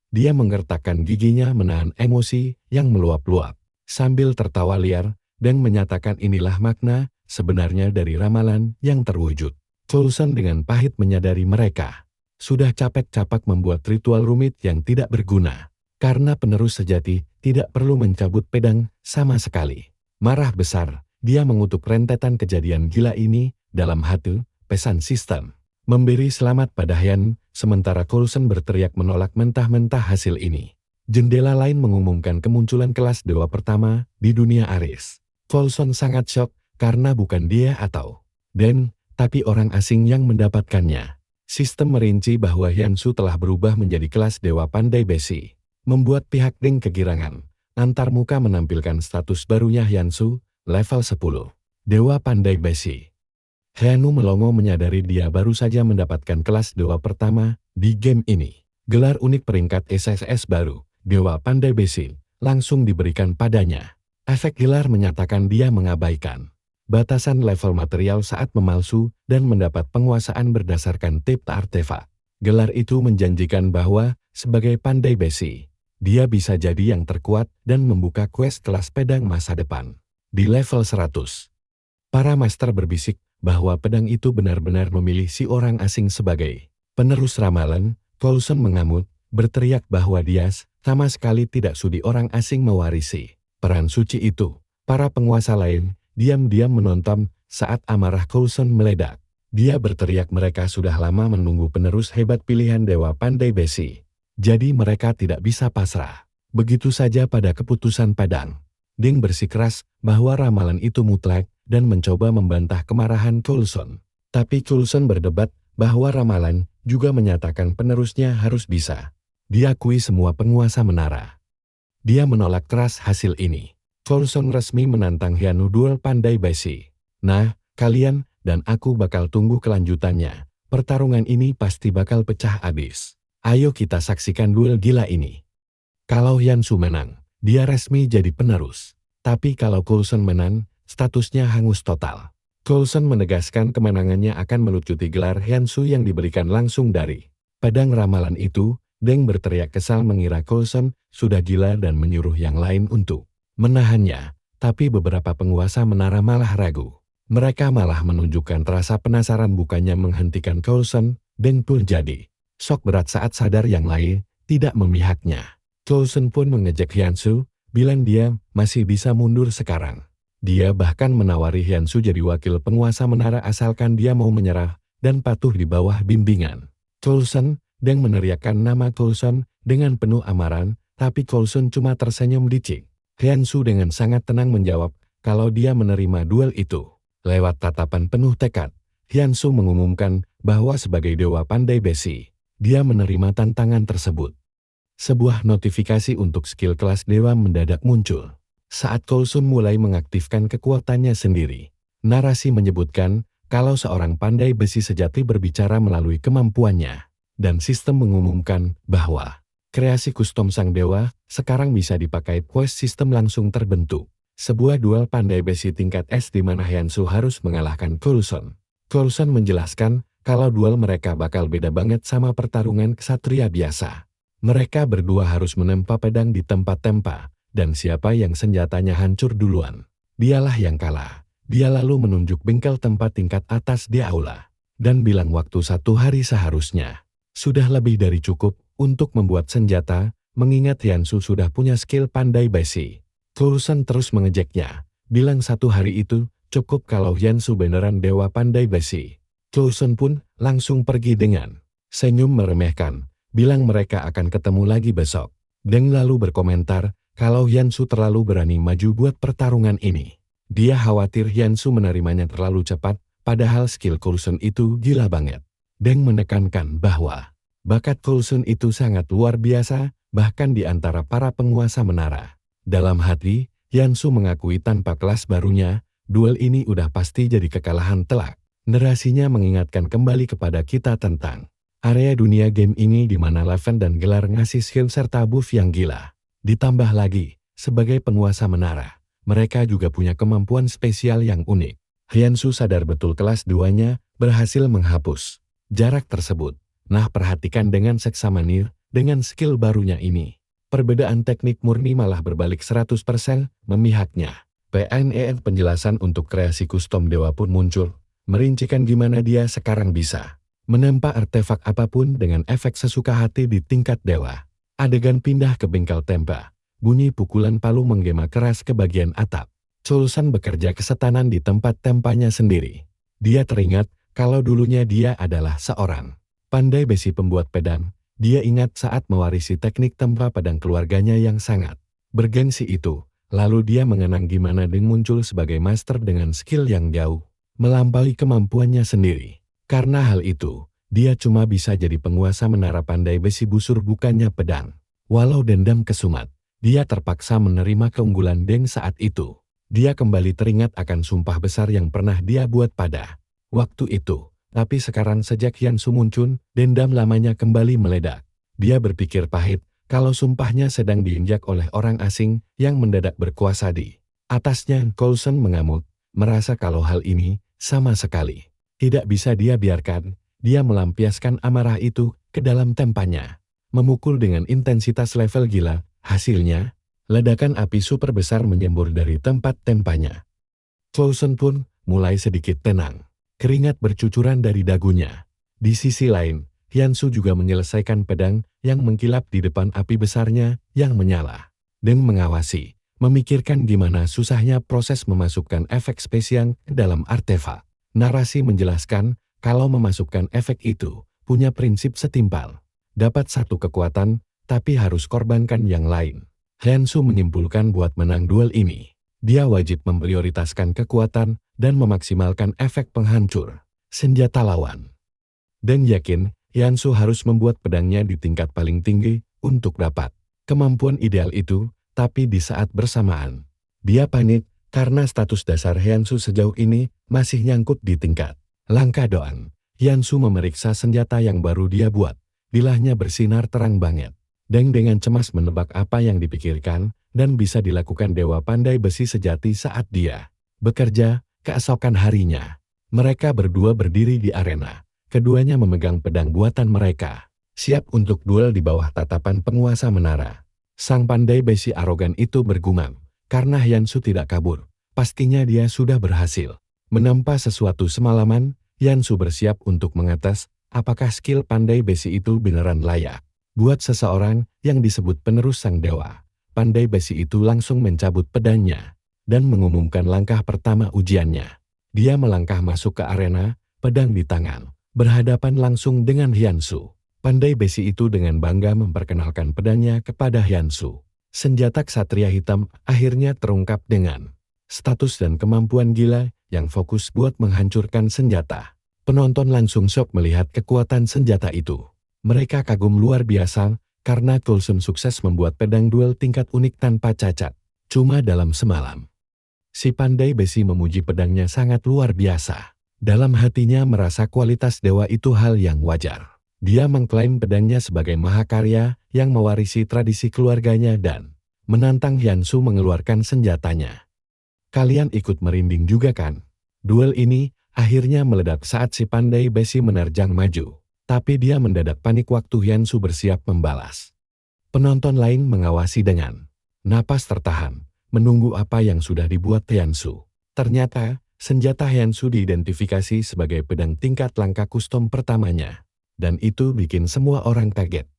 Dia menggertakkan giginya menahan emosi yang meluap-luap. Sambil tertawa liar, Deng menyatakan inilah makna sebenarnya dari ramalan yang terwujud. Coulson dengan pahit menyadari mereka sudah capek-capek membuat ritual rumit yang tidak berguna. Karena penerus sejati tidak perlu mencabut pedang sama sekali. Marah besar, dia mengutuk rentetan kejadian gila ini dalam hati, pesan sistem. Memberi selamat pada Hyun, sementara Coulson berteriak menolak mentah-mentah hasil ini. Jendela lain mengumumkan kemunculan kelas dewa pertama di dunia Aris. Coulson sangat shock karena bukan dia atau Den, tapi orang asing yang mendapatkannya. Sistem merinci bahwa Hyunsu telah berubah menjadi kelas dewa pandai besi. Membuat pihak Deng kegirangan. Antar muka menampilkan status barunya Hyunsu, level 10. Dewa pandai besi. Hyanu melongo menyadari dia baru saja mendapatkan kelas dewa pertama di game ini. Gelar unik peringkat SSS baru, Dewa Pandai Besi, langsung diberikan padanya. Efek gelar menyatakan dia mengabaikan batasan level material saat memalsu dan mendapat penguasaan berdasarkan tip artefak. Gelar itu menjanjikan bahwa, sebagai pandai besi, dia bisa jadi yang terkuat dan membuka quest kelas pedang masa depan. Di level 100, para master berbisik bahwa pedang itu benar-benar memilih si orang asing sebagai penerus ramalan. Coulson mengamuk, berteriak bahwa dia Sama sekali tidak sudi orang asing mewarisi peran suci itu. Para penguasa lain diam-diam menonton saat amarah Coulson meledak. Dia berteriak mereka sudah lama menunggu penerus hebat pilihan Dewa Pandai Besi. Jadi mereka tidak bisa pasrah begitu saja pada keputusan Padang. Deng bersikeras bahwa ramalan itu mutlak dan mencoba membantah kemarahan Coulson. Tapi Coulson berdebat bahwa ramalan juga menyatakan penerusnya harus bisa diakui semua penguasa menara. Dia menolak keras hasil ini. Coulson resmi menantang Hyanu duel Pandai Besi. Nah, kalian dan aku bakal tunggu kelanjutannya. Pertarungan ini pasti bakal pecah abis. Ayo kita saksikan duel gila ini. Kalau Hyanu menang, dia resmi jadi penerus. Tapi kalau Coulson menang, statusnya hangus total. Coulson menegaskan kemenangannya akan melucuti gelar Hyanu yang diberikan langsung dari pedang ramalan itu. Deng berteriak kesal mengira Coulson sudah gila dan menyuruh yang lain untuk menahannya. Tapi beberapa penguasa menara malah ragu. Mereka malah menunjukkan rasa penasaran bukannya menghentikan Coulson. Deng pun jadi shock berat saat sadar yang lain tidak memihaknya. Coulson pun mengejek Hyanu, bilang dia masih bisa mundur sekarang. Dia bahkan menawari Hyanu jadi wakil penguasa menara asalkan dia mau menyerah dan patuh di bawah bimbingan Coulson. Deng meneriakkan nama Coulson dengan penuh amaran, tapi Coulson cuma tersenyum licik. Hyanu dengan sangat tenang menjawab kalau dia menerima duel itu. Lewat tatapan penuh tekad, Hyanu mengumumkan bahwa sebagai Dewa Pandai Besi, dia menerima tantangan tersebut. Sebuah notifikasi untuk skill kelas dewa mendadak muncul. Saat Coulson mulai mengaktifkan kekuatannya sendiri, narasi menyebutkan kalau seorang pandai besi sejati berbicara melalui kemampuannya. Dan sistem mengumumkan bahwa kreasi kustom sang dewa sekarang bisa dipakai quest sistem langsung terbentuk. Sebuah duel pandai besi tingkat S di mana Hyanu harus mengalahkan Coulson. Coulson menjelaskan kalau duel mereka bakal beda banget sama pertarungan ksatria biasa. Mereka berdua harus menempa pedang di tempat-tempat, dan siapa yang senjatanya hancur duluan, dialah yang kalah. Dia lalu menunjuk bengkel tempat tingkat atas di aula, dan bilang waktu 1 hari seharusnya sudah lebih dari cukup untuk membuat senjata, mengingat Hyanu sudah punya skill pandai besi. Coulson terus mengejeknya, bilang 1 hari itu cukup kalau Hyanu beneran dewa pandai besi. Coulson pun langsung pergi dengan senyum meremehkan, bilang mereka akan ketemu lagi besok. Deng lalu berkomentar kalau Hyanu terlalu berani maju buat pertarungan ini. Dia khawatir Hyanu menerimanya terlalu cepat, padahal skill Coulson itu gila banget. Deng menekankan bahwa bakat Coulson itu sangat luar biasa, bahkan di antara para penguasa menara. Dalam hati, Hyanu mengakui tanpa kelas barunya, duel ini udah pasti jadi kekalahan telak. Narasinya mengingatkan kembali kepada kita tentang area dunia game ini di mana level dan gelar ngasih skill serta buff yang gila. Ditambah lagi, sebagai penguasa menara, mereka juga punya kemampuan spesial yang unik. Hyanu sadar betul kelas 2-nya berhasil menghapus jarak tersebut. Nah, perhatikan dengan seksama nih, dengan skill barunya ini. Perbedaan teknik murni malah berbalik 100% memihaknya. PNEN penjelasan untuk kreasi kustom dewa pun muncul, merincikan gimana dia sekarang bisa menempa artefak apapun dengan efek sesuka hati di tingkat dewa. Adegan pindah ke bengkel tempa, bunyi pukulan palu menggema keras ke bagian atap. Coulson bekerja kesetanan di tempat tempanya sendiri. Dia teringat kalau dulunya dia adalah seorang pandai besi pembuat pedang. Dia ingat saat mewarisi teknik tempa pedang keluarganya yang sangat bergengsi itu. Lalu dia mengenang gimana Deng muncul sebagai master dengan skill yang jauh melampaui kemampuannya sendiri. Karena hal itu, dia cuma bisa jadi penguasa menara pandai besi busur bukannya pedang. Walau dendam kesumat, dia terpaksa menerima keunggulan Deng saat itu. Dia kembali teringat akan sumpah besar yang pernah dia buat pada waktu itu. Tapi sekarang sejak Hyanu muncul, dendam lamanya kembali meledak. Dia berpikir pahit kalau sumpahnya sedang diinjak oleh orang asing yang mendadak berkuasa di atasnya. Coulson mengamuk, merasa kalau hal ini sama sekali tidak bisa dia biarkan. Dia melampiaskan amarah itu ke dalam tempanya, memukul dengan intensitas level gila. Hasilnya, ledakan api super besar menyembur dari tempat tempanya. Coulson pun mulai sedikit tenang. Keringat bercucuran dari dagunya. Di sisi lain, Hyanu juga menyelesaikan pedang yang mengkilap di depan api besarnya yang menyala. Deng mengawasi, memikirkan gimana susahnya proses memasukkan efek spesial ke dalam artefak. Narasi menjelaskan kalau memasukkan efek itu punya prinsip setimpal. Dapat satu kekuatan, tapi harus korbankan yang lain. Hyunsu menyimpulkan buat menang duel ini, dia wajib memprioritaskan kekuatan dan memaksimalkan efek penghancur senjata lawan. Dan yakin, Hyunsu harus membuat pedangnya di tingkat paling tinggi untuk dapat kemampuan ideal itu, tapi di saat bersamaan, dia panik karena status dasar Hyunsu sejauh ini masih nyangkut di tingkat langka doang. Hyunsu memeriksa senjata yang baru dia buat, bilahnya bersinar terang banget. Deng dengan cemas menebak apa yang dipikirkan dan bisa dilakukan Dewa Pandai Besi sejati saat dia bekerja keesokan harinya. Mereka berdua berdiri di arena. Keduanya memegang pedang buatan mereka, siap untuk duel di bawah tatapan penguasa menara. Sang Pandai Besi arogan itu bergumam, karena Hyunsu tidak kabur, pastinya dia sudah berhasil menampa sesuatu semalaman. Hyunsu bersiap untuk mengetes apakah skill Pandai Besi itu beneran layak buat seseorang yang disebut penerus sang dewa. Pandai Besi itu langsung mencabut pedangnya dan mengumumkan langkah pertama ujiannya. Dia melangkah masuk ke arena, pedang di tangan, berhadapan langsung dengan Hyunsu. Pandai Besi itu dengan bangga memperkenalkan pedangnya kepada Hyunsu. Senjata ksatria hitam akhirnya terungkap dengan status dan kemampuan gila yang fokus buat menghancurkan senjata. Penonton langsung shock melihat kekuatan senjata itu. Mereka kagum luar biasa karena Coulson sukses membuat pedang duel tingkat unik tanpa cacat. Cuma dalam semalam, si Pandai Besi memuji pedangnya sangat luar biasa. Dalam hatinya merasa kualitas dewa itu hal yang wajar. Dia mengklaim pedangnya sebagai mahakarya yang mewarisi tradisi keluarganya dan menantang Hyunsu mengeluarkan senjatanya. Kalian ikut merinding juga kan? Duel ini akhirnya meledak saat si Pandai Besi menerjang maju. Tapi dia mendadak panik waktu Hyunsu bersiap membalas. Penonton lain mengawasi dengan napas tertahan, menunggu apa yang sudah dibuat Hyunsu. Ternyata, senjata Hyunsu diidentifikasi sebagai pedang tingkat langka kustom pertamanya. Dan itu bikin semua orang kaget.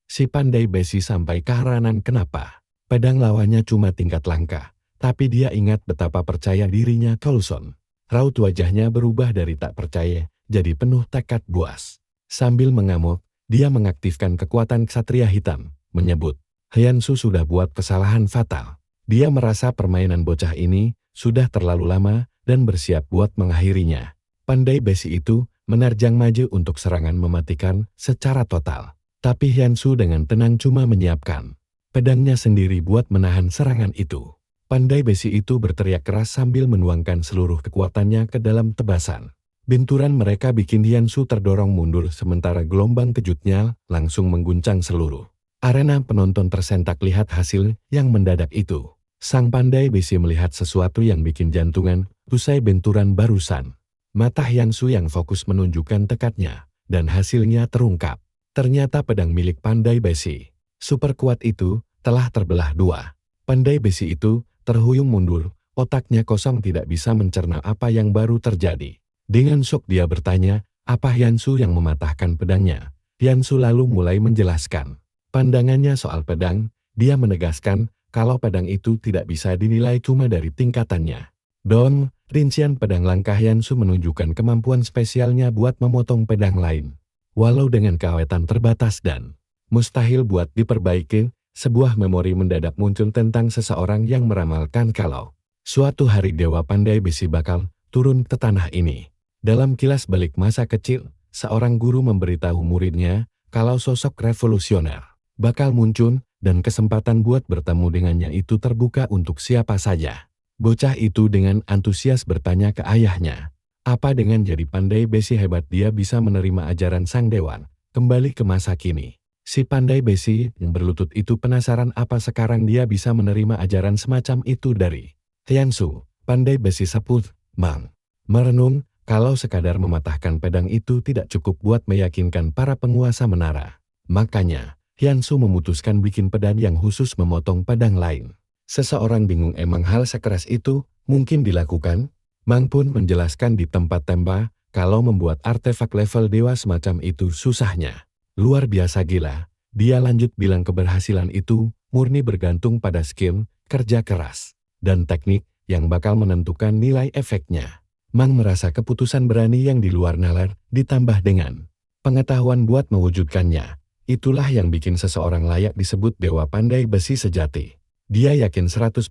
Si Pandai Besi sampai keheranan kenapa pedang lawannya cuma tingkat langka. Tapi dia ingat betapa percaya dirinya Coulson. Raut wajahnya berubah dari tak percaya, jadi penuh tekad buas. Sambil mengamuk, dia mengaktifkan kekuatan ksatria hitam, menyebut, Hyunsu sudah buat kesalahan fatal. Dia merasa permainan bocah ini sudah terlalu lama dan bersiap buat mengakhirinya. Pandai Besi itu menerjang maju untuk serangan mematikan secara total. Tapi Hyunsu dengan tenang cuma menyiapkan pedangnya sendiri buat menahan serangan itu. Pandai Besi itu berteriak keras sambil menuangkan seluruh kekuatannya ke dalam tebasan. Benturan mereka bikin Hyunsu terdorong mundur sementara gelombang kejutnya langsung mengguncang seluruh arena. Penonton tersentak lihat hasil yang mendadak itu. Sang Pandai Besi melihat sesuatu yang bikin jantungan usai benturan barusan. Mata Hyunsu yang fokus menunjukkan tekadnya dan hasilnya terungkap. Ternyata pedang milik Pandai Besi super kuat itu telah terbelah dua. Pandai Besi itu terhuyung mundur, otaknya kosong tidak bisa mencerna apa yang baru terjadi. Dengan shock dia bertanya, apa Hyunsu yang mematahkan pedangnya? Hyunsu lalu mulai menjelaskan pandangannya soal pedang. Dia menegaskan kalau pedang itu tidak bisa dinilai cuma dari tingkatannya. Don, rincian pedang langka Hyunsu menunjukkan kemampuan spesialnya buat memotong pedang lain. Walau dengan keawetan terbatas dan mustahil buat diperbaiki, sebuah memori mendadak muncul tentang seseorang yang meramalkan kalau suatu hari Dewa Pandai Besi bakal turun ke tanah ini. Dalam kilas balik masa kecil, seorang guru memberitahu muridnya kalau sosok revolusioner bakal muncul dan kesempatan buat bertemu dengannya itu terbuka untuk siapa saja. Bocah itu dengan antusias bertanya ke ayahnya, apa dengan jadi Pandai Besi hebat dia bisa menerima ajaran sang dewan kembali ke masa kini. Si Pandai Besi yang berlutut itu penasaran apa sekarang dia bisa menerima ajaran semacam itu dari Hyunsu. Pandai Besi sebut, Mang, merenung, kalau sekadar mematahkan pedang itu tidak cukup buat meyakinkan para penguasa menara. Makanya, Hyunsu memutuskan bikin pedang yang khusus memotong pedang lain. Seseorang bingung emang hal sekeras itu mungkin dilakukan? Mang pun menjelaskan di tempat tembak kalau membuat artefak level dewa semacam itu susahnya luar biasa gila. Dia lanjut bilang keberhasilan itu murni bergantung pada skill, kerja keras, dan teknik yang bakal menentukan nilai efeknya. Mang merasa keputusan berani yang di luar nalar ditambah dengan pengetahuan buat mewujudkannya. Itulah yang bikin seseorang layak disebut dewa pandai besi sejati. Dia yakin 100%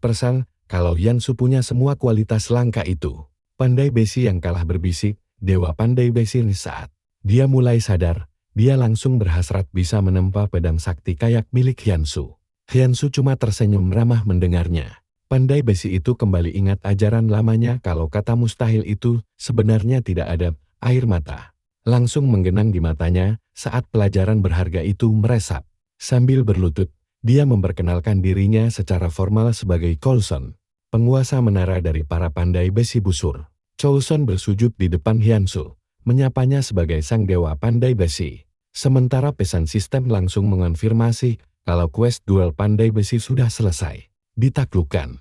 kalau Hyunsoo punya semua kualitas langka itu. Pandai besi yang kalah berbisik, dewa pandai besi saat dia mulai sadar, dia langsung berhasrat bisa menempa pedang sakti kayak milik Hyunsoo. Hyunsoo cuma tersenyum ramah mendengarnya. Pandai besi itu kembali ingat ajaran lamanya kalau kata mustahil itu sebenarnya tidak ada air mata. Langsung menggenang di matanya saat pelajaran berharga itu meresap. Sambil berlutut, dia memperkenalkan dirinya secara formal sebagai Coulson, penguasa menara dari para pandai besi busur. Coulson bersujud di depan Hyunsoo, menyapanya sebagai sang dewa pandai besi. Sementara pesan sistem langsung mengonfirmasi kalau quest duel pandai besi sudah selesai. Ditaklukkan.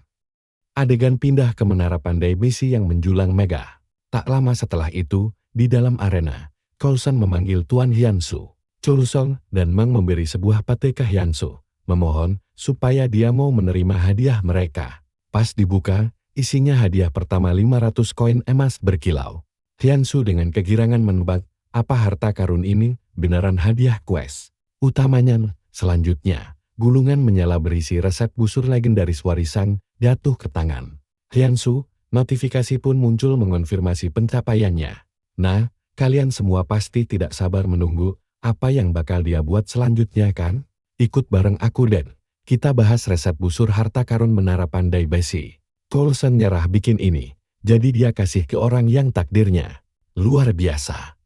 Adegan pindah ke menara pandai besi yang menjulang megah. Tak lama setelah itu, di dalam arena, Coulson memanggil Tuan Hyunsoo. Coulson dan Mang memberi sebuah pate ke Hyunsoo, memohon supaya dia mau menerima hadiah mereka. Pas dibuka, isinya hadiah pertama 500 koin emas berkilau. Hyunsoo dengan kegirangan menebak, apa harta karun ini beneran hadiah quest utamanya. Selanjutnya, gulungan menyala berisi resep busur legendaris warisan jatuh ke tangan Hyunsoo. Notifikasi pun muncul mengonfirmasi pencapaiannya. Nah, kalian semua pasti tidak sabar menunggu apa yang bakal dia buat selanjutnya kan? Ikut bareng aku dan kita bahas resep busur harta karun menara pandai besi. Coulson nyerah bikin ini, jadi dia kasih ke orang yang takdirnya luar biasa.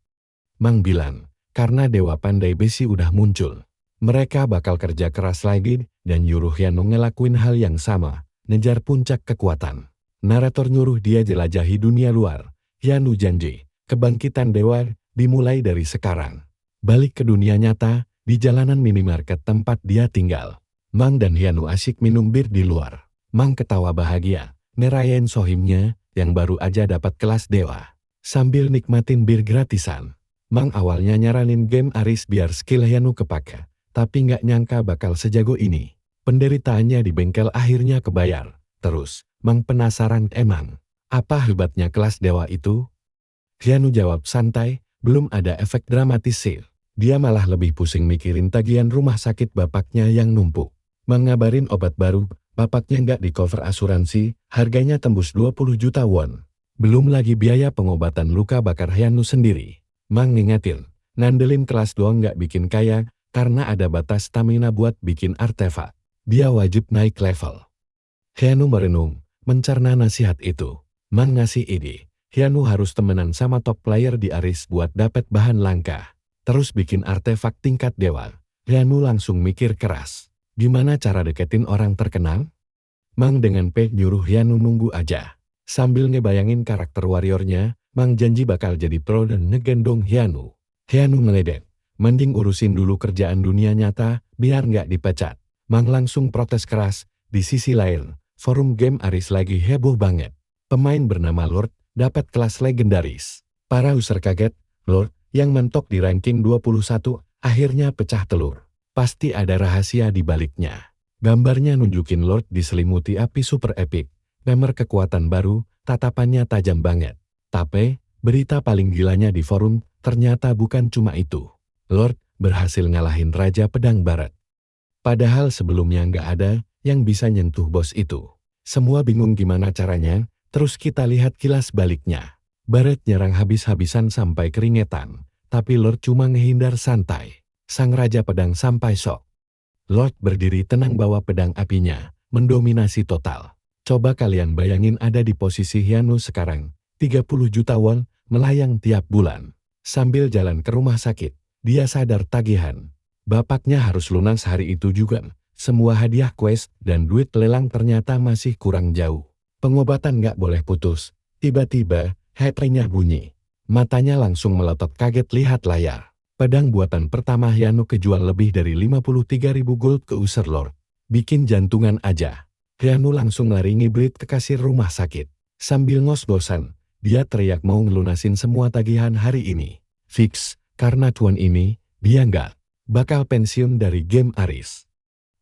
Mang bilang, karena dewa pandai besi udah muncul, mereka bakal kerja keras lagi dan nyuruh Hyunsoo ngelakuin hal yang sama, ngejar puncak kekuatan. Narator nyuruh dia jelajahi dunia luar. Hyunsoo janji, kebangkitan dewa dimulai dari sekarang. Balik ke dunia nyata, di jalanan minimarket tempat dia tinggal. Mang dan Hyunsoo asyik minum bir di luar. Mang ketawa bahagia, ngerayain sohimnya yang baru aja dapat kelas dewa. Sambil nikmatin bir gratisan. Mang awalnya nyaranin game Aris biar skill Hyunsoo kepake, tapi nggak nyangka bakal sejago ini. Penderitaannya di bengkel akhirnya kebayar. Terus, Mang penasaran emang, apa hebatnya kelas dewa itu? Hyunsoo jawab santai, belum ada efek dramatisir. Dia malah lebih pusing mikirin tagihan rumah sakit bapaknya yang numpuk. Mengabarin obat baru, bapaknya nggak di cover asuransi, harganya tembus 20 juta won. Belum lagi biaya pengobatan luka bakar Hyunsoo sendiri. Mang ngingetin, ngandelin kelas doang nggak bikin kaya, karena ada batas stamina buat bikin artefak. Dia wajib naik level. Hyunsoo merenung, mencerna nasihat itu. Mang ngasih ide, Hyunsoo harus temenan sama top player di Aris buat dapet bahan langka. Terus bikin artefak tingkat dewa. Hyunsoo langsung mikir keras. Gimana cara deketin orang terkenal? Mang dengan nyuruh Hyunsoo nunggu aja. Sambil ngebayangin karakter warriornya, Mang janji bakal jadi pro dan ngegendong Hyunsoo. Hyunsoo ngeledek, mending urusin dulu kerjaan dunia nyata, biar nggak dipecat. Mang langsung protes keras. Di sisi lain, forum game Aris lagi heboh banget. Pemain bernama Lord dapat kelas legendaris. Para user kaget, Lord yang mentok di ranking 21, akhirnya pecah telur. Pasti ada rahasia di baliknya. Gambarnya nunjukin Lord diselimuti api super epic. Member kekuatan baru, tatapannya tajam banget. Tapi, berita paling gilanya di forum, ternyata bukan cuma itu. Lord berhasil ngalahin Raja Pedang Barat. Padahal sebelumnya nggak ada yang bisa nyentuh bos itu. Semua bingung gimana caranya, terus kita lihat kilas baliknya. Barat nyerang habis-habisan sampai keringetan, tapi Lord cuma ngehindar santai. Sang Raja Pedang sampai shock. Lord berdiri tenang bawa pedang apinya, mendominasi total. Coba kalian bayangin ada di posisi Hyunsoo sekarang, 30 juta won, melayang tiap bulan. Sambil jalan ke rumah sakit, dia sadar tagihan. Bapaknya harus lunas hari itu juga. Semua hadiah quest dan duit lelang ternyata masih kurang jauh. Pengobatan nggak boleh putus. Tiba-tiba, HP-nya bunyi. Matanya langsung melotot kaget lihat layar. Pedang buatan pertama Hyunsoo kejual lebih dari 53.000 gold ke user Lord. Bikin jantungan aja. Hyunsoo langsung lari ngibrit ke kasir rumah sakit. Sambil ngos-ngosan, dia teriak mau ngelunasin semua tagihan hari ini. Fix, karena tuan ini, dia nggak bakal pensiun dari game Aris.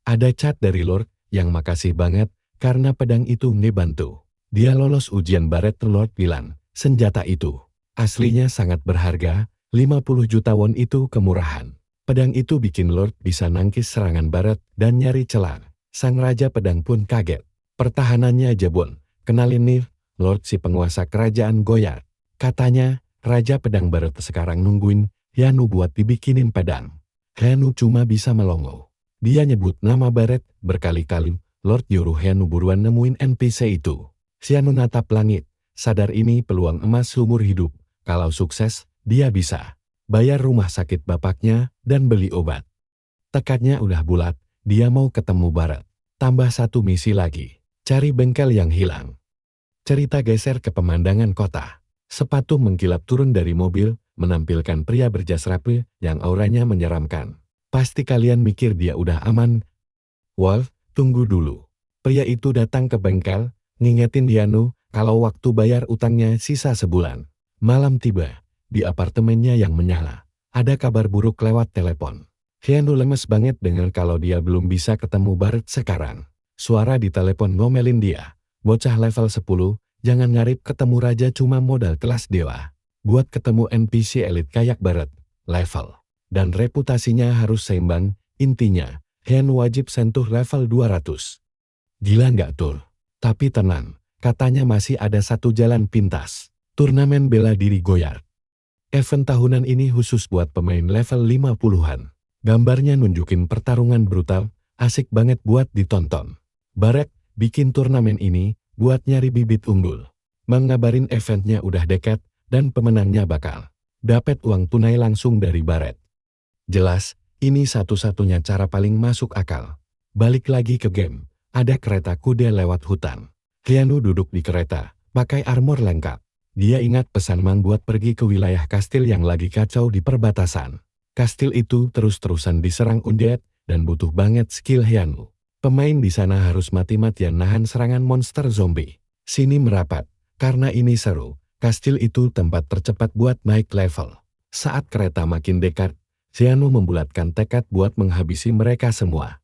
Ada chat dari Lord yang makasih banget karena pedang itu ngebantu dia lolos ujian Barret. Lord bilang, senjata itu aslinya sangat berharga, 50 juta won itu kemurahan. Pedang itu bikin Lord bisa nangkis serangan Barret dan nyari celah. Sang Raja Pedang pun kaget. Pertahanannya jebol. Kenalin nih, Lord si penguasa kerajaan Goyard. Katanya, Raja Pedang Barret sekarang nungguin Hyanu buat dibikinin pedang. Hyanu cuma bisa melongo. Dia nyebut nama Barret berkali-kali. Lord nyuruh Hyanu buruan nemuin NPC itu. Hyanu natap langit. Sadar ini peluang emas seumur hidup. Kalau sukses, dia bisa bayar rumah sakit bapaknya dan beli obat. Tekadnya udah bulat, dia mau ketemu Barret. Tambah satu misi lagi, cari bengkel yang hilang. Cerita geser ke pemandangan kota. Sepatu mengkilap turun dari mobil, menampilkan pria berjas rapi yang auranya menyeramkan. Pasti kalian mikir dia udah aman. Wolf, tunggu dulu. Pria itu datang ke bengkel, ngingetin Hyanu kalau waktu bayar utangnya sisa sebulan. Malam tiba, di apartemennya yang menyala. Ada kabar buruk lewat telepon. Hyanu lemes banget dengar kalau dia belum bisa ketemu Barret sekarang. Suara di telepon ngomelin dia. Bocah level 10, jangan ngarip ketemu raja cuma modal kelas dewa. Buat ketemu NPC elit kayak Barret, level dan reputasinya harus seimbang. Intinya, Hyanu wajib sentuh level 200. Gila nggak tuh? Tapi tenang, katanya masih ada satu jalan pintas. Turnamen bela diri Goyard. Event tahunan ini khusus buat pemain level 50-an. Gambarnya nunjukin pertarungan brutal, asik banget buat ditonton. Barret bikin turnamen ini buat nyari bibit unggul. Mengabarin eventnya udah dekat dan pemenangnya bakal dapat uang tunai langsung dari Barret. Jelas, ini satu-satunya cara paling masuk akal. Balik lagi ke game, ada kereta kuda lewat hutan. Hyanu duduk di kereta, pakai armor lengkap. Dia ingat pesan Mang buat pergi ke wilayah kastil yang lagi kacau di perbatasan. Kastil itu terus-terusan diserang undead dan butuh banget skill Hyanu. Pemain di sana harus mati-matian nahan serangan monster zombie. Sini merapat, karena ini seru. Kastil itu tempat tercepat buat naik level. Saat kereta makin dekat, Hyanu membulatkan tekad buat menghabisi mereka semua.